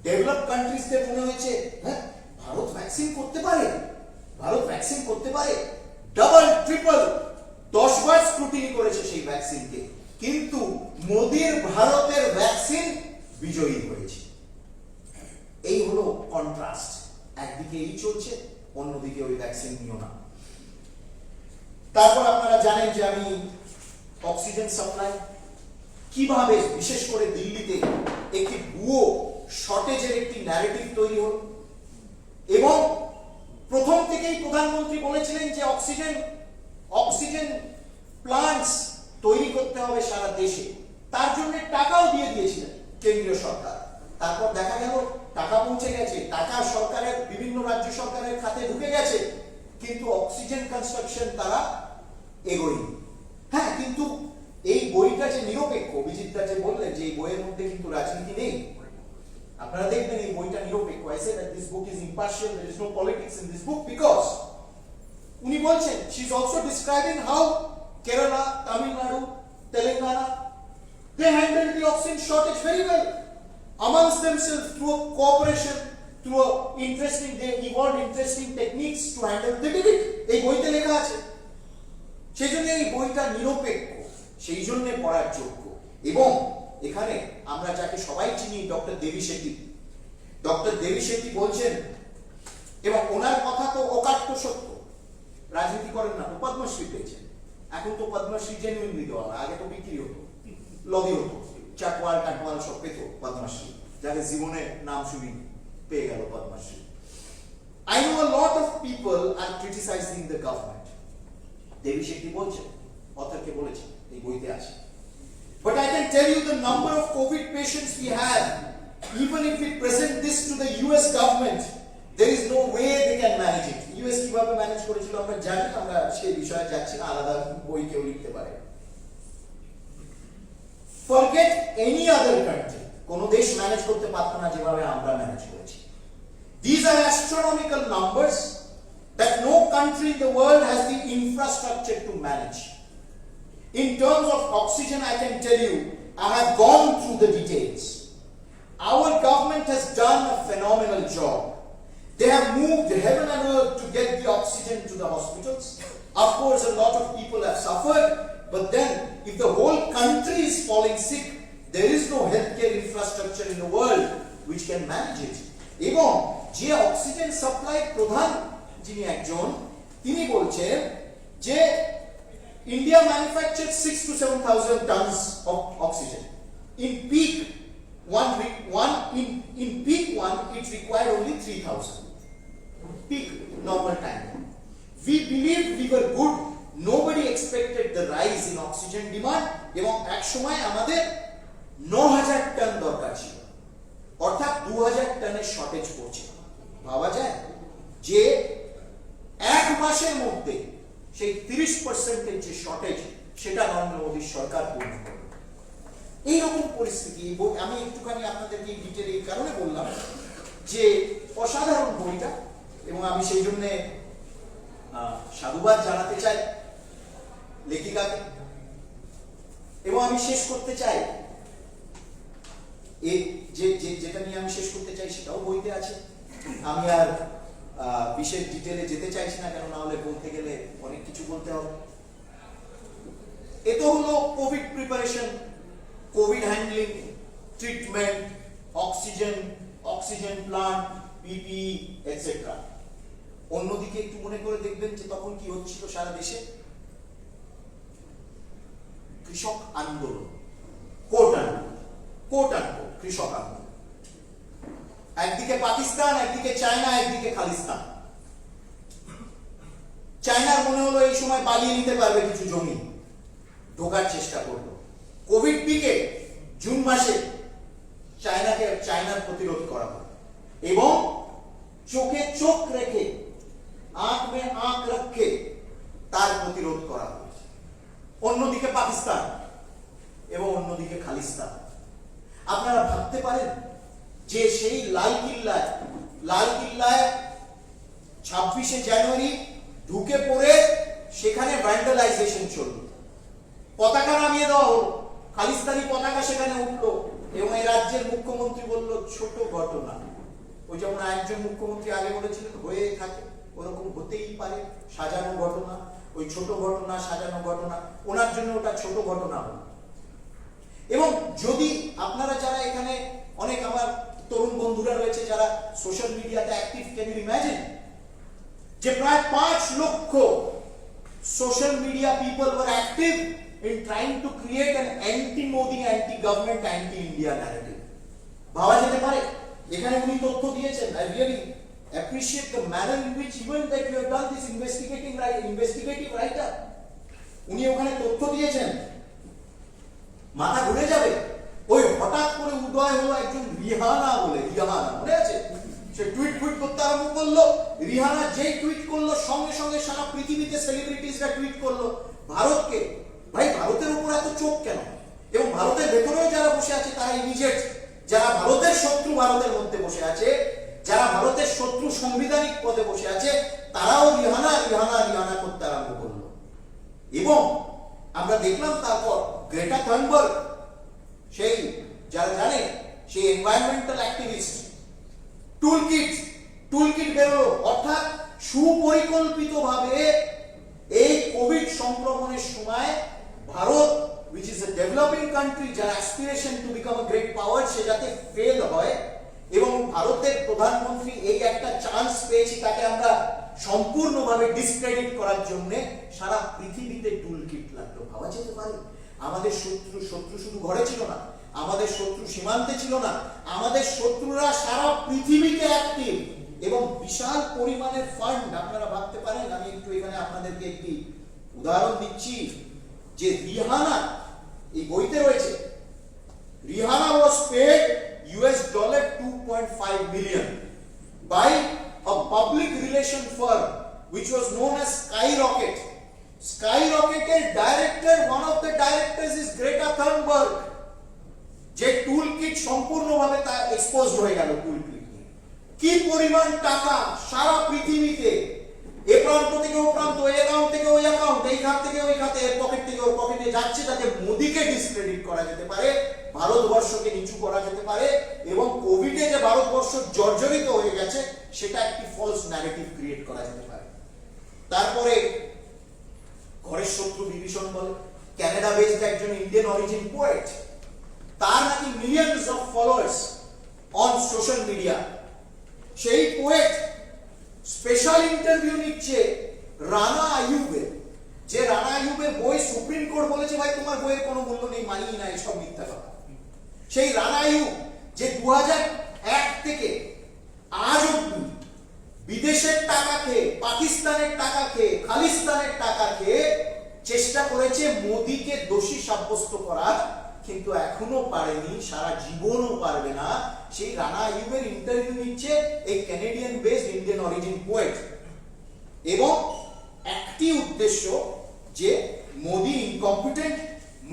develop কান্ট্রিজদের মনে হয়েছে হ্যাঁ Bharat vaccine করতে পারে, Bharat vaccine করতে পারে, double triple 10 বার scrutiny করেছে সেই ভ্যাকসিনকে, কিন্তু মোদির ভারতের ভ্যাকসিন বিজয়ী হয়েছে। এই হলো কন্ট্রাস্ট, একদিকে এই চলছে, অন্যদিকে ওই ভ্যাকসিন নিও না। তারপর আপনারা জানেন যে আমি অক্সিজেন সাপ্লাই কিভাবে, বিশেষ করে দিল্লিতে একটি ভুয়ো শর্টেজের একটি ন্যারেটিভ তৈরি হল, এবং প্রথম থেকেই প্রধানমন্ত্রী বলেছিলেন যে অক্সিজেন প্লান্টস তৈরি করতে হবে সারা দেশে, তার জন্য টাকাও দিয়ে দিয়েছিলেন কেন্দ্রীয় সরকার। তারপর দেখা গেল টাকা পৌঁছে গেছে, টাকা সরকারের বিভিন্ন রাজ্য সরকারের খাতে ঢুকে গেছে, কিন্তু অক্সিজেন কনস্ট্রাকশন তারা এগোয়নি। হ্যাঁ, কিন্তু এই বইটা যে নিরপেক্ষ, অভিজিৎটা যে বললেন যে এই বইয়ের মধ্যে কিন্তু রাজনীতি নেই, আপনারা দেখবেন এই বইটা নিরপেক্ষ। I say that this book is impartial, there is no politics in this book, because উনি বলছেন she is also describing how Kerala, Tamil Nadu, Telangana, they handled the oxygen shortage very well amongst themselves through a cooperation, through a they evolved interesting techniques to handle, they did it. এই বইতে লেখা আছে। সেই জন্য এই বইটা নিরপেক্ষ, সেই জন্য পড়ার যোগ্য। এবং এখানে আমরা যাকে সবাই চিনি, ডক্টর দেবী শেট্টি বলছেন, এবং ওনার কথা তো অকাট্য সত্য, রাজনীতি করেন না তো পদ্মশ্রী পেয়েছেন। এখন তো পদ্মশ্রী জেনুইনলি দেওয়া হয়, আগে তো বিক্রি হতো, লবি হতো, চাকওয়াল টাকওয়াল সব পেত পদ্মশ্রী, যাকে জীবনে নাম শুনি পেয়ে গেল Padmashri. I know a lot of people are criticizing the government. দেবী শেট্টি বলছেন, অথরকে বলেছেন, এই বইতে আছে। But I can tell you the number of COVID patients we have, even if we present this to the US government, there is no way they can manage it. US কিভাবে manage করেছিল আমরা জানি, আমরা সেই বিষয়ে যাচ্ছি না, আলাদা বই কেউ লিখতে পারে। Forget any other country, কোন দেশ ম্যানেজ করতে পারত না যেভাবে আমরা ম্যানেজ করেছি। These are astronomical numbers that no country in the world has the infrastructure to manage. In terms of oxygen, I can tell you, I have gone through the details. Our government has done a phenomenal job. They have moved heaven and earth to get the oxygen to the hospitals. Of course, a lot of people have suffered, but then if the whole country is falling sick, there is no healthcare infrastructure in the world which can manage it. এবং যে oxygen supply প্রধান যিনি একজন, তিনি বলছেন যে India manufactured 6 to 7,000 tons of oxygen. In peak one, it required only 3,000. Peak normal time. We believed we were good. Nobody expected the rise in oxygen demand. এবং এক সময় আমাদের 9,000 টন দরকার ছিল, অর্থাৎ 2,000 টনের শর্টেজ পড়ছে। ভাবা যায় যে এক মাসের মধ্যে সেই 30% যে শর্টেজ সেটা নরেন্দ্র মোদীর সরকার পূরণ করবে। এইরকম পরিস্থিতি আমি একটুখানি আপনাদেরকে ডিটেলে এই কারণে বললাম যে অসাধারণ বইটা, এবং আমি সেই জন্য সাধুবাদ জানাতে চাই লেখিকাকে। এবং আমি শেষ করতে চাই যেটা নিয়ে আমি শেষ করতে চাই সেটাও বইতে আছে। আমি আর বিশেষ ডিটেলে যেতে চাইছি না, কেন না হলে বলতে গেলে অনেক কিছু বলতে হবে। এ তো হলো Covid preparation, Covid handling, treatment, oxygen plant, PP etcetera. অন্যদিকে একটু মনে করে দেখবেন যে তখন কি হচ্ছিল সারা দেশে। কৃষক আন্দোলন, কোট আনকোট কৃষক আন্দোলন। একদিকে পাকিস্তান, একদিকে চায়না, একদিকে খালিস্তান। চায়নার মনে হলো এই সময় বাগিয়ে নিতে পারবে কিছু জমি, ঢোকার চেষ্টা করলো। কোভিড পিকে জুন মাসে চায়নার প্রতিরোধ করা হয় এবং চোখে চোখ রেখে, আঁখ মে আঁখ রেখে তার প্রতিরোধ করা হয়েছে। অন্যদিকে পাকিস্তান এবং অন্যদিকে খালিস্তান। আপনারা ভাবতে পারেন যে সেই লাল কিল্লায় 26শে জানুয়ারি ঢুকে পড়ে সেখানে ভ্যান্ডালাইজেশন চলল, পতাকা নামিয়ে দেওয়া হলো, খালিস্তানি পতাকা সেখানে উঠলো এবং এই রাজ্যের মুখ্যমন্ত্রী বলল ছোট ঘটনা। ওই যেমন একজন মুখ্যমন্ত্রী আগে বলেছিলেন হয়ে থাকে, ওরকম হতেই পারে, সাজানো ঘটনা, ওই ছোট ঘটনা, সাজানো ঘটনা, ওনার জন্য ওটা ছোট ঘটনা হলো। এবং যদি আপনারা যারা এখানে অনেক আমার তরুণ বন্ধুরা রয়েছে যারা সোশ্যাল মিডিয়াতে অ্যাক্টিভ, ক্যান ইউ ইমাজিন যে প্রায় 5 লক্ষ social media people were active in trying to create an anti-Modi, anti-government, anti-India narrative. ভাবা যেতে পারে এখানে উনি তথ্য দিয়েছেন। I really appreciate the manner in which even that you have done this investigative write-up. উনি ওখানে তথ্য দিয়েছেন, মাথা ঘুরে যাবে। ওই হঠাৎ করে উদয় হলো একজন রিহানা বলে, রিহানা মনে আছে? সে টুইট করতে আরম্ভ করলো। রিহানা যেই টুইট করলো সঙ্গে সঙ্গে সারা পৃথিবীতে সেলিব্রিটিসরা টুইট করলো ভারতকে, ভাই ভারতের উপর এত চোখ কেন? এবং ভারতের ভেতরেও যারা বসে আছে তারা ইমিডিয়েট, যারা ভারতের শত্রু ভারতের মধ্যে বসে আছে, যারা ভারতের শত্রু সাংবিধানিক পদে বসে আছে, তারাও রিহানা করতে আরম্ভ করলো। এবং আমরা দেখলাম তারপর গ্রেটা থানবার্গ, সেই যারা জানে সেই এনভায়রনমেন্টাল অ্যাক্টিভিস্ট, টুলকিট বেরোলো। অর্থাৎ সুপরিকল্পিতভাবে এই কোভিড সংক্রমণের সময় Bharat, which is a developing country, যার aspiration to become a great power, সে যাতে ফেল হয়। এবং ভারতের প্রধানমন্ত্রী এই একটা চান্স পেয়েছি তাকে আমরা সম্পূর্ণভাবে ডিসক্রেডিট করার জন্য সারা পৃথিবীতে টুলকিট লাগলো। ভাবা যেতে পারে আমাদের শত্রু শুধু ঘরে ছিল না, আমাদের শত্রু সীমান্তে ছিল না, আমাদের শত্রুরা সারা পৃথিবীতে অ্যাক্টিভ এবং বিশাল পরিমাণের ফান্ড। আপনারা ভাবতে পারেন, আমি একটু এখানে আপনাদেরকে একটি উদাহরণ দিচ্ছি যে রিহানা, এই বইতে রয়েছে, Rihanna was paid $2.5 million by a public relation firm which was known as Skyrocket. Skyrocket-এর director, one of the directors is Greta Thunberg, যে টুলকিট সম্পূর্ণভাবে তা এক্সপোজড হয়ে গেল। টুলকিট কি পরিমাণ টাকা সারা পৃথিবীতে, এ প্রান্ত থেকে ও প্রান্ত, এই অ্যাকাউন্ট থেকে ওই অ্যাকাউন্ট, এই খাত থেকে ওই খাতে, এর পকেট থেকে ওর পকেটে যাচ্ছে, যাতে মোদিকে ডিসক্রেডিট করা যেতে পারে, ভারতবর্ষকে নিচু করা যেতে পারে এবং কোভিডে যে ভারতবর্ষ জর্জরিত হয়ে গেছে সেটা একটি ফলস ন্যারেটিভ ক্রিয়েট করা যেতে পারে। তারপরে ঘরের শত্রু বিভীষণ বলে, ক্যানাডা বেসড একজন ইন্ডিয়ান অরিজিন পোয়েট, তার নাকি millions of followers on social media. সেই পোয়েট স্পেশাল ইন্টারভিউ নিচ্ছে রানা আইয়ুবের, যে রানা আইয়ুবের বই সুপ্রিম কোর্ট বলেছে ভাই তোমার বইয়ের কোনো মূল্য নেই, মানিয়ে না, এসব মিথ্যা কথা। সেই রানা আইয়ুব যে 2001 থেকে আজ অব্দি বিদেশের টাকা খেয়ে, পাকিস্তানের টাকা খেয়ে, খালিস্তানের টাকা খেয়ে চেষ্টা করেছে মোদিকে দোষী সাব্যস্ত করার, কিন্তু এখনো পারেনি, সারা জীবনও পারবে না। সেই রানা আইয়ুবের ইন্টারভিউ নিচ্ছে এই Canadian based Indian origin poet এবং একটা একটি উদ্দেশ্য যে মোদি ইনকম্পিটেন্ট,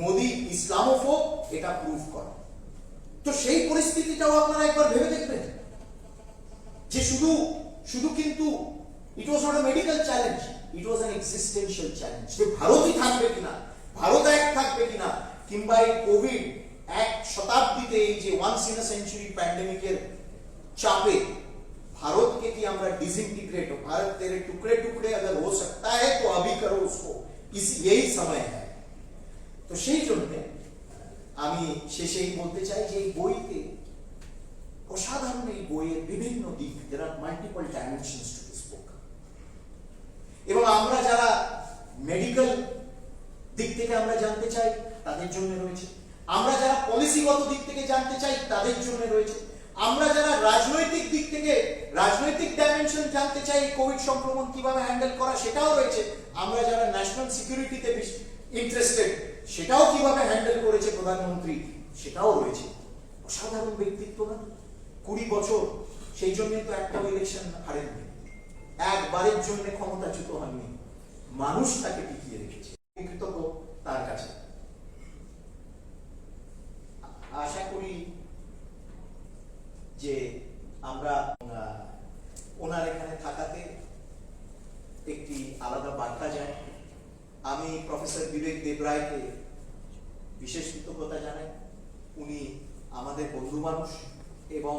মোদি ইসলামোফোব, এটা প্রুফ করা। তো সেই পরিস্থিতিটাও আপনারা একবার ভেবে দেখবেন যে শুধু শুধু কিন্তু it was not a medical challenge, it was an existential challenge. যে ভারতই থাকবে কিনা, ভারত এক থাকবে কিনা, কিংবা এই কোভিড এক শতাব্দীতে এই যে ওয়ান্স ইন আ সেঞ্চুরি প্যান্ডেমিকের चापे भारत के कि আমরা डिसइंटीग्रेट हो, भारत तेरे टुकड़े टुकड़े अगर हो सकता है तो अभी करो उसको, इस यही समय है। তো সেই জন্য আমি শেষেই বলতে চাই যে এই বইতে অসাধারণ, এই বইয়ের বিভিন্ন দিক, there are multiple dimensions to this book, এবং আমরা যারা মেডিকেল দিক থেকে আমরা জানতে চাই তাদের জন্য রয়েছে, আমরা যারা পলিসিগত দিক থেকে জানতে চাই তাদের জন্য রয়েছে, আমরা যারা রাজনৈতিক দিক থেকে রাজনৈতিক ডাইমেনশন জানতে চাই কোভিড সংক্রমণ কিভাবে হ্যান্ডেল করা সেটাও রয়েছে, আমরা যারা ন্যাশনাল সিকিউরিটিতে ইন্টারেস্টেড সেটাও কিভাবে হ্যান্ডেল করেছে প্রধানমন্ত্রী সেটাও রয়েছে। অসাধারণ ব্যক্তিত্ব না, 20 বছর, সেই জন্য তো একটা ইলেকশন হারেননি, একবারের জন্য ক্ষমতাচ্যুত হননি, মানুষ তাকে টিকিয়ে রেখেছে, কৃতজ্ঞ তার কাছে। আশা করি যে আমরা ওনার এখানে থাকাতে একটি আলাদা বার্তা যায়। আমি প্রফেসর বিবেক দেবরায়কে বিশেষ কৃতজ্ঞতা জানাই, উনি আমাদের বন্ধু মানুষ এবং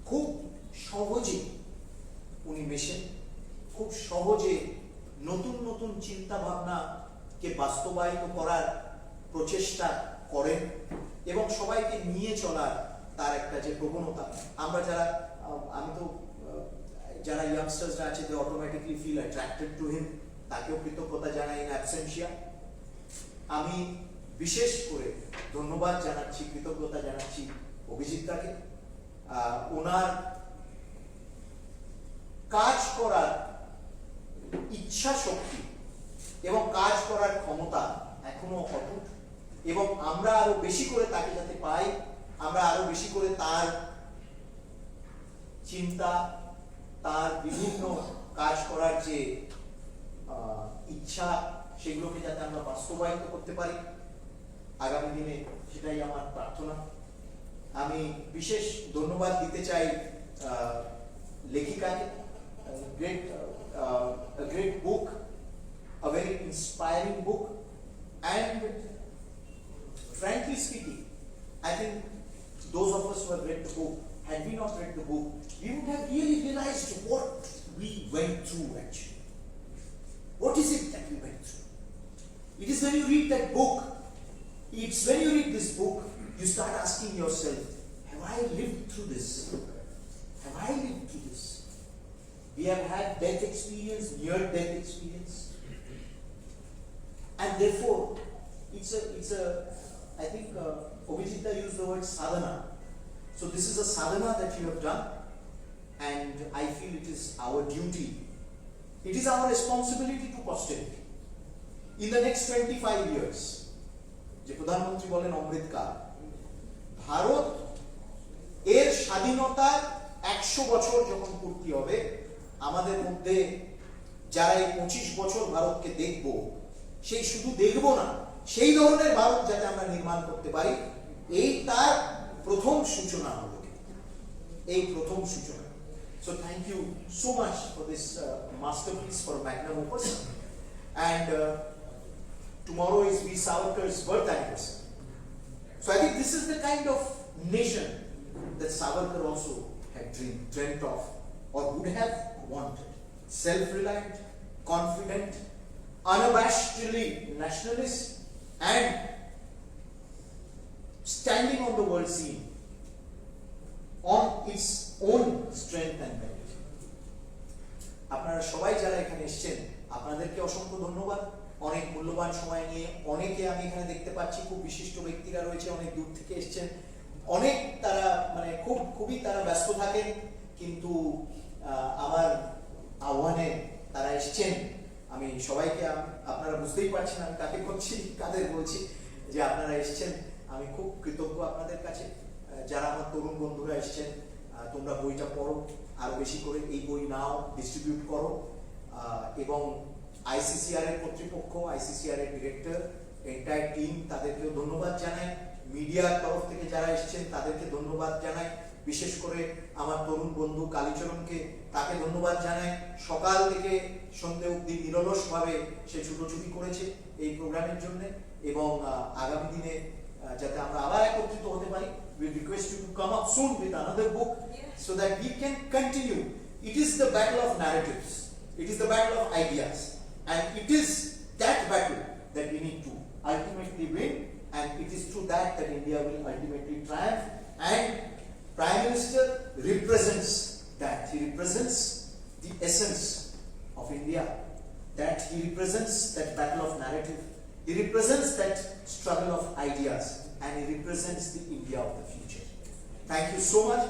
খুব সহজে উনি মেশেন, খুব সহজে নতুন নতুন চিন্তা ভাবনাকে বাস্তবায়িত করার প্রচেষ্টা করেন এবং সবাইকে নিয়ে চলার তার একটা যে প্রবণতা, আমরা যারা আমি তো যারা ইয়াংস্টার্সরা আছে they automatically feel attracted to him, তাকেও কৃতজ্ঞতা জানাই ইন অ্যাবসেন্সিয়া। আমি বিশেষ করে ধন্যবাদ জানাচ্ছি, কৃতজ্ঞতা জানাচ্ছি অভিজিৎদাকে, ওনার কাজ করার ইচ্ছা শক্তি এবং কাজ করার ক্ষমতা এখনো অটুট, এবং আমরা আরো বেশি করে তাকে যাতে পাই, আমরা আরো বেশি করে তার চিন্তা, তার বিভিন্ন কাজ করার যে ইচ্ছা সেগুলোকে যাতে আমরা বাস্তবায়িত করতে পারি আগামী দিনে, সেটাই আমার প্রার্থনা। আমি বিশেষ ধন্যবাদ দিতে চাই লেখিকাকে, great book, a very inspiring book, and frankly speaking, I think those of us who have read the book, had we not read the book, we would have really realized what we went through actually. What is it that we went through? It is when you read that book, it's when you read this book, you start asking yourself, have I lived through this? Have I lived through this? We have had death experience, near-death experience. And therefore, it's a I think Obijita used the word sadhana. So this is a sadhana that you have done, and I feel it is our duty, it is our responsibility to posterity. In the next 25 years, যে প্রধানমন্ত্রী বলেন অমৃতকাল, ভারত এর স্বাধীনতার 100 বছর যখন পূর্তি হবে, আমাদের মধ্যে যারা এই 25 বছর ভারতকে দেখব, সেই শুধু দেখব না, সেই ধরনের ভারত যাতে আমরা নির্মাণ করতে পারি, এই তার প্রথম সূচনা হলো, এই প্রথম সূচনা। So thank you so much for this masterpiece, for magnum opus, and tomorrow is V. Savarkar's birth anniversary. So I think this is the kind of nation that Savarkar also had dreamt of, or would have wanted. Self-reliant, confident, unabashedly nationalist, and standing on the world scene on its own strength and merit. আপনারা সবাই যারা এখানে এসেছেন, আপনাদেরকে অসংখ্য ধন্যবাদ। অনেক মূল্যবান সময় নিয়ে, অনেকে আমি এখানে দেখতে পাচ্ছি খুব বিশিষ্ট ব্যক্তিরা রয়েছে, অনেক দূর থেকে এসেছেন, অনেক তারা মানে খুবই তারা ব্যস্ত থাকেন, কিন্তু আমার আহ্বানে তারা এসেছেন। আমি সবাইকে, আপনারা বুঝতেই পারছেন আমি কাকে বলছি, কাদের বলছি, যে আপনারা এসেছেন, আমি খুব কৃতজ্ঞ আপনাদের কাছে। যারা আমার তরুণ বন্ধুরা এসেছেন, তোমরা বইটা পড়ো, আরো বেশি করে এই বই নাও, ডিস্ট্রিবিউট করো, এবং ICCR এর কর্তৃপক্ষ, ICCR এর ডিরেক্টর, এন্টায়ার টিম, তাদেরকেও ধন্যবাদ জানাই। মিডিয়ার তরফ থেকে যারা এসেছেন তাদেরকে ধন্যবাদ জানাই। বিশেষ করে আমার তরুণ বন্ধু কালীচরণকে, তাকে ধন্যবাদ জানাই। সকাল থেকে সন্ধ্যে অবধি নিরলসভাবে সে ছুটোছুটি করেছে এই প্রোগ্রামের জন্য, এবং আগামী দিনে যাতে আমরা আবার একত্রিত হতে পারি। We request you to come up soon with another book so that we can continue. It is the battle of narratives. It is the battle of ideas. And it is that battle that we need to ultimately win. And it is through that that India will ultimately triumph. And Prime Minister represents that. He represents the essence of India. That he represents that battle of narrative. He represents that struggle of ideas. And he represents the India of the future. Thank you so much.